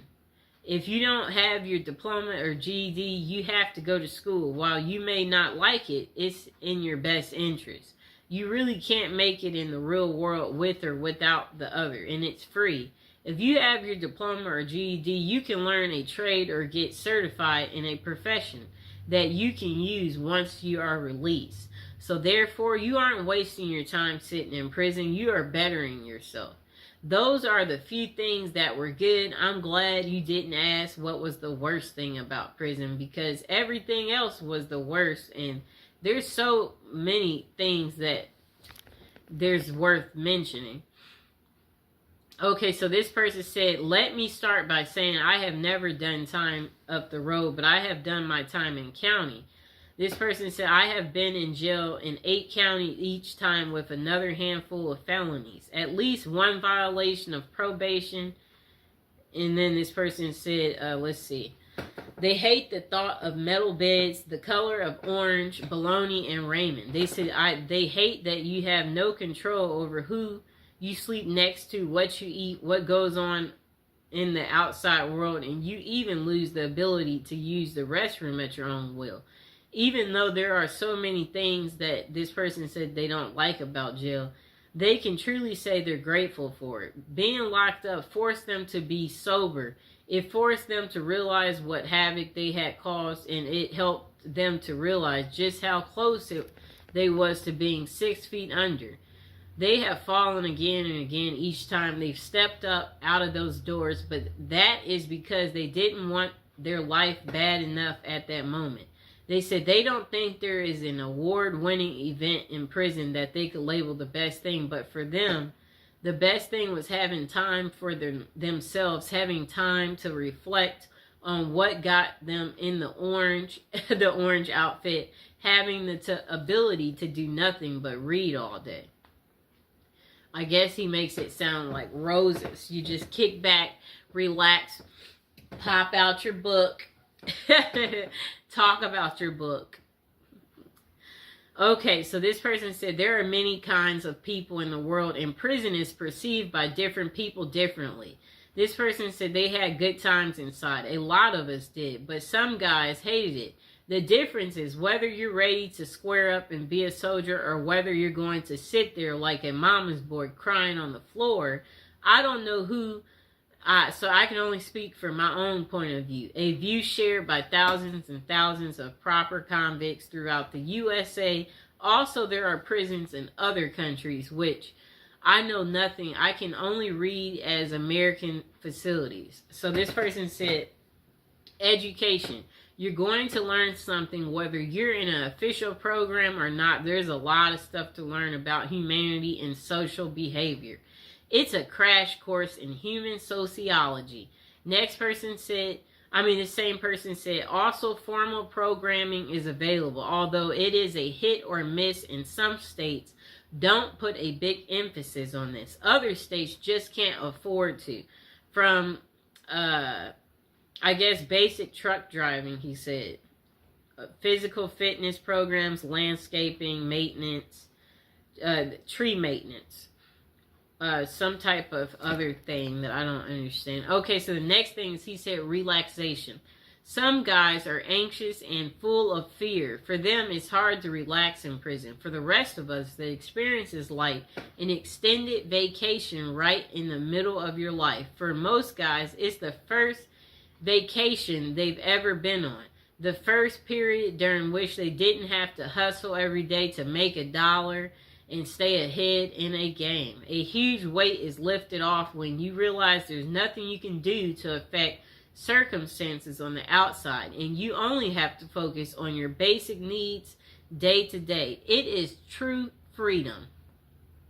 If you don't have your diploma or GED, you have to go to school. While you may not like it, it's in your best interest. You really can't make it in the real world with or without the other, and it's free. If you have your diploma or GED, you can learn a trade or get certified in a profession that you can use once you are released. So therefore, you aren't wasting your time sitting in prison. You are bettering yourself. Those are the few things that were good. I'm glad you didn't ask what was the worst thing about prison, because everything else was the worst. And there's so many things that there's worth mentioning. Okay, so this person said, let me start by saying I have never done time up the road, but I have done my time in county. This person said, I have been in jail in 8 counties each time with another handful of felonies. At least one violation of probation. And then this person said, let's see. They hate the thought of metal beds, the color of orange, bologna, and ramen. They said, they hate that you have no control over who you sleep next to, what you eat, what goes on in the outside world, and you even lose the ability to use the restroom at your own will. Even though there are so many things that this person said they don't like about jail, they can truly say they're grateful for it. Being locked up forced them to be sober. It forced them to realize what havoc they had caused, and it helped them to realize just how close they was to being 6 feet under. They have fallen again and again each time they've stepped up out of those doors, but that is because they didn't want their life bad enough at that moment. They said they don't think there is an award-winning event in prison that they could label the best thing, but for them, the best thing was having time for themselves, having time to reflect on what got them in the orange outfit, having the ability to do nothing but read all day. I guess he makes it sound like roses. You just kick back, relax, pop out your book, talk about your book. Okay, so this person said there are many kinds of people in the world, and prison is perceived by different people differently. This person said they had good times inside. A lot of us did, but some guys hated it. The difference is whether you're ready to square up and be a soldier or whether you're going to sit there like a mama's boy crying on the floor. I don't know who, so I can only speak from my own point of view. A view shared by thousands and thousands of proper convicts throughout the USA. Also, there are prisons in other countries, which I know nothing. I can only read as American facilities. So this person said, education. You're going to learn something whether you're in an official program or not. There's a lot of stuff to learn about humanity and social behavior. It's a crash course in human sociology. Next person said, the same person said, also formal programming is available, although it is a hit or miss in some states. Don't put a big emphasis on this. Other states just can't afford to. From, basic truck driving, he said. Physical fitness programs, landscaping, maintenance, tree maintenance. Some type of other thing that I don't understand. Okay, so the next thing is he said relaxation. Some guys are anxious and full of fear. For them, it's hard to relax in prison. For the rest of us, the experience is like an extended vacation right in the middle of your life. For most guys, it's the first vacation they've ever been on. The first period during which they didn't have to hustle every day to make $1 and stay ahead in a game. A huge weight is lifted off when you realize there's nothing you can do to affect circumstances on the outside, and you only have to focus on your basic needs day to day. It is true freedom.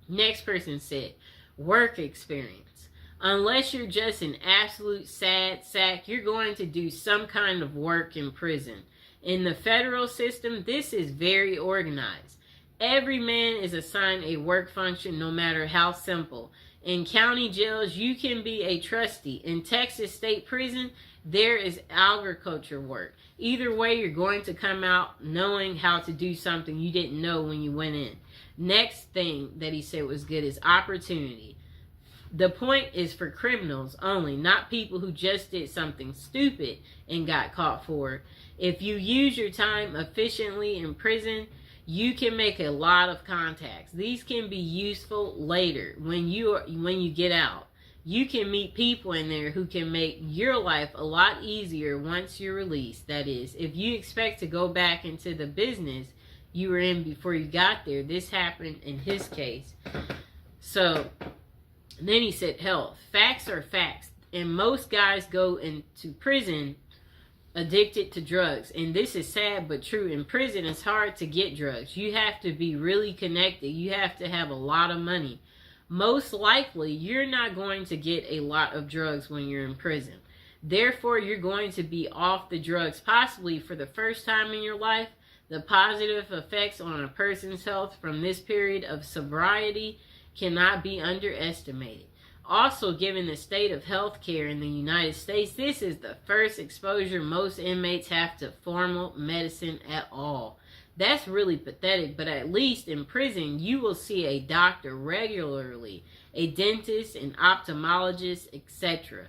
Next person said, work experience. Unless you're just an absolute sad sack, you're going to do some kind of work in prison. In the federal system, this is very organized. Every man is assigned a work function, no matter how simple. In county jails, you can be a trustee. In Texas State Prison, there is agriculture work. Either way, you're going to come out knowing how to do something you didn't know when you went in. Next thing that he said was good is opportunity. The point is for criminals only, not people who just did something stupid and got caught for it. If you use your time efficiently in prison, you can make a lot of contacts. These can be useful later when you get out. You can meet people in there who can make your life a lot easier once you're released. That is, if you expect to go back into the business you were in before you got there, this happened in his case. So then he said health. Facts are facts. And most guys go into prison addicted to drugs, and this is sad but true. In prison, it's hard to get drugs. You have to be really connected. You have to have a lot of money. Most likely, you're not going to get a lot of drugs when you're in prison. Therefore, you're going to be off the drugs possibly for the first time in your life. The positive effects on a person's health from this period of sobriety cannot be underestimated. Also, given the state of health care in the United States, this is the first exposure most inmates have to formal medicine at all. That's really pathetic, but at least in prison, you will see a doctor regularly, a dentist, an ophthalmologist, etc.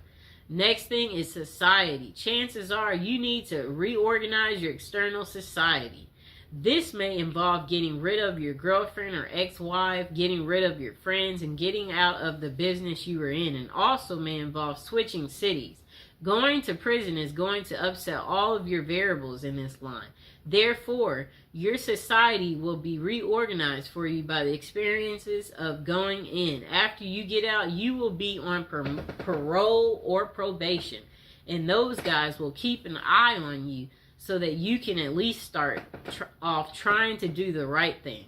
Next thing is society. Chances are you need to reorganize your external society. This may involve getting rid of your girlfriend or ex-wife, getting rid of your friends, and getting out of the business you were in, and also may involve switching cities. Going to prison is going to upset all of your variables in this line. Therefore, your society will be reorganized for you by the experiences of going in. After you get out, you will be on parole or probation, and those guys will keep an eye on you so that you can at least start off trying to do the right thing.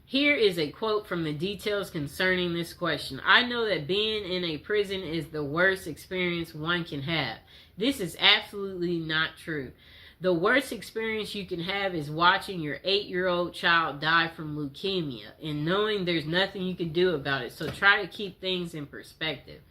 Here is a quote from the details concerning this question. I know that being in a prison is the worst experience one can have. This is absolutely not true. The worst experience you can have is watching your 8-year-old child die from leukemia and knowing there's nothing you can do about it. So try to keep things in perspective.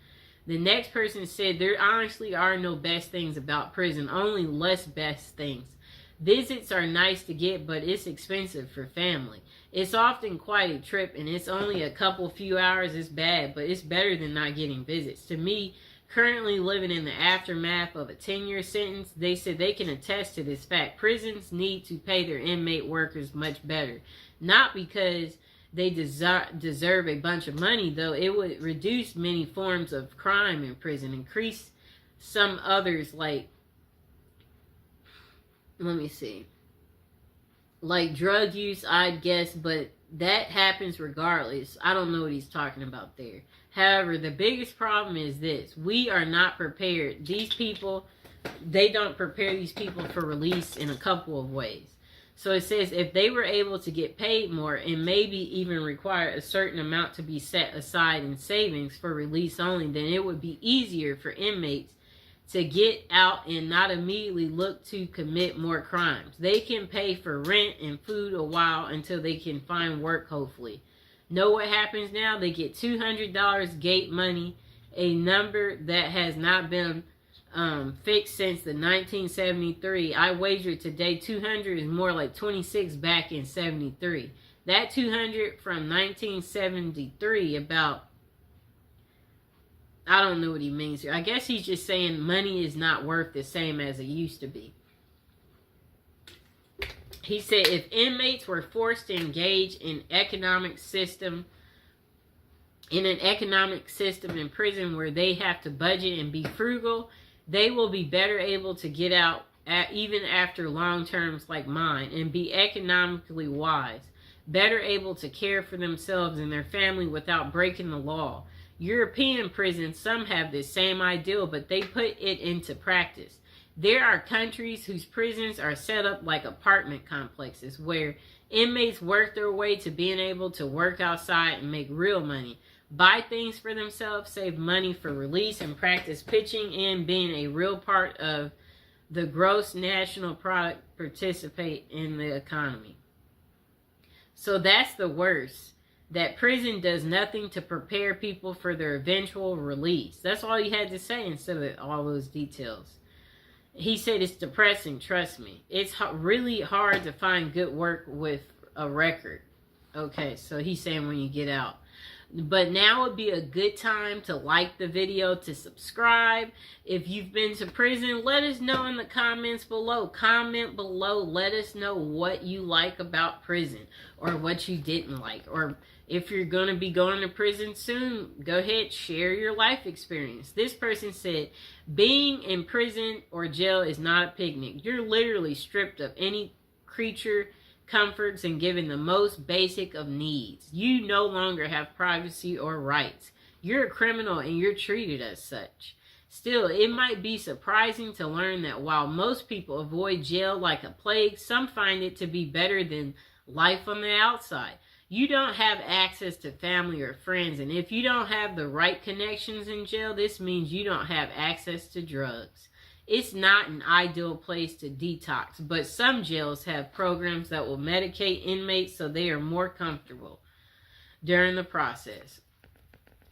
The next person said, there honestly are no best things about prison, only less best things. Visits are nice to get, but it's expensive for family. It's often quite a trip, and it's only a few hours. It's bad, but it's better than not getting visits. To me, currently living in the aftermath of a 10-year sentence, they said they can attest to this fact. Prisons need to pay their inmate workers much better. Not because they deserve a bunch of money, though. It would reduce many forms of crime in prison, increase some others, like, let me see, like drug use, I'd guess, but that happens regardless. I don't know what he's talking about there. However, the biggest problem is this: we are not prepared. These people, they don't prepare these people for release in a couple of ways. So it says if they were able to get paid more and maybe even require a certain amount to be set aside in savings for release only, then it would be easier for inmates to get out and not immediately look to commit more crimes. They can pay for rent and food a while until they can find work, hopefully. Know what happens now? They get $200 gate money, a number that has not been fixed since the 1973. I wager today 200 is more like 26 back in 73. That 200 from 1973, about, I don't know what he means here. I guess he's just saying money is not worth the same as it used to be. He said if inmates were forced to engage in an economic system in prison where they have to budget and be frugal, they will be better able to get out even after long terms like mine and be economically wise, better able to care for themselves and their family without breaking the law. European prisons, some have this same ideal, but they put it into practice. There are countries whose prisons are set up like apartment complexes where inmates work their way to being able to work outside and make real money, buy things for themselves, save money for release, and practice pitching in being a real part of the gross national product, participate in the economy. So that's the worst. That prison does nothing to prepare people for their eventual release. That's all he had to say instead of all those details. He said it's depressing, trust me. It's really hard to find good work with a record. Okay, so he's saying when you get out. But now would be a good time to like the video, to subscribe. If you've been to prison, let us know in the comments below. Comment below. Let us know what you like about prison or what you didn't like. Or if you're going to be going to prison soon, go ahead, share your life experience. This person said, being in prison or jail is not a picnic. You're literally stripped of any creature comforts and given the most basic of needs. You no longer have privacy or rights. You're a criminal and you're treated as such. Still, it might be surprising to learn that while most people avoid jail like a plague, some find it to be better than life on the outside. You don't have access to family or friends, and if you don't have the right connections in jail, this means you don't have access to drugs. It's not an ideal place to detox, but some jails have programs that will medicate inmates so they are more comfortable during the process.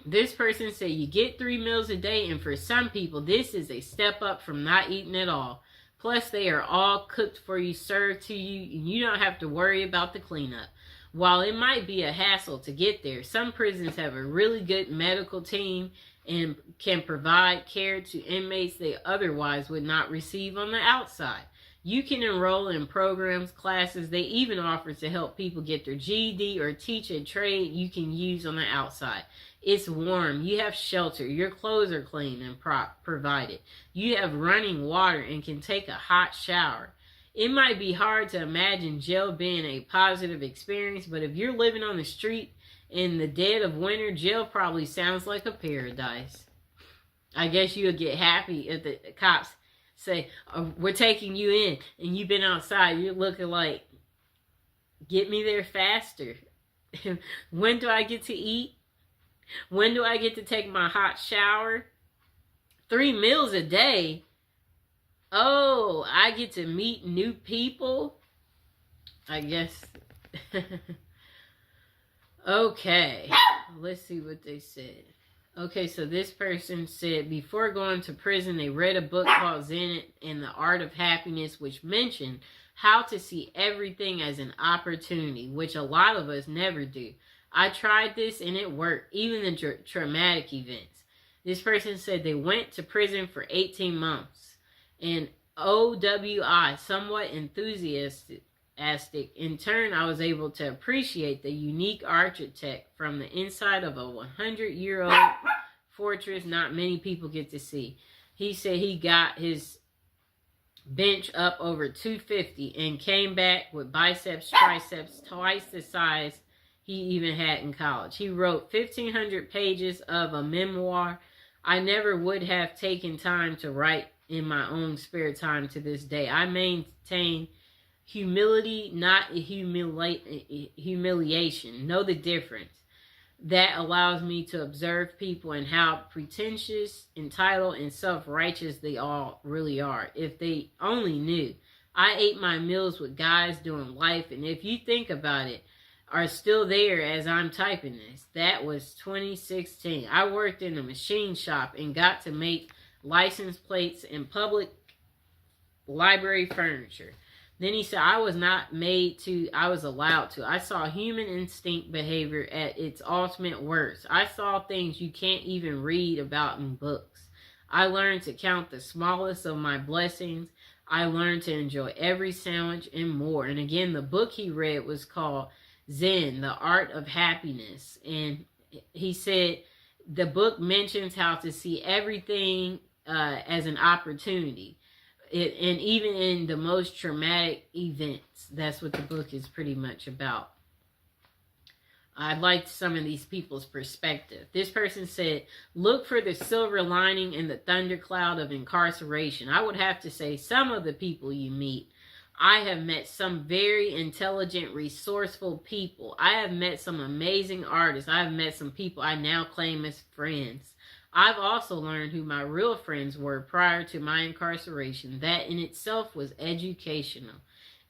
This person said you get 3 meals a day, and for some people, this is a step up from not eating at all. Plus, they are all cooked for you, served to you, and you don't have to worry about the cleanup. While it might be a hassle to get there, some prisons have a really good medical team and can provide care to inmates they otherwise would not receive on the outside. You can enroll in programs, classes. They even offer to help people get their GED or teach a trade you can use on the outside. It's warm. You have shelter. Your clothes are clean and provided. You have running water and can take a hot shower. It might be hard to imagine jail being a positive experience, but if you're living on the street in the dead of winter, jail probably sounds like a paradise. I guess you'll get happy if the cops say, oh, we're taking you in, and you've been outside. You're looking like, get me there faster. When do I get to eat? When do I get to take my hot shower? 3 meals a day? Oh, I get to meet new people? I guess. Okay, let's see what they said. Okay, so this person said before going to prison, they read a book called Zen and the Art of Happiness, which mentioned how to see everything as an opportunity, which a lot of us never do. I tried this and it worked, even the traumatic events. This person said they went to prison for 18 months. And OWI, somewhat enthusiastic. In turn, I was able to appreciate the unique architect from the inside of a 100-year-old fortress not many people get to see. He said he got his bench up over 250 and came back with biceps, triceps twice the size he even had in college. He wrote 1,500 pages of a memoir. I never would have taken time to write in my own spare time to this day. I maintain humility, not humiliation. Know the difference. That allows me to observe people and how pretentious, entitled, and self-righteous they all really are. If they only knew. I ate my meals with guys doing life, and if you think about it, are still there as I'm typing this. That was 2016. I worked in a machine shop and got to make license plates and public library furniture. Then he said, I was not made to, I was allowed to. I saw human instinct behavior at its ultimate worst. I saw things you can't even read about in books. I learned to count the smallest of my blessings. I learned to enjoy every sandwich and more. And again, the book he read was called Zen, The Art of Happiness. And he said the book mentions how to see everything as an opportunity. And even in the most traumatic events, that's what the book is pretty much about. I liked some of these people's perspective. This person said, look for the silver lining in the thundercloud of incarceration. I would have to say some of the people you meet. I have met some very intelligent, resourceful people. I have met some amazing artists. I have met some people I now claim as friends. I've also learned who my real friends were prior to my incarceration. That in itself was educational.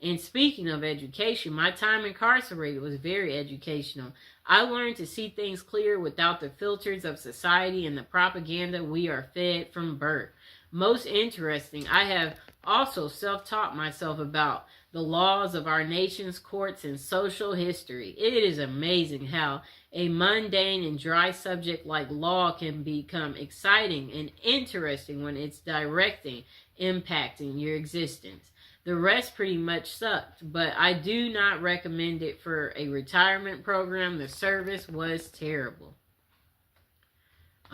And speaking of education, my time incarcerated was very educational. I learned to see things clear without the filters of society and the propaganda we are fed from birth. Most interesting, I have also self-taught myself about the laws of our nation's courts and social history. It is amazing how a mundane and dry subject like law can become exciting and interesting when it's impacting your existence. The rest pretty much sucked, but I do not recommend it for a retirement program. The service was terrible.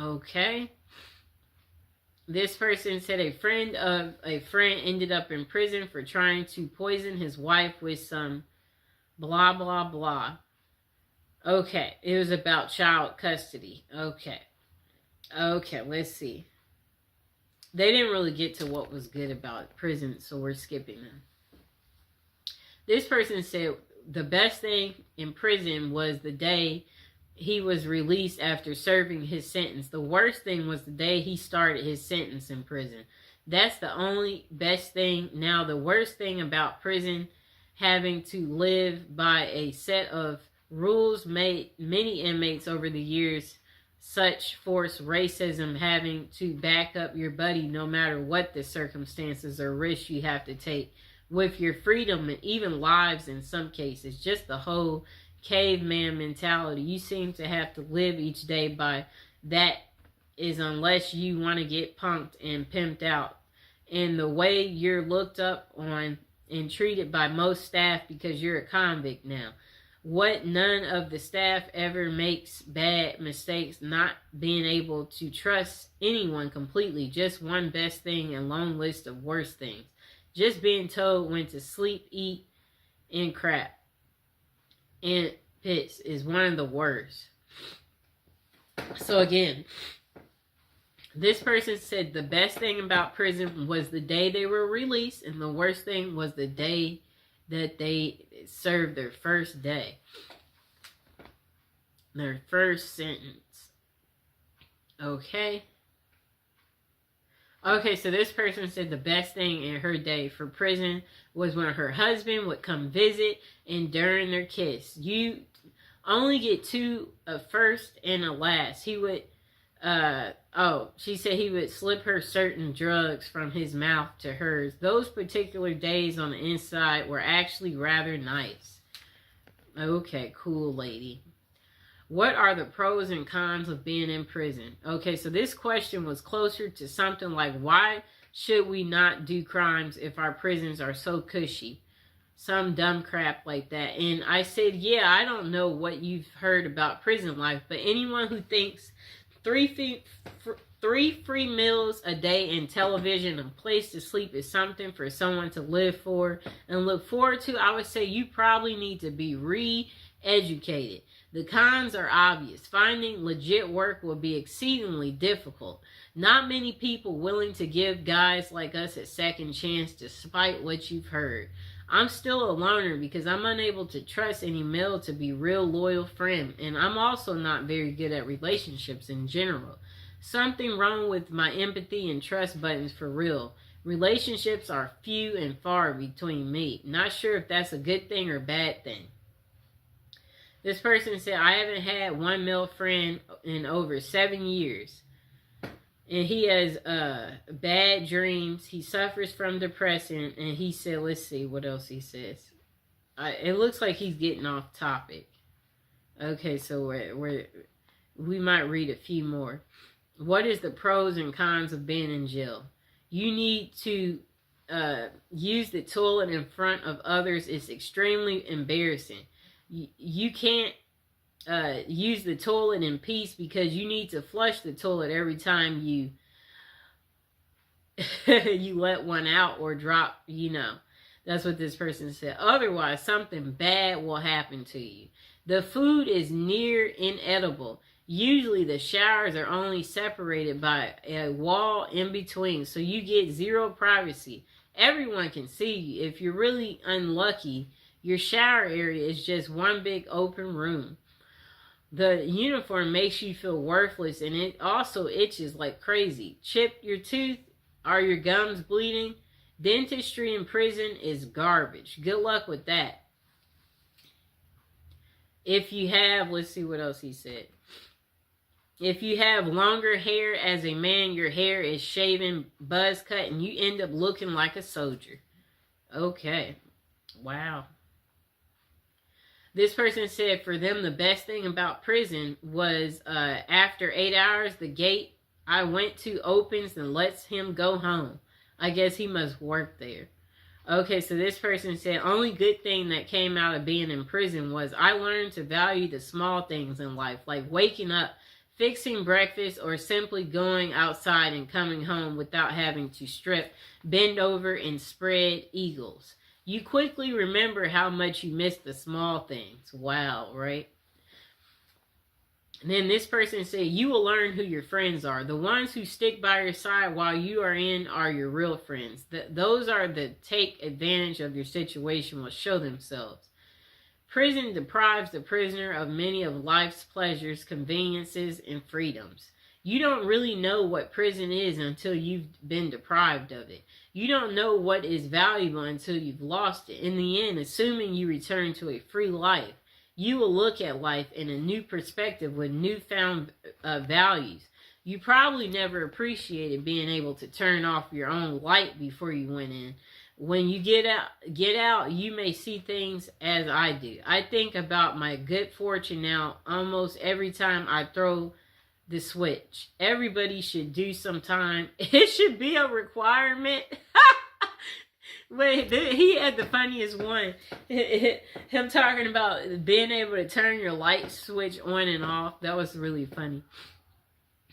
Okay. This person said a friend of a friend ended up in prison for trying to poison his wife with some blah, blah, blah. Okay, it was about child custody. Okay, let's see. They didn't really get to what was good about prison, so we're skipping them. This person said the best thing in prison was the day he was released after serving his sentence. The worst thing was the day he started his sentence in prison. That's the only best thing. Now, the worst thing about prison, having to live by a set of rules made many inmates over the years, such forced racism, having to back up your buddy no matter what the circumstances or risks you have to take with your freedom and even lives in some cases. Just the whole caveman mentality. You seem to have to live each day by that, is unless you want to get punked and pimped out. And the way you're looked up on and treated by most staff because you're a convict now. What none of the staff ever makes bad mistakes, not being able to trust anyone completely. Just one best thing and long list of worst things. Just being told when to sleep, eat, and crap. And piss is one of the worst. So again, this person said the best thing about prison was the day they were released, and the worst thing was the day that they served their first day. Their first sentence. Okay. Okay, so this person said the best thing in her day for prison was when her husband would come visit and during their kiss. You only get two, a first and a last. He would She said he would slip her certain drugs from his mouth to hers. Those particular days on the inside were actually rather nice. Okay, cool, lady. What are the pros and cons of being in prison? Okay, so this question was closer to something like, why should we not do crimes if our prisons are so cushy? Some dumb crap like that. And I said, yeah, I don't know what you've heard about prison life, but anyone who thinks three free meals a day and television and place to sleep is something for someone to live for and look forward to, I would say you probably need to be re-educated. The cons are obvious. Finding legit work will be exceedingly difficult. Not many people willing to give guys like us a second chance despite what you've heard. I'm still a loner because I'm unable to trust any male to be real loyal friend, and I'm also not very good at relationships in general. Something wrong with my empathy and trust buttons for real. Relationships are few and far between me. Not sure if that's a good thing or bad thing. This person said, I haven't had one male friend in over 7 years. And he has bad dreams. He suffers from depression. And he said, let's see what else he says. It looks like he's getting off topic. Okay, so we might read a few more. What is the pros and cons of being in jail? You need to use the toilet in front of others. It's extremely embarrassing. You can't use the toilet in peace because you need to flush the toilet every time you you let one out or drop, That's what this person said. Otherwise, something bad will happen to you. The food is near inedible. Usually the showers are only separated by a wall in between, so you get zero privacy. Everyone can see you. If you're really unlucky, your shower area is just one big open room. The uniform makes you feel worthless, and it also itches like crazy. Chip your tooth? Are your gums bleeding? Dentistry in prison is garbage. Good luck with that. If you have, let's see what else he said. If you have longer hair as a man, your hair is shaven, buzz cut, and you end up looking like a soldier. Okay. Wow. This person said for them the best thing about prison was after 8 hours, the gate I went to opens and lets him go home. I guess he must work there. Okay, so this person said, only good thing that came out of being in prison was I learned to value the small things in life, like waking up, fixing breakfast, or simply going outside and coming home without having to strip, bend over, and spread eagles. You quickly remember how much you miss the small things. Wow, right? And then this person said, you will learn who your friends are. The ones who stick by your side while you are in are your real friends. Those are the take advantage of your situation will show themselves. Prison deprives the prisoner of many of life's pleasures, conveniences, and freedoms. You don't really know what prison is until you've been deprived of it. You don't know what is valuable until you've lost it. In the end, assuming you return to a free life, you will look at life in a new perspective with newfound values. You probably never appreciated being able to turn off your own light before you went in. When you get out, you may see things as I do. I think about my good fortune now almost every time I throw the switch. Everybody should do some time. It should be a requirement. Wait, he had the funniest one. Him talking about being able to turn your light switch on and off. That was really funny.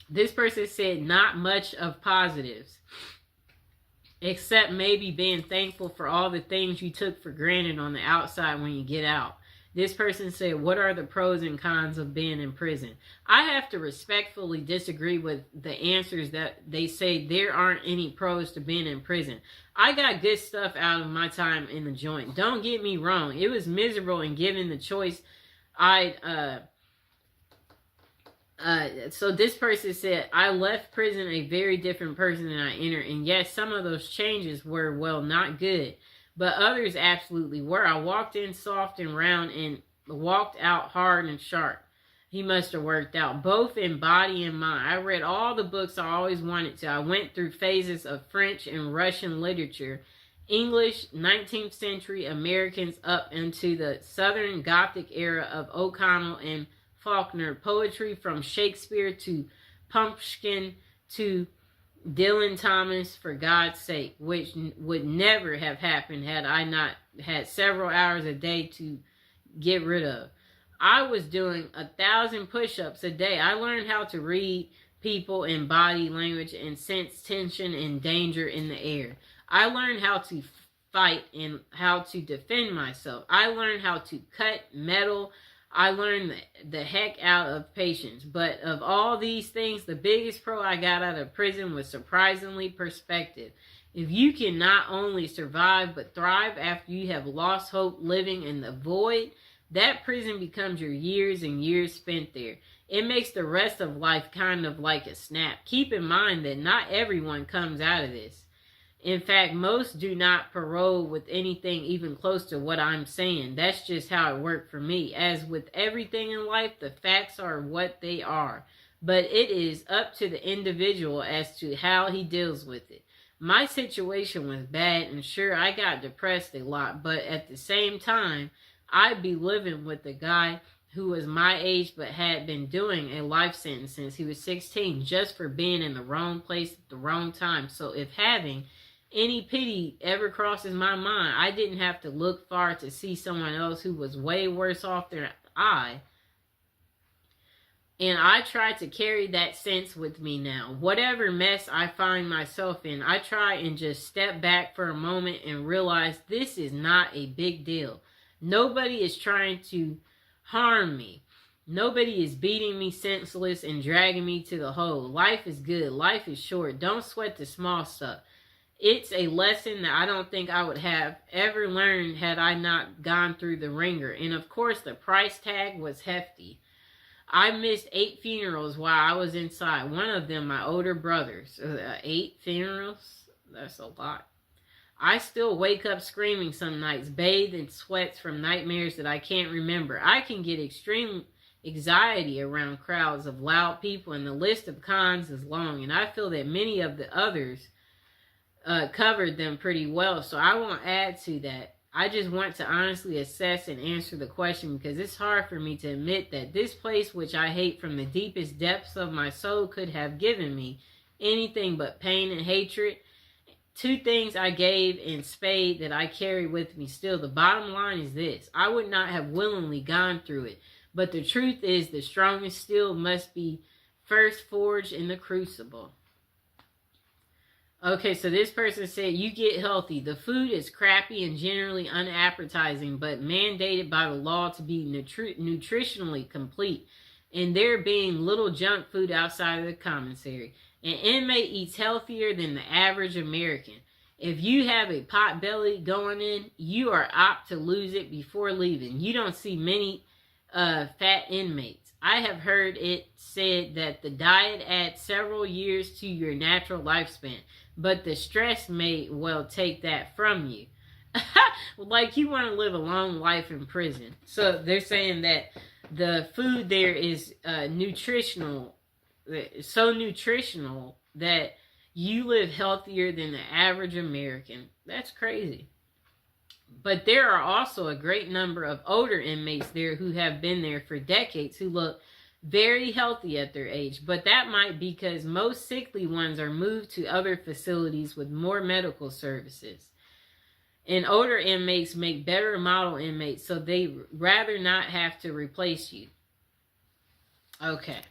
This person said not much of positives, except maybe being thankful for all the things you took for granted on the outside when you get out. This person said, what are the pros and cons of being in prison? I have to respectfully disagree with the answers that they say there aren't any pros to being in prison. I got good stuff out of my time in the joint. Don't get me wrong. It was miserable, and given the choice, so this person said, I left prison a very different person than I entered. And yes, some of those changes were, well, not good. But others absolutely were. I walked in soft and round and walked out hard and sharp. He must have worked out, both in body and mind. I read all the books I always wanted to. I went through phases of French and Russian literature, English, 19th century Americans up into the Southern Gothic era of O'Connell and Faulkner, poetry from Shakespeare to Pumpkin to Dylan Thomas, for God's sake, which would never have happened had I not had several hours a day to get rid of. I was doing 1,000 push-ups a day. I learned how to read people and body language and sense tension and danger in the air. I learned how to fight and how to defend myself. I learned how to cut metal. I learned the heck out of patience. But of all these things, the biggest pro I got out of prison was surprisingly perspective. If you can not only survive but thrive after you have lost hope living in the void, that prison becomes your years and years spent there. It makes the rest of life kind of like a snap. Keep in mind that not everyone comes out of this. In fact, most do not parole with anything even close to what I'm saying. That's just how it worked for me. As with everything in life, the facts are what they are. But it is up to the individual as to how he deals with it. My situation was bad, and sure, I got depressed a lot, but at the same time, I'd be living with a guy who was my age but had been doing a life sentence since he was 16 just for being in the wrong place at the wrong time. So if having any pity ever crosses my mind, I didn't have to look far to see someone else who was way worse off than I. And I try to carry that sense with me now. Whatever mess I find myself in, I try and just step back for a moment and realize this is not a big deal. Nobody is trying to harm me. Nobody is beating me senseless and dragging me to the hole. Life is good. Life is short. Don't sweat the small stuff. It's a lesson that I don't think I would have ever learned had I not gone through the ringer. And of course, the price tag was hefty. I missed 8 funerals while I was inside. One of them, my older brother's. 8 funerals? That's a lot. I still wake up screaming some nights, bathed in sweats from nightmares that I can't remember. I can get extreme anxiety around crowds of loud people, and the list of cons is long, and I feel that many of the others covered them pretty well, so I won't add to that. I just want to honestly assess and answer the question because it's hard for me to admit that this place, which I hate from the deepest depths of my soul, could have given me anything but pain and hatred. 2 things I gave in spade that I carry with me still. The bottom line is this. I would not have willingly gone through it. But the truth is the strongest steel must be first forged in the crucible. Okay, so this person said, you get healthy. The food is crappy and generally unappetizing, but mandated by the law to be nutritionally complete. And there being little junk food outside of the commissary. An inmate eats healthier than the average American. If you have a pot belly going in, you are apt to lose it before leaving. You don't see many fat inmates. I have heard it said that the diet adds several years to your natural lifespan, but the stress may well take that from you. Like you want to live a long life in prison. So they're saying that the food there is nutritional, so nutritional that you live healthier than the average American. That's crazy. But there are also a great number of older inmates there who have been there for decades who look very healthy at their age. But that might be because most sickly ones are moved to other facilities with more medical services. And older inmates make better model inmates, so they rather not have to replace you. Okay.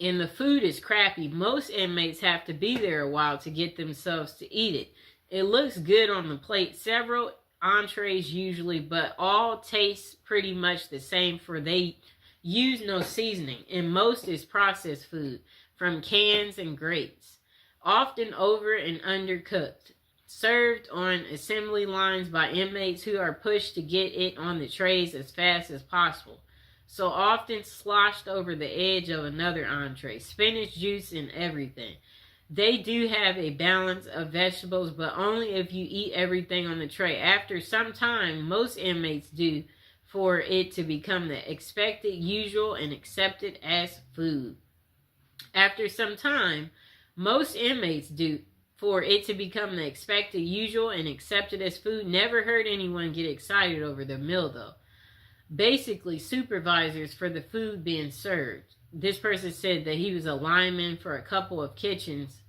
And the food is crappy. Most inmates have to be there a while to get themselves to eat it. It looks good on the plate. Several entrees usually, but all taste pretty much the same, for they use no seasoning. And most is processed food from cans and grates, often over and undercooked, served on assembly lines by inmates who are pushed to get it on the trays as fast as possible. So often sloshed over the edge of another entree, spinach juice and everything. They do have a balance of vegetables, but only if you eat everything on the tray. After some time, most inmates do for it to become the expected, usual, and accepted as food. After some time, most inmates do for it to become the expected, usual, and accepted as food. Never heard anyone get excited over the meal, though. Basically, supervisors for the food being served. This person said that he was a lineman for a couple of kitchens,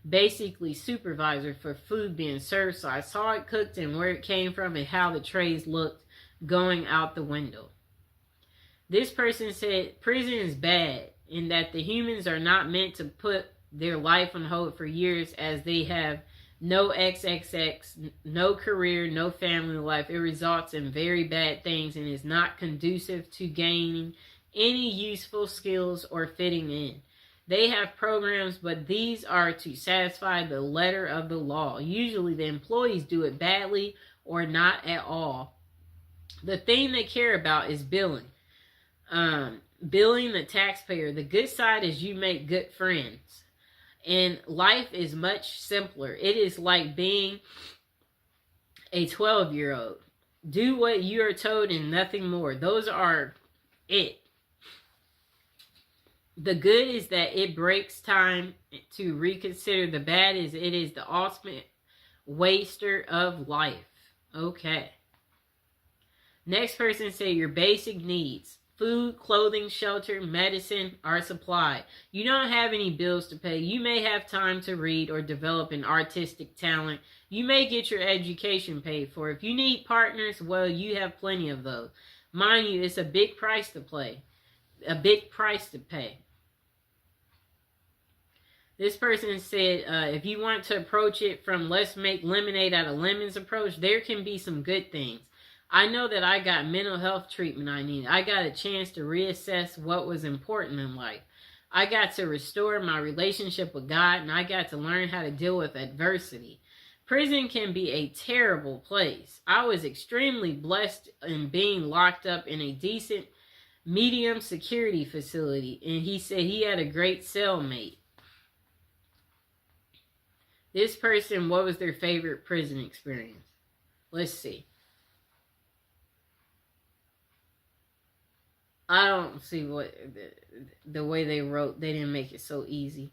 basically supervisor for food being served. So I saw it cooked and where it came from and how the trays looked going out the window. This person said prison is bad in that the humans are not meant to put their life on hold for years, as they have no XXX, no career, no family life. It results in very bad things and is not conducive to gaining any useful skills or fitting in. They have programs, but these are to satisfy the letter of the law. Usually the employees do it badly or not at all. The thing they care about is billing. Billing the taxpayer. The good side is you make good friends. And life is much simpler. It is like being a 12-year-old. Do what you are told and nothing more. Those are it. The good is that it breaks time to reconsider. The bad is it is the ultimate waster of life. Okay. Next person say your basic needs. Food, clothing, shelter, medicine are supplied. You don't have any bills to pay. You may have time to read or develop an artistic talent. You may get your education paid for. If you need partners, well, you have plenty of those. Mind you, it's a big price to pay. A big price to pay. This person said, if you want to approach it from let's make lemonade out of lemons approach, there can be some good things. I know that I got mental health treatment I needed. I got a chance to reassess what was important in life. I got to restore my relationship with God, and I got to learn how to deal with adversity. Prison can be a terrible place. I was extremely blessed in being locked up in a decent, medium security facility, and he said he had a great cellmate. This person, what was their favorite prison experience? Let's see. I don't see what the way they wrote. They didn't make it so easy.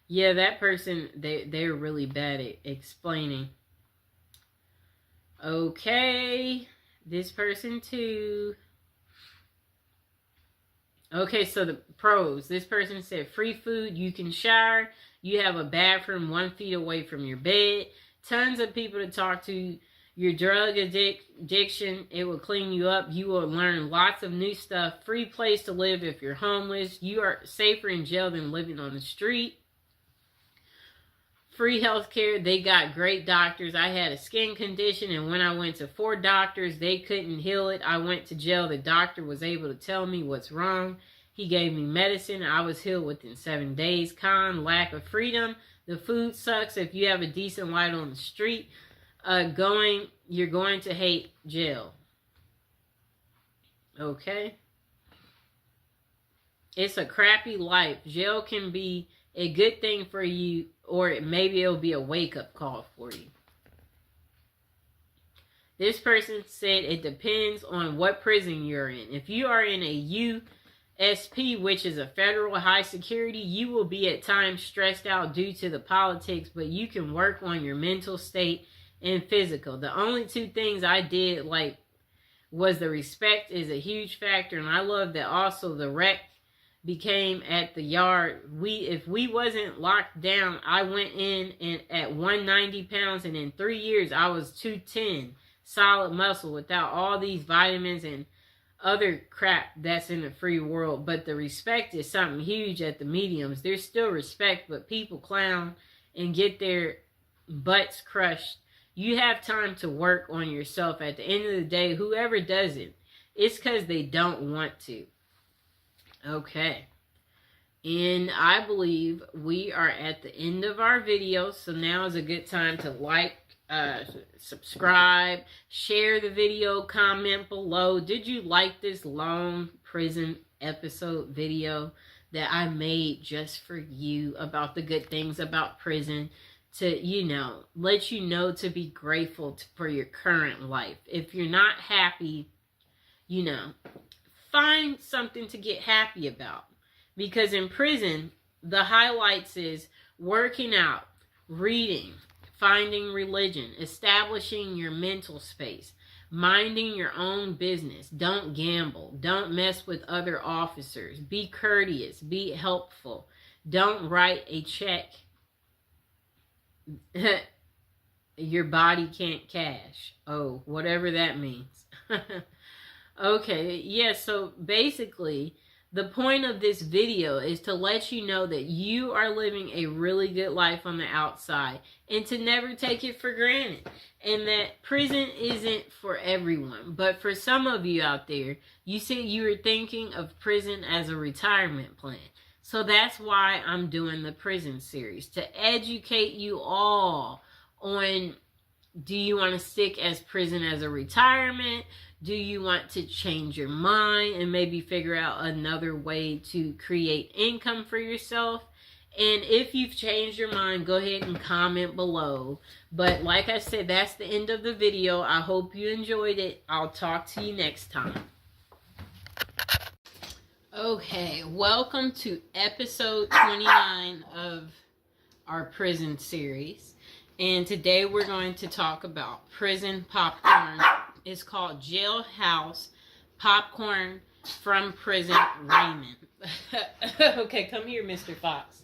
Yeah, that person, they're really bad at explaining. Okay, this person too. Okay, so the pros. This person said free food, you can shower, you have a bathroom 1 feet away from your bed, tons of people to talk to, your drug addiction, it will clean you up, you will learn lots of new stuff, free place to live if you're homeless, you are safer in jail than living on the street. Free health care, they got great doctors. I had a skin condition, and when I went to 4 doctors, they couldn't heal it. I went to jail. The doctor was able to tell me what's wrong. He gave me medicine. I was healed within 7 days. Con, lack of freedom. The food sucks. If you have a decent light on the street, you're going to hate jail. Okay? It's a crappy life. Jail can be a good thing for you, or maybe it'll be a wake-up call for you. This person said it depends on what prison you're in. If you are in a USP, which is a federal high security, you will be at times stressed out due to the politics, but you can work on your mental state and physical. The only 2 things I did was the respect is a huge factor, and I love that also the rec became at the yard. If we wasn't locked down, I went in and at 190 pounds, and in 3 years I was 210, solid muscle without all these vitamins and other crap that's in the free world. But the respect is something huge at the mediums. There's still respect, but people clown and get their butts crushed. You have time to work on yourself. At the end of the day, whoever does it, it's because they don't want to. Okay, and I believe we are at the end of our video, so now is a good time to like, subscribe, share the video, comment below. Did you like this long prison episode video that I made just for you about the good things about prison? to, let you know to be grateful for your current life. If you're not happy, find something to get happy about. Because in prison, the highlights is working out, reading, finding religion, establishing your mental space, minding your own business. Don't gamble. Don't mess with other officers. Be courteous. Be helpful. Don't write a check your body can't cash. Oh, whatever that means. Okay, yeah, so basically, the point of this video is to let you know that you are living a really good life on the outside and to never take it for granted. And that prison isn't for everyone. But for some of you out there, you said you were thinking of prison as a retirement plan. So that's why I'm doing the prison series, to educate you all on, do you want to stick as prison as a retirement? Do you want to change your mind and maybe figure out another way to create income for yourself? And if you've changed your mind, go ahead and comment below. But like I said, that's the end of the video. I hope you enjoyed it. I'll talk to you next time. Okay, welcome to episode 29 of our prison series. And today we're going to talk about prison popcorn. It's called Jailhouse Popcorn from Prison Raymond. Okay, come here, Mr. Fox.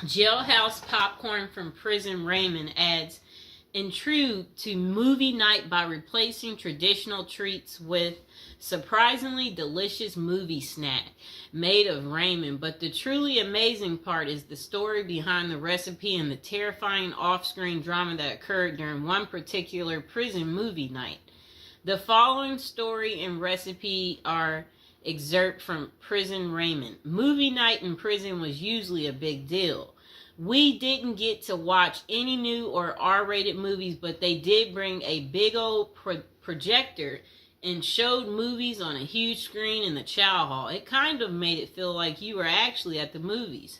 Jailhouse Popcorn from Prison Raymond adds intrigue to movie night by replacing traditional treats with surprisingly delicious movie snack made of Raymond. But the truly amazing part is the story behind the recipe and the terrifying off-screen drama that occurred during one particular prison movie night. The following story and recipe are excerpt from Prison Raymond. Movie night in prison was usually a big deal. We didn't get to watch any new or R-rated movies, but they did bring a big old projector and showed movies on a huge screen in the chow hall. It kind of made it feel like you were actually at the movies.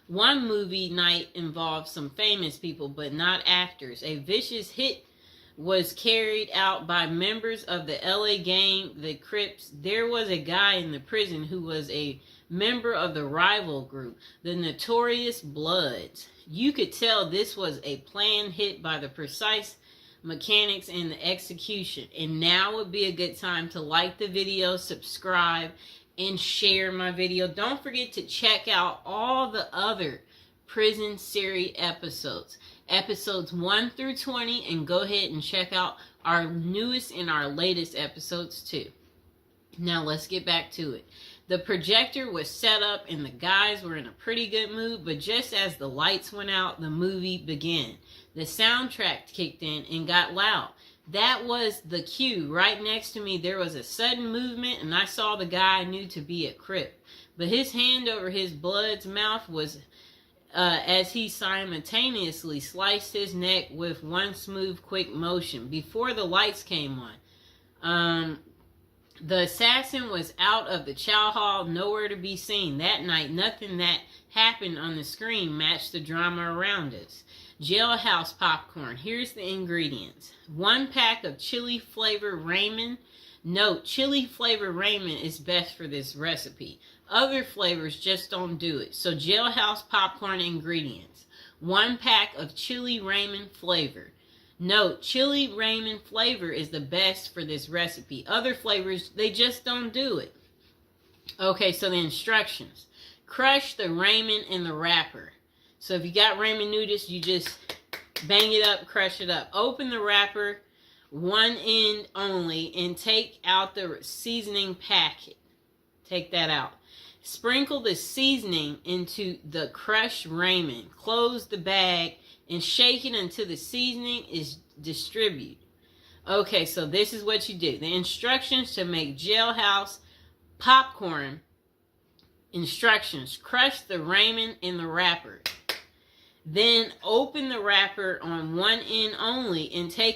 One movie night involved some famous people, but not actors. A vicious hit was carried out by members of the LA gang, the Crips. There was a guy in the prison who was a member of the rival group, the Notorious Bloods. You could tell this was a planned hit by the precise mechanics and the execution. And now would be a good time to like the video, subscribe, and share my video. Don't forget to check out all the other prison series episodes. Episodes 1 through 20, and go ahead and check out our newest and our latest episodes too. Now let's get back to it. The projector was set up and the guys were in a pretty good mood, but just as the lights went out, the movie began. The soundtrack kicked in and got loud. That was the cue. Right next to me, there was a sudden movement, and I saw the guy I knew to be a Crip. But his hand over his blood's mouth was as he simultaneously sliced his neck with one smooth, quick motion. Before the lights came on, the assassin was out of the chow hall, nowhere to be seen. That night, nothing that happened on the screen matched the drama around us. Jailhouse popcorn. Here's the ingredients. 1 pack of chili flavor Raymond. Note, chili flavor Raymond is best for this recipe. Other flavors just don't do it. So Jailhouse popcorn ingredients. 1 pack of chili Raymond flavor. Note, chili Raymond flavor is the best for this recipe. Other flavors, they just don't do it. Okay, so the instructions. Crush the Raymond in the wrapper. So if you got Raymond noodles, you just bang it up, crush it up. Open the wrapper, one end only, and take out the seasoning packet. Take that out. Sprinkle the seasoning into the crushed Raymond. Close the bag and shake it until the seasoning is distributed. Okay, so this is what you do. The instructions to make Jailhouse popcorn. Instructions. Crush the Raymond in the wrapper. Then open the wrapper on one end only and take